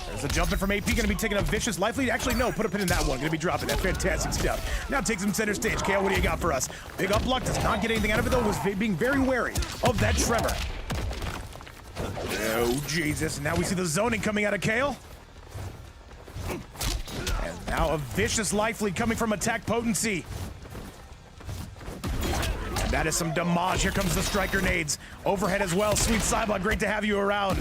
There's a jump in from AP, gonna be taking a vicious life lead. Actually, no, put a pin in that one. Gonna be dropping that fantastic stuff. Now takes him center stage. Kale, what do you got for us? Big up luck, does not get anything out of it, though. Was being very wary of that tremor. Oh, Jesus. Now we see the zoning coming out of Kale. And now a vicious life lead coming from attack potency. And that is some damage. Here comes the strike grenades. Overhead as well. Sweet Cybot, great to have you around.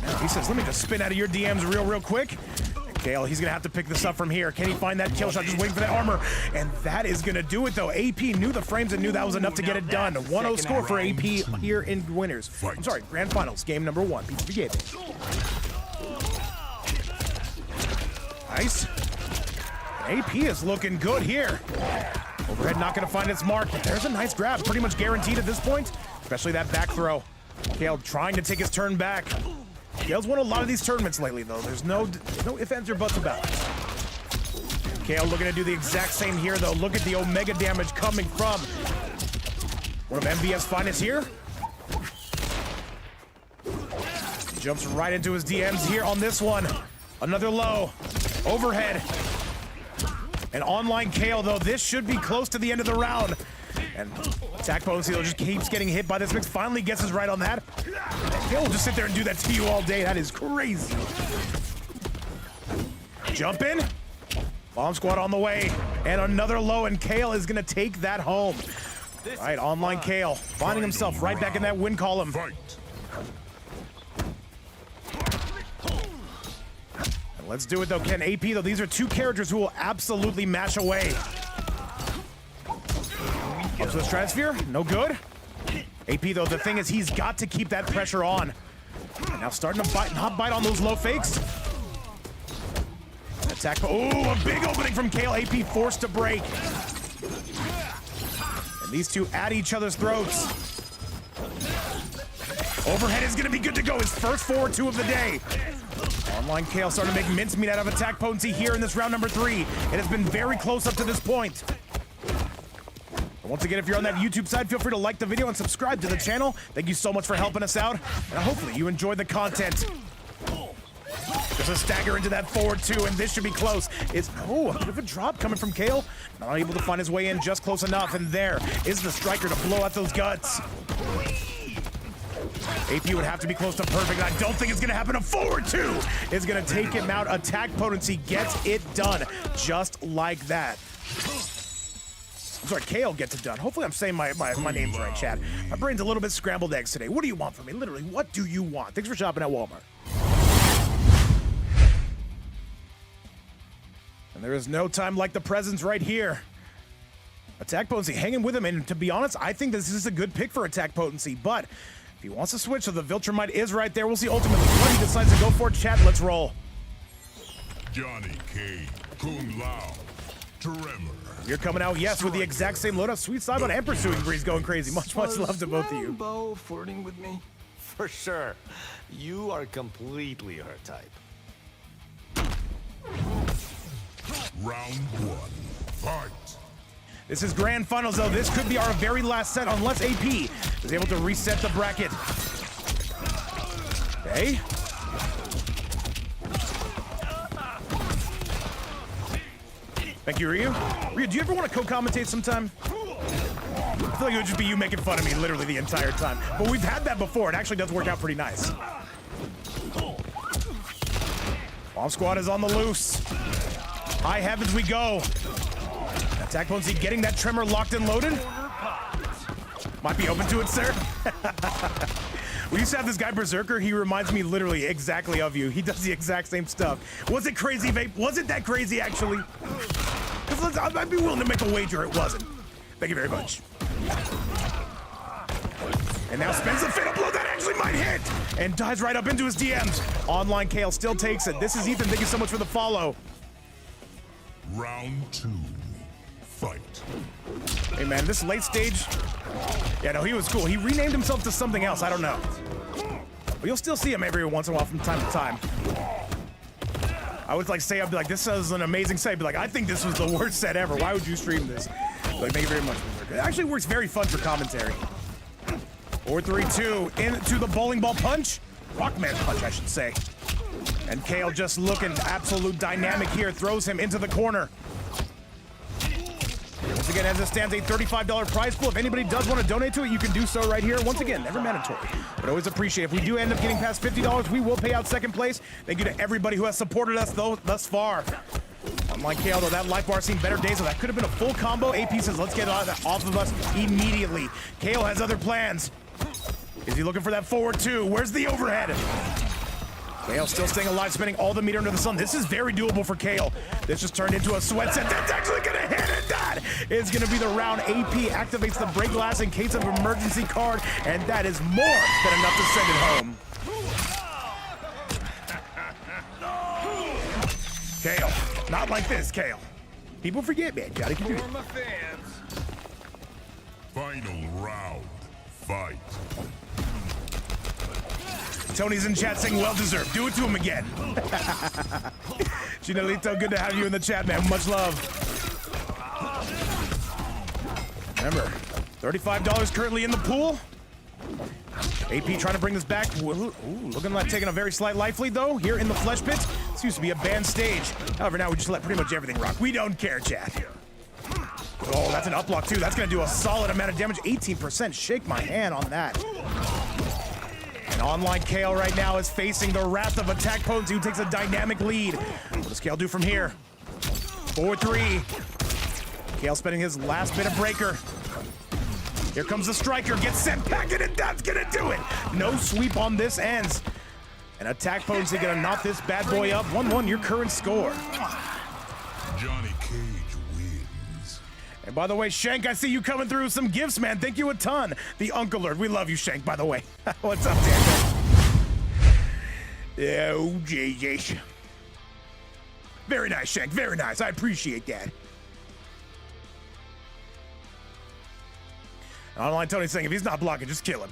Now he says, let me just spin out of your DMs real quick. And Kale, he's gonna have to pick this up from here. Can he find that kill shot? Just waiting for that armor. And that is gonna do it, though. AP knew the frames and knew that was enough to get it done. 1-0 score for AP here in winners. I'm sorry, Grand Finals, game number 1. PTV Gaming. Nice. AP is looking good here. Overhead not going to find its mark, but there's a nice grab. Pretty much guaranteed at this point, especially that back throw. Kale trying to take his turn back. Kale's won a lot of these tournaments lately, though. There's no ifs, ands, or buts about it. Kale looking to do the exact same here, though. Look at the Omega damage coming from one of MVF's finest here. He jumps right into his DMs here on this one. Another low. Overhead. And online Kale, though, this should be close to the end of the round. And attack potency, though, just keeps getting hit by this mix. Finally gets us right on that. Kale will just sit there and do that to you all day. That is crazy. Jump in. Bomb squad on the way. And another low, and Kale is going to take that home. All right, online Kale finding himself right back in that win column. Let's do it, though, Ken. AP, though, these are 2 characters who will absolutely mash away. Up to the stratosphere, no good. AP, though, the thing is he's got to keep that pressure on. And now starting to not bite on those low fakes. Attack, oh, a big opening from Kale. AP forced to break. And these two at each other's throats. Overhead is gonna be good to go. His first forward 2 of the day. Online Kale starting to make mincemeat out of attack potency here in this round number 3. It has been very close up to this point. And once again, if you're on that YouTube side, feel free to like the video and subscribe to the channel. Thank you so much for helping us out. And hopefully you enjoyed the content. Just a stagger into that forward 2, and this should be close. It's, oh, a bit of a drop coming from Kale. Not able to find his way in just close enough. And there is the striker to blow out those guts. AP would have to be close to perfect. I don't think it's going to happen. A forward 2 is going to take him out. Attack potency gets it done just like that. I'm sorry, Kale gets it done. Hopefully I'm saying my names right, chat. My brain's a little bit scrambled eggs today. What do you want from me? Literally, what do you want? Thanks for shopping at Walmart. And there is no time like the presence right here. Attack Potency hanging with him, and to be honest, I think this is a good pick for Attack Potency, but if he wants to switch, so the Viltrumite is right there. We'll see ultimately what he decides to go for. Chat, let's roll. Johnny Cage, Kung Lao, Tremor. You're coming out, yes, with the exact same loadout. Sweet Cybon and Pursuing Breeze going crazy. Much love to both of you. Rambo flirting with me? For sure. You are completely her type. Round 1, fight. This is grand finals, though. This could be our very last set, unless AP is able to reset the bracket. Okay. Thank you, Ryu. Ryu, do you ever want to co-commentate sometime? I feel like it would just be you making fun of me literally the entire time. But we've had that before. It actually does work out pretty nice. Bomb Squad is on the loose. High heavens we go. Attack Potency getting that Tremor locked and loaded. Might be open to it, sir. We used to have this guy, Berserker. He reminds me literally exactly of you. He does the exact same stuff. Was it crazy, Vape? Was it that crazy, actually? I'd be willing to make a wager it wasn't. Thank you very much. And now spends the fatal blow that actually might hit. And dives right up into his DMs. Online Kale still takes it. This is Ethan. Thank you so much for the follow. Round 2, fight. Hey, man, this late stage... Yeah, no, he was cool. He renamed himself to something else. I don't know. But you'll still see him every once in a while from time to time. I would like say, I'd be like, this is an amazing set. I'd be like, I think this was the worst set ever. Why would you stream this? Like, thank you very much. It actually works very fun for commentary. 4-3-2 into the bowling ball punch. Rockman punch, I should say. And Kale just looking absolute dynamic here. Throws him into the corner. Once again, as it stands, a $35 prize pool. If anybody does want to donate to it, you can do so right here. Once again, never mandatory, but always appreciate. If we do end up getting past $50, we will pay out second place. Thank you to everybody who has supported us thus far. Unlike Kale, though, that life bar seen better days, so that could have been a full combo. AP says, let's get off of us immediately. Kale has other plans. Is he looking for that forward two? Where's the overhead? Kale still staying alive, spending all the meter under the sun. This is very doable for Kale. This just turned into a sweat set. That's actually gonna hit it. That is gonna be the round. AP activates the break glass in case of emergency card, and that is more than enough to send it home. Kale, not like this, Kale. People forget, man. Gotta keep doing it. Final round, fight. Tony's in chat saying well-deserved. Do it to him again. Chinalito, good to have you in the chat, man. Much love. Remember, $35 currently in the pool. AP trying to bring this back. Ooh, looking like taking a very slight life lead, though, here in the Flesh Pit. This used to be a banned stage. However, now we just let pretty much everything rock. We don't care, chat. Oh, that's an uplock, too. That's going to do a solid amount of damage. 18%. Shake my hand on that. And online Kale right now is facing the wrath of Attack Potency, who takes a dynamic lead. What does Kale do from here? 4-3. Kale spending his last bit of breaker. Here comes the striker, gets sent back, and that's gonna do it. No sweep on this ends. And Attack Potency gonna knock this bad boy up. 1-1, your current score. Johnny Cage wins. And by the way, Shank, I see you coming through with some gifts, man. Thank you a ton. The Uncle Lord, we love you, Shank, by the way. What's up, Dan? Yeah, oh, Jesus. Very nice, Shank, very nice. I appreciate that. Online Tony's saying if he's not blocking, just kill him.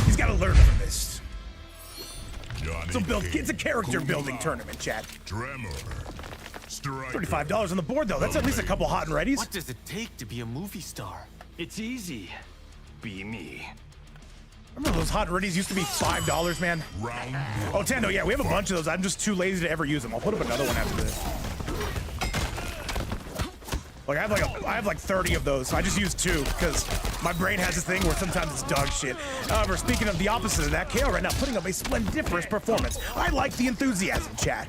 He's got to learn from this. It's a character building tournament, chat. Tremor. $35 on the board, though. That's at least a couple hot and readies. What does it take to be a movie star? It's easy. Be me. Remember those hot and readies used to be $5, man? Oh, Tando, yeah, we have a bunch of those. I'm just too lazy to ever use them. I'll put up another one after this. Like I have like 30 of those. I just use 2 because my brain has this thing where sometimes it's dog shit. However, speaking of the opposite of that, Kale right now putting up a splendiferous performance. I like the enthusiasm, chat.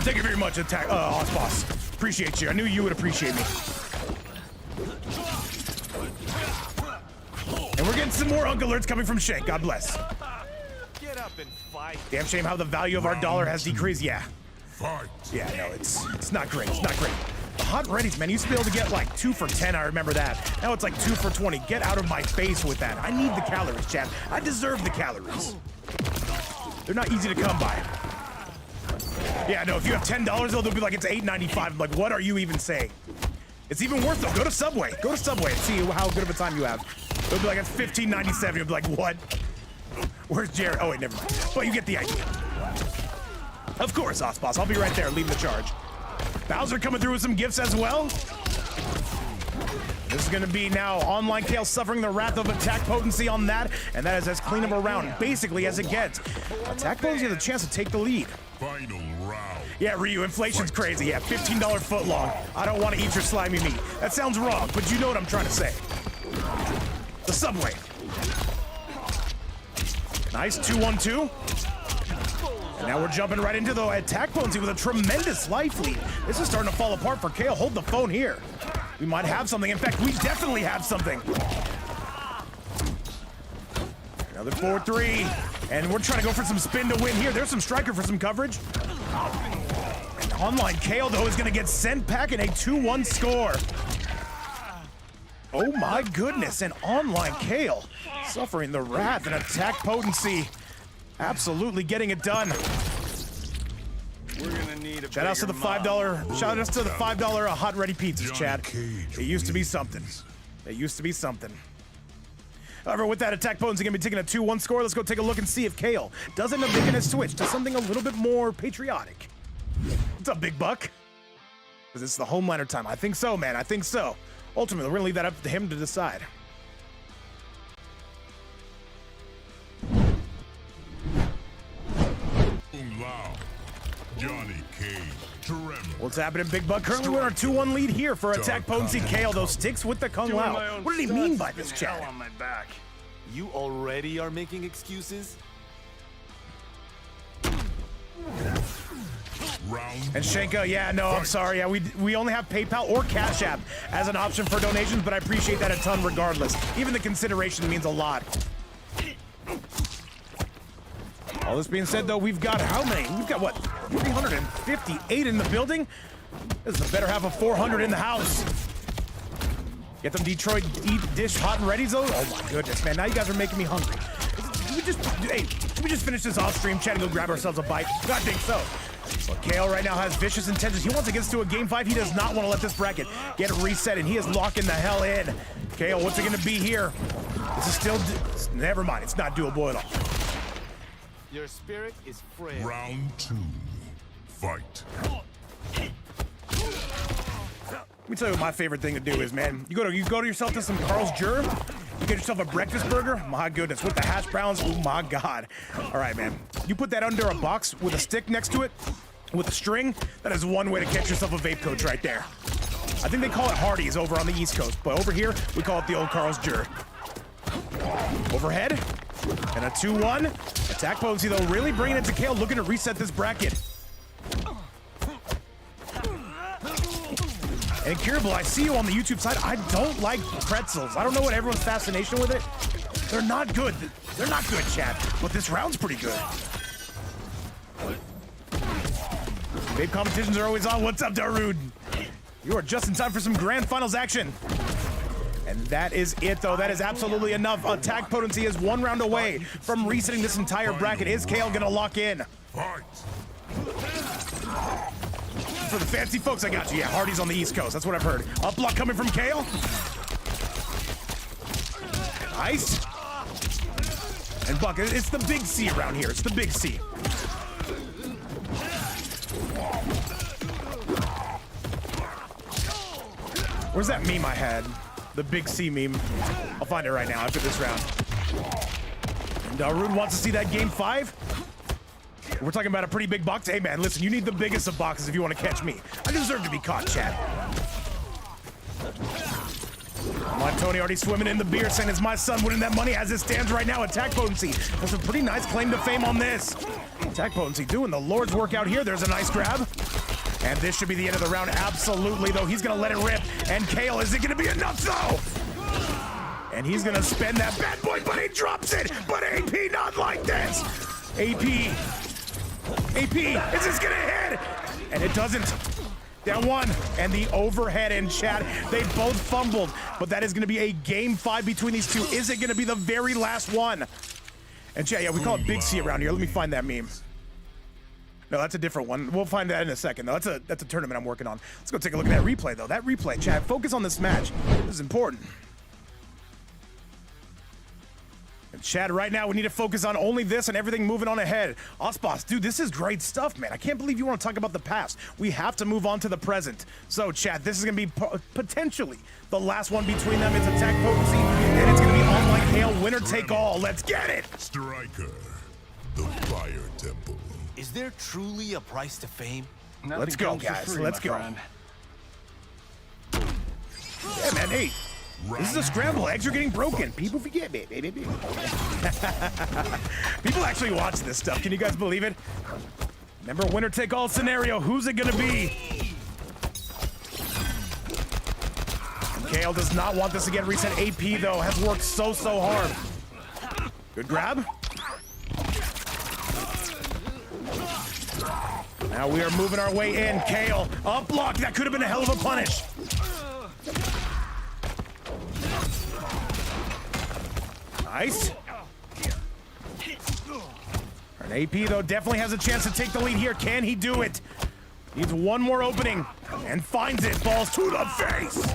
Thank you very much, Boss. Appreciate you. I knew you would appreciate me. And we're getting some more unk alerts coming from Shank. God bless. Get up and fight. Damn shame how the value of our dollar has decreased. Yeah. Fight. Yeah, no, it's not great. It's not great. The hot readies, man, you used to be able to get like 2 for 10. I remember that. Now it's like 2 for 20. Get out of my face with that. I need the calories, chat. I deserve the calories. They're not easy to come by. Yeah, no, if you have $10, though, they'll be like, it's $8.95. I'm like, what are you even saying? It's even worth it. Go to Subway. Go to Subway and see how good of a time you have. They'll be like, it's $15.97. You'll be like, what? Where's Jared? Oh, wait, never mind. But you get the idea. Of course, Osboss. I'll be right there leading the charge. Bowser coming through with some gifts as well. This is going to be now Online Kale suffering the wrath of attack potency on that, and that is as clean of a round, basically, as it gets. Attack potency has a chance to take the lead. Final round. Yeah, Ryu, inflation's crazy. Yeah, $15 footlong. I don't want to eat your slimy meat. That sounds wrong, but you know what I'm trying to say. The Subway. Nice 2-1-2. And now we're jumping right into the attack potency with a tremendous life lead. This is starting to fall apart for Kale. Hold the phone here. We might have something. In fact, we definitely have something. Another 4-3. And we're trying to go for some spin to win here. There's some striker for some coverage. And Online Kale, though, is going to get sent back in a 2-1 score. Oh, my goodness. And Online Kale suffering the wrath and attack potency. Absolutely getting it done. We're gonna need a shout outs to the $5. Shout outs to the $5 hot ready pizzas, Chad. It used to be something. It used to be something. However, with that attack potency gonna be taking a 2-1 score, let's go take a look and see if Kale does end up making a switch to something a little bit more patriotic. What's up, Big Buck? Because it's the homeliner time. I think so, man. I think so. Ultimately, we're gonna leave that up to him to decide. Johnny Cage, tremble. What's happening, Big Buck? Currently we're on a 2-1 lead here for attack potency. Kale, though, sticks with the Kung Lao. What did he mean by this, Chad? On my back. You already are making excuses? Round and Shenka, yeah, no, I'm sorry. Yeah, we only have PayPal or Cash App as an option for donations, but I appreciate that a ton regardless. Even the consideration means a lot. All this being said, though, we've got how many? We've got, what, 358 in the building? This is the better half of 400 in the house. Get them Detroit dish hot and ready, though? Oh, my goodness, man. Now you guys are making me hungry. Can we just finish this off stream, chat, and go grab ourselves a bite? I think so. Well, Kale right now has vicious intentions. He wants to get us to a game 5. He does not want to let this bracket get reset, and he is locking the hell in. Kale, what's it going to be here? This is still... Never mind. It's not doable at all. Your spirit is frail. Round 2. Fight. Let me tell you what my favorite thing to do is, man. You go to yourself to some Carl's Jr. You get yourself a breakfast burger. My goodness, with the hash browns. Oh my God. All right, man. You put that under a box with a stick next to it, with a string. That is one way to catch yourself a vape coach right there. I think they call it Hardee's over on the East Coast, but over here we call it the old Carl's Jr. Overhead. And a 2-1. Attack potency, though, really bringing it to Kale, looking to reset this bracket. And Curable, I see you on the YouTube side. I don't like pretzels. I don't know what everyone's fascination with it. They're not good. They're not good, chat. But this round's pretty good. Vape competitions are always on. What's up, Darude? You are just in time for some grand finals action. And that is it, though. That is absolutely enough. Attack potency is 1 round away from resetting this entire bracket. Is Kale gonna lock in? Fight. For the fancy folks, I got you. Yeah, Hardee's on the East Coast. That's what I've heard. Up block coming from Kale. Nice. And Buck, it's the big C around here. It's the big C. Where's that meme I had? The big C meme. I'll find it right now after this round. And Rude wants to see that game 5. We're talking about a pretty big box. Hey, man, listen, you need the biggest of boxes if you want to catch me. I deserve to be caught, chat. Come on, Tony already swimming in the beer, saying it's my son winning that money as it stands right now. Attack potency. That's a pretty nice claim to fame on this. Attack potency doing the Lord's work out here. There's a nice grab. And this should be the end of the round. Absolutely, though. He's going to let it rip. And Kale, is it going to be enough, though? And he's going to spend that bad boy, but he drops it. But AP, not like this. AP, is this going to hit? And it doesn't. Down one, and the overhead in chat. They both fumbled, but that is going to be a game 5 between these two. Is it going to be the very last one? And chat, yeah, we call it Big C around here. Let me find that meme. No, that's a different one. We'll find that in a second, though. That's a tournament I'm working on. Let's go take a look at that replay, though. That replay, chat, focus on this match. This is important. And chat, right now, we need to focus on only this and everything moving on ahead. Osboss, dude, this is great stuff, man. I can't believe you want to talk about the past. We have to move on to the present. So, chat, this is going to be potentially the last one between them. It's attack potency, and it's going to be online hail, winner take all. Let's get it! Striker, the Fire Temple. Is there truly a price to fame? Let's go, guys. Let's go. Yeah, man, hey. This is a scramble. Eggs are getting broken. People forget me. People actually watch this stuff. Can you guys believe it? Remember, winner take all scenario. Who's it gonna be? And Kale does not want this to get reset. AP though has worked so hard. Good grab. Now we are moving our way in. Kale up block. That could have been a hell of a punish. Nice. And AP, though, definitely has a chance to take the lead here. Can he do it? Needs one more opening and finds it. Falls to the face.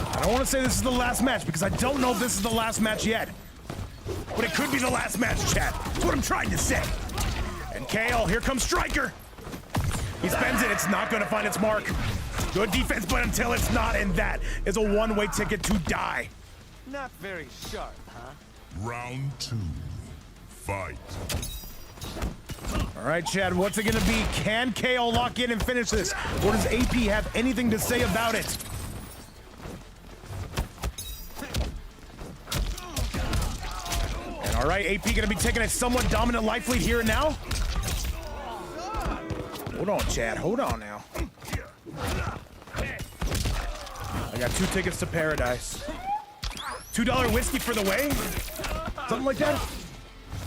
I don't want to say this is the last match because I don't know if this is the last match yet. But it could be the last match, chat. That's what I'm trying to say. And Kale, here comes Striker. He spends it. It's not going to find its mark. Good defense, but until it's not, and that is a one-way ticket to die. Not very sharp, huh? Round 2. Fight. All right, Chad, what's it going to be? Can KO lock in and finish this? Or does AP have anything to say about it? And all right, AP going to be taking a somewhat dominant life lead here and now. Hold on, Chad. Hold on now. I got 2 tickets to paradise. $2 whiskey for the way? Something like that?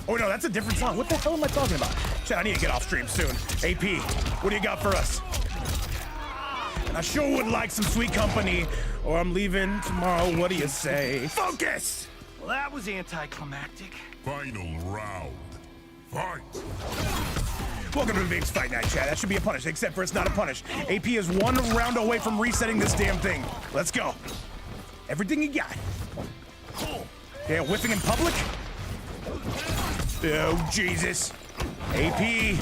Oh no, that's a different song. What the hell am I talking about? Chad, I need to get off stream soon. AP, what do you got for us? And I sure would like some sweet company, or I'm leaving tomorrow. What do you say? Focus! Well, that was anticlimactic. Final round. Fight. Welcome to Big's Fight Night, Chad. That should be a punish, except for it's not a punish. AP is 1 round away from resetting this damn thing. Let's go. Everything you got. Yeah, whiffing in public? Oh, Jesus. AP.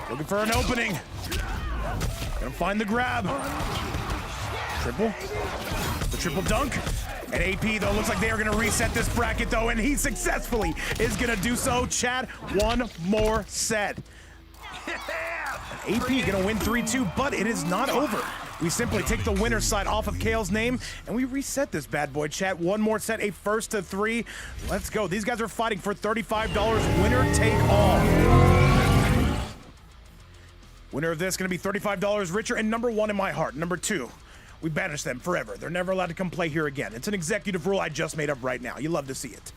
Looking for an opening. Gonna find the grab. Triple. The triple dunk. And AP, though, looks like they are going to reset this bracket, though, and he successfully is going to do so. Chad, 1 more set. AP going to win 3-2, but it is not over. We simply take the winner's side off of Kale's name, and we reset this bad boy, chat. 1 more set, a 1st to 3. Let's go. These guys are fighting for $35, winner take all. Winner of this going to be $35 richer, and number 1 in my heart. Number 2. We banish them forever. They're never allowed to come play here again. It's an executive rule I just made up right now. You love to see it.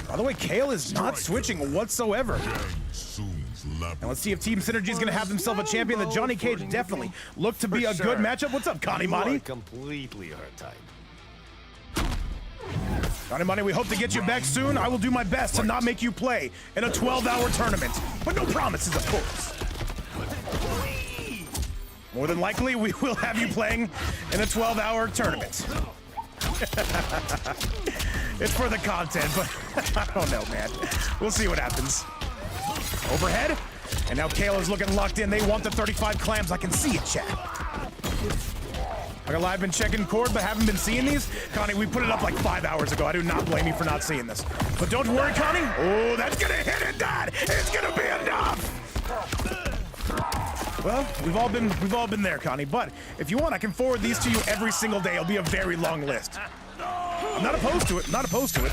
By the way, Kale is not switching whatsoever. And let's see if Team Synergy is going to have themselves a champion. The Johnny Cage definitely looked to be a good matchup. What's up, Connie Money? Completely her type. Connie Money, we hope to get you back soon. I will do my best to not make you play in a 12-hour tournament, but no promises, of course. More than likely, we will have you playing in a 12-hour tournament. It's for the content, but I don't know, man. We'll see what happens. Overhead, and now Kale is looking locked in. They want the 35 clams. I can see it, chat. I've been checking cord, but haven't been seeing these. Connie, we put it up like 5 hours ago. I do not blame you for not seeing this. But don't worry, Connie. Oh, that's gonna hit it, Dad. It's gonna be enough. Well, we've all been there, Connie. But if you want, I can forward these to you every single day. It'll be a very long list. I'm not opposed to it. Not opposed to it.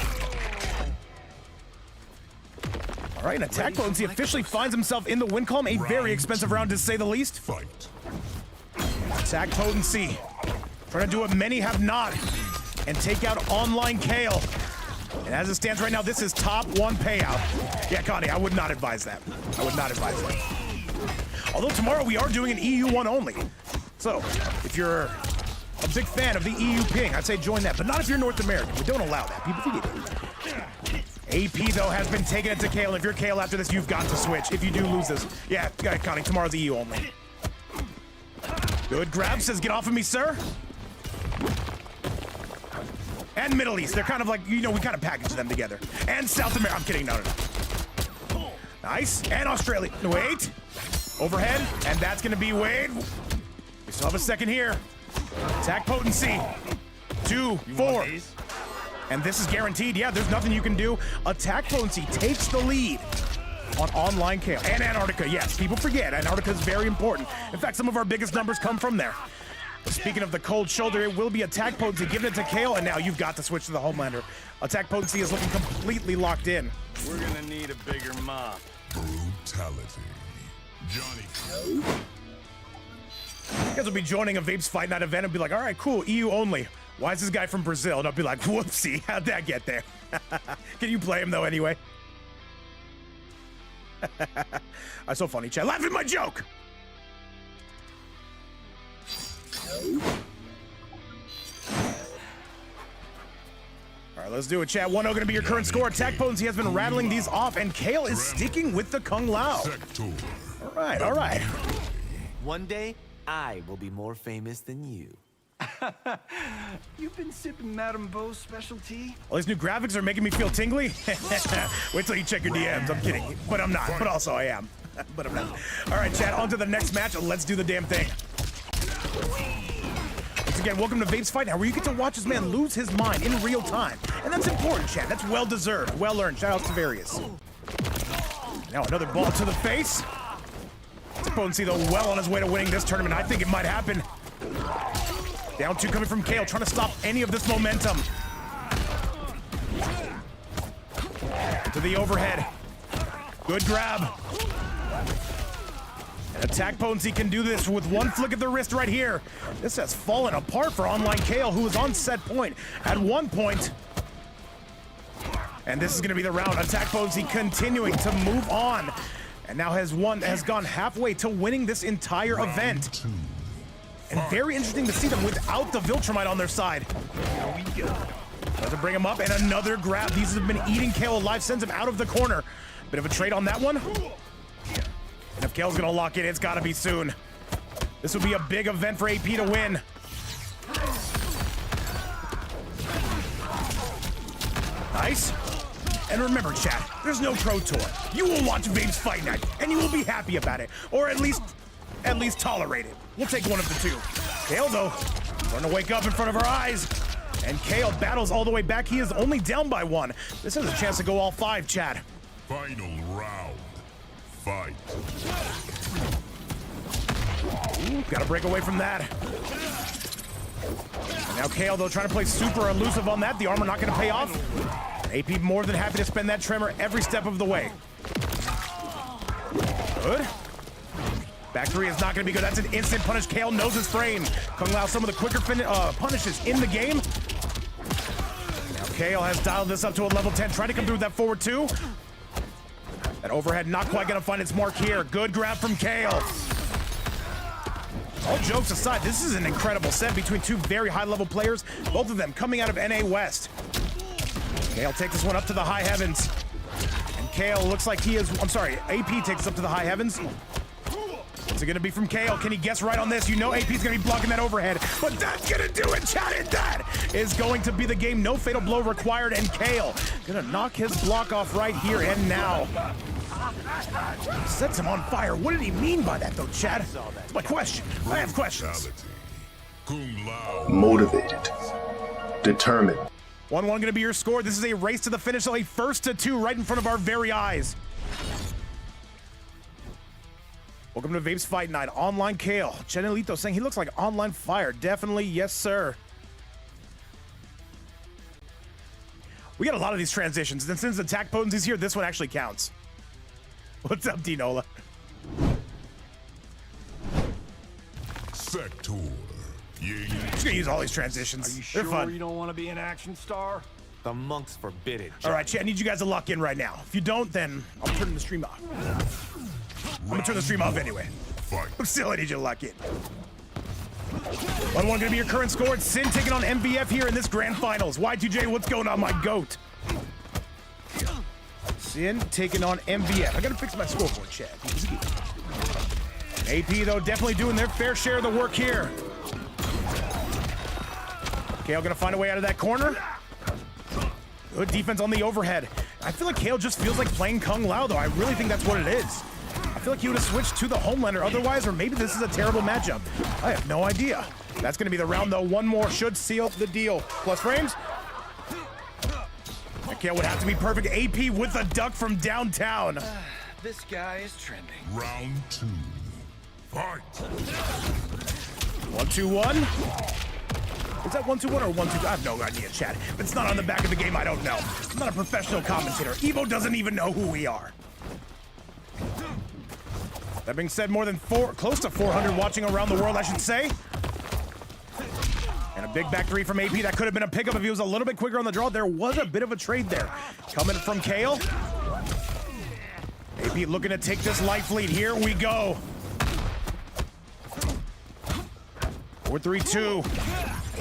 All right, and Attack Potency officially finds himself in the win column. A very expensive round, to say the least. Fight. Attack Potency trying to do what many have not and take out Online Kale. And as it stands right now, this is top 1 payout. Yeah, Connie, I would not advise that. I would not advise that. Although tomorrow we are doing an EU1 only. So if you're a big fan of the EU ping, I'd say join that. But not if you're North American. We don't allow that. People think it. AP, though, has been taking it to Kale. And if you're Kale after this, you've got to switch. If you do lose this. Yeah, Connie, tomorrow's EU only. Good grab, says get off of me, sir. And Middle East, they're kind of like, you know, we kind of package them together. And South America, I'm kidding, no. Nice, and Australia, wait. Overhead, and that's gonna be Wade. We still have a second here. Attack Potency, 2, 4. And this is guaranteed, yeah, there's nothing you can do. Attack Potency takes the lead on Online Kale. And Antarctica, yes, people forget, Antarctica is very important. In fact, some of our biggest numbers come from there. But speaking of the cold shoulder, it will be Attack Potency giving it to Kale, and now you've got to switch to the Homelander. Attack Potency is looking completely locked in. We're gonna need a bigger mop. Brutality. Johnny. You guys will be joining a Vapes Fight Night event and be like, all right, cool, EU only. Why is this guy from Brazil? And I'll be like, whoopsie, how'd that get there? Can you play him, though, anyway? That's so funny, Chad. Laugh at my joke! All right, let's do it, chat. 1-0 gonna be your current score. Attack Potency has been rattling these off, and Kale is sticking with the Kung Lao. All right. One day, I will be more famous than you. You've been sipping Madame Beau's specialty? All these new graphics are making me feel tingly. Wait till you check your DMs. I'm kidding, but I'm not. But also I am. But I'm not. All right, chat. On to the next match. Let's do the damn thing. Once again, welcome to Vapes Fight Now, where you get to watch this man lose his mind in real time, and that's important, chat. That's well deserved, well earned. Shout out to Various. Now another ball to the face. Potency, though, well on his way to winning this tournament. I think it might happen. Down 2 coming from Kale, trying to stop any of this momentum. To the overhead. Good grab. And Attack Potency can do this with one flick of the wrist right here. This has fallen apart for Online Kale, who is on set point at 1 point. And this is going to be the round. Attack Potency continuing to move on. And now has gone halfway to winning this entire event. And very interesting to see them without the Viltrumite on their side. Here we go. Tries to bring him up, and another grab. These have been eating Kale alive, sends him out of the corner. Bit of a trade on that one. And if Kale's gonna lock it, it's gotta be soon. This will be a big event for AP to win. Nice. And remember, chat, there's no Pro Tour. You will watch Vapes Fight Night, and you will be happy about it, or at least tolerate it. We'll take one of the two. Kale, though, starting to wake up in front of our eyes. And Kale battles all the way back. He is only down by 1. This has a chance to go all 5, chat. Final round. Fight. Ooh, gotta break away from that. And now Kale, though, trying to play super elusive on that. The armor not gonna pay off. AP more than happy to spend that tremor every step of the way. Good. Back 3 is not going to be good. That's an instant punish. Kale knows his frame. Kung Lao, some of the quicker punishes in the game. Now Kale has dialed this up to a level 10. Trying to come through with that forward 2. That overhead not quite going to find its mark here. Good grab from Kale. All jokes aside, this is an incredible set between 2 very high-level players. Both of them coming out of NA West. Kale takes this one up to the high heavens. And Kale looks like he is... I'm sorry, AP takes us up to the high heavens. What's it gonna be from Kale? Can he guess right on this? You know AP's gonna be blocking that overhead, but that's gonna do it, chat, and that is going to be the game. No fatal blow required, and Kale gonna knock his block off right here and now. Sets him on fire. What did he mean by that, though, chat? That's my question. I have questions. Kung Lao. Motivated. Determined. 1-1 going to be your score. This is a race to the finish, so a 1st to 2 right in front of our very eyes. Welcome to Vape's Fight Night. Online Kale. Chenelito saying he looks like online fire. Definitely, yes, sir. We got a lot of these transitions, and since attack potency's here, this one actually counts. What's up, Dinola? Sector. Ying. I'm just gonna use all these transitions. Are you They're sure fun. you don't want to be an action star? The monks forbid it. All right, chat, I need you guys to lock in right now. If you don't, then I'm turning the stream off. I'm gonna turn the stream off anyway. Fight. I'm still I need you to lock in. 1-1 gonna be your current score. It's Sin taking on MVF here in this grand finals. Y2J, what's going on, my goat? Sin taking on MVF. I gotta fix my scoreboard, chat. AP, though, definitely doing their fair share of the work here. Kale gonna find a way out of that corner. Good defense on the overhead. I feel like Kale just feels like playing Kung Lao, though. I really think that's what it is. I feel like he would have switched to the Homelander otherwise, or maybe this is a terrible matchup. I have no idea. That's going to be the round, though. One more should seal the deal. Plus frames. And Kale would have to be perfect. AP with a duck from downtown. This guy is trending. Round 2. Fight. 1-2-1. Is that 1-2-1 or 1-2? I have no idea, chat. If it's not on the back of the game, I don't know. I'm not a professional commentator. Evo doesn't even know who we are. That being said, more than close to 400 watching around the world, I should say. And a big back three from AP. That could have been a pickup if he was a little bit quicker on the draw. There was a bit of a trade there. Coming from Kale. AP looking to take this life lead. Here we go. 4-3-2.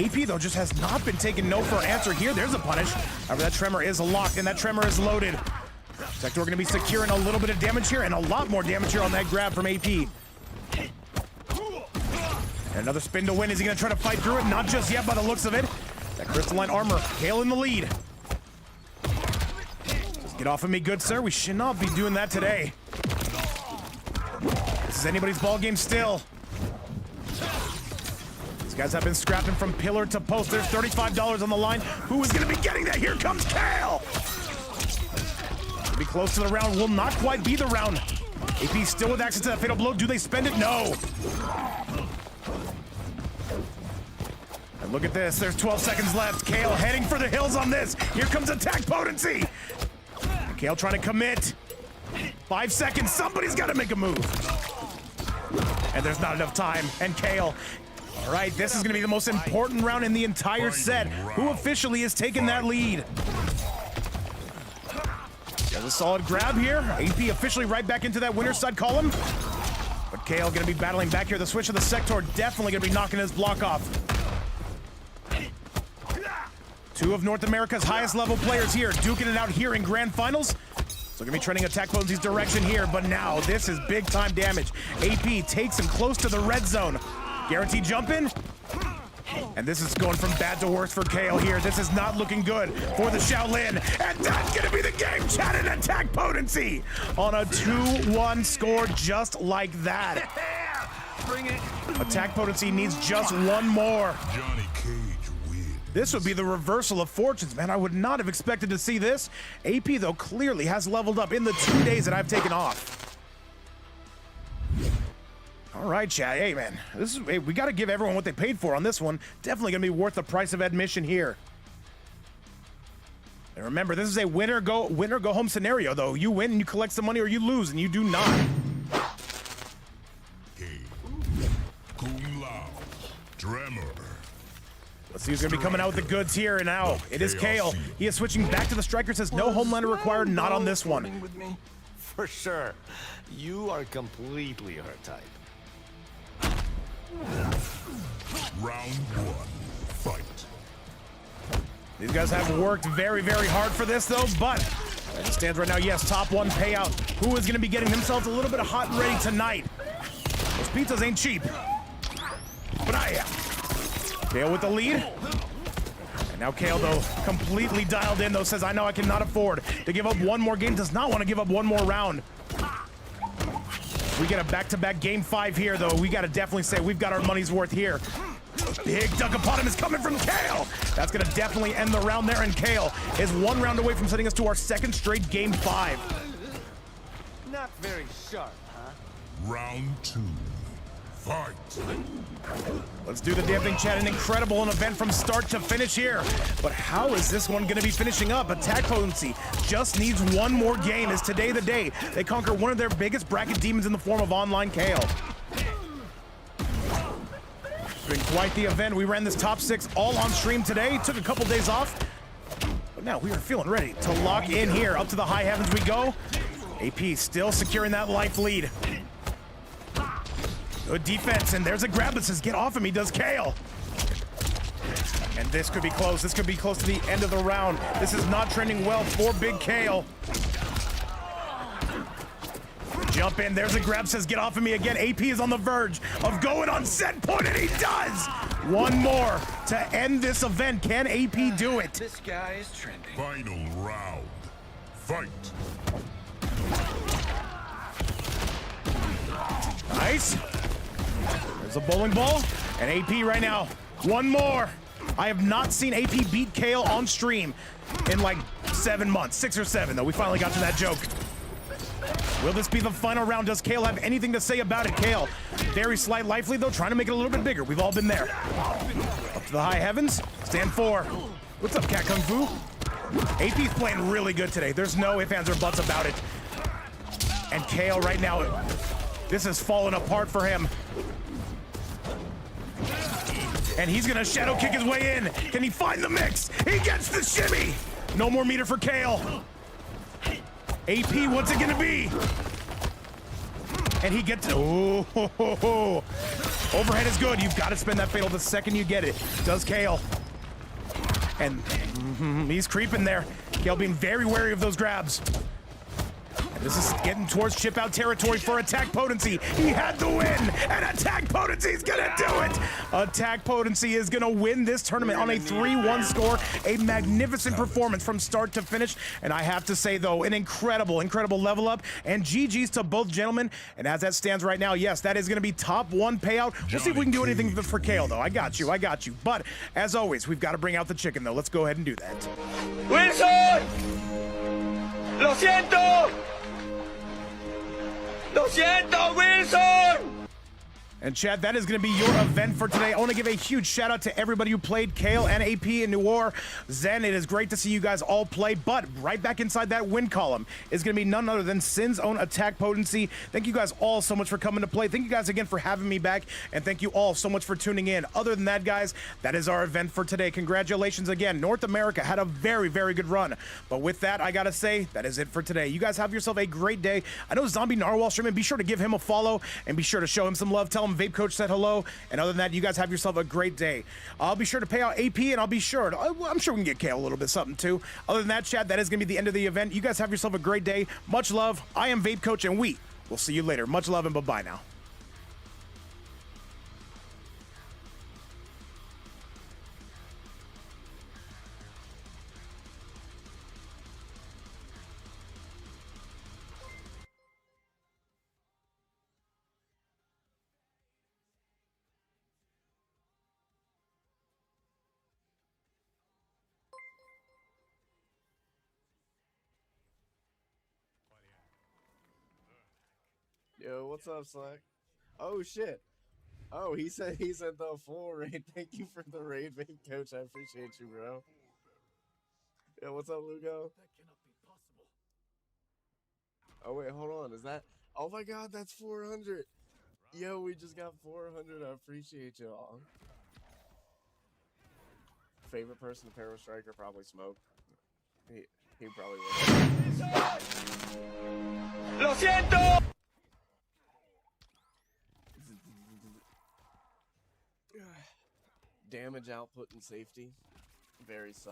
AP, though, just has not been taking no for an answer here. There's a punish. However, that tremor is locked, and that tremor is loaded. Sector going to be securing a little bit of damage here, and a lot more damage here on that grab from AP. And another spin to win. Is he going to try to fight through it? Not just yet by the looks of it. That crystalline armor. Kale in the lead. Just get off of me, good sir. We should not be doing that today. This is anybody's ball game still. These guys have been scrapping from pillar to post. There's $35 on the line. Who is going to be getting that? Here comes Kale. Be close to the round. Will not quite be the round. AP still with access to that fatal blow. Do they spend it? No. And look at this. There's 12 seconds left. Kale heading for the hills on this. Here comes attack potency. And Kale trying to commit. 5 seconds. Somebody's got to make a move. And there's not enough time. And Kale. All right, this is going to be the most important round in the entire set. Who officially is taking that lead? There's a solid grab here. AP officially right back into that winner's side column. But Kale going to be battling back here. The switch of the Sector definitely going to be knocking his block off. Two of North America's highest level players here, duking it out here in grand finals. So going to be trending attack potency's direction here, but now this is big time damage. AP takes him close to the red zone. Guaranteed jump in. And this is going from bad to worse for Kale here. This is not looking good for the Shaolin. And that's going to be the game, chat, and attack potency on a 2-1 score just like that. Bring it. Attack potency needs just one more. Johnny Cage wins. This would be the reversal of fortunes, man. I would not have expected to see this. AP, though, clearly has leveled up in the 2 days that I've taken off. All right, chat. Hey, man, we got to give everyone what they paid for on this one. Definitely going to be worth the price of admission here. And remember, this is a winner go home scenario, though. You win and you collect some money, or you lose and you do not. Kung Lao. Tremor. Let's see who's going to be coming out with the goods here. And now it is Kale. He is switching back to the striker. Says no Homelander required. Not on this one. With me? For sure. You are completely her type. Round 1. Fight. These guys have worked very, very hard for this, though, but as it stands right now, yes, top one payout. Who is going to be getting themselves a little bit hot and ready tonight? Those pizzas ain't cheap. But I am. Kale with the lead. And now Kale, though, completely dialed in, though, says, I know I cannot afford to give up one more game. Does not want to give up one more round. We get a back-to-back game 5 here, though. We got to definitely say we've got our money's worth here. Big dunk upon him is coming from Kale. That's gonna definitely end the round there, and Kale is 1 round away from sending us to our 2nd straight game 5. Not very sharp, huh? Round 2. Fight. Let's do the damn thing, Chad. An incredible event from start to finish here. But how is this one going to be finishing up? Attack Potency just needs 1 more game. Is today the day they conquer one of their biggest bracket demons in the form of Online Kale? It's been quite the event. We ran this top 6 all on stream today. Took a couple days off. But now we are feeling ready to lock in here. Up to the high heavens we go. AP still securing that life lead. Good defense, and there's a grab that says, get off of me, does Kale. And this could be close. This could be close to the end of the round. This is not trending well for Big Kale. Jump in, there's a grab, says, get off of me again. AP is on the verge of going on set point, and he does! 1 more to end this event. Can AP do it? This guy is trending. Final round. Fight. Nice. There's a bowling ball, and AP right now. 1 more. I have not seen AP beat Kale on stream in like 7 months, 6 or 7 though. We finally got to that joke. Will this be the final round? Does Kale have anything to say about it? Kale, very slight life lead though, trying to make it a little bit bigger. We've all been there. Up to the high heavens, stand 4. What's up, Cat Kung Fu? AP's playing really good today. There's no ifs, ands, or buts about it. And Kale right now, this is falling apart for him. And he's gonna shadow kick his way in. Can he find the mix? He gets the shimmy. No more meter for Kale. AP, what's it gonna be? And he gets, oh, ho, ho, ho. Overhead is good. You've got to spend that fatal the second you get it. Does Kale. And he's creeping there. Kale being very wary of those grabs. This is getting towards chip out territory for Attack Potency. He had the win, and Attack Potency is gonna do it. Attack Potency is gonna win this tournament on a 3-1 score. A magnificent performance from start to finish. And I have to say though, an incredible, incredible level up. And GG's to both gentlemen. And as that stands right now, yes, that is gonna be top 1 payout. We'll see if we can do anything for Kale though. I got you, I got you. But as always, we've got to bring out the chicken though. Let's go ahead and do that. Wilson! Lo siento! ¡Lo siento, Wilson! And Chad, that is going to be your event for today. I want to give a huge shout out to everybody who played Kale and AP in New Orleans. Zen, it is great to see you guys all play, but right back inside that win column is going to be none other than Sin's own Attack Potency. Thank you guys all so much for coming to play. Thank you guys again for having me back, and thank you all so much for tuning in. Other than that, guys, that is our event for today. Congratulations again. North America had a very, very good run. But with that, I got to say, that is it for today. You guys have yourself a great day. I know Zombie Narwhal streaming. Be sure to give him a follow, and be sure to show him some love. Tell him Vape Coach said hello. And other than that, you guys have yourself a great day. I'll be sure to pay out AP, and I'll be sure to, I'm sure we can get Kale a little bit something too. Other than that, Chad, that is going to be the end of the event. You guys have yourself a great day. Much love. I am Vape Coach, and we will see you later. Much love, and bye-bye now. Yo, what's up, Slack? Oh shit. Oh, he said the full raid. Thank you for the raid, Vape Coach. I appreciate you, bro. Yeah, what's up, Lugo? That cannot be possible. Oh wait, hold on. Is that? Oh my God, that's 400. Yo, we just got 400. I appreciate y'all. Favorite person to pair with Striker? Probably Smoke. He probably would. Lo siento. Damage output and safety, very solid.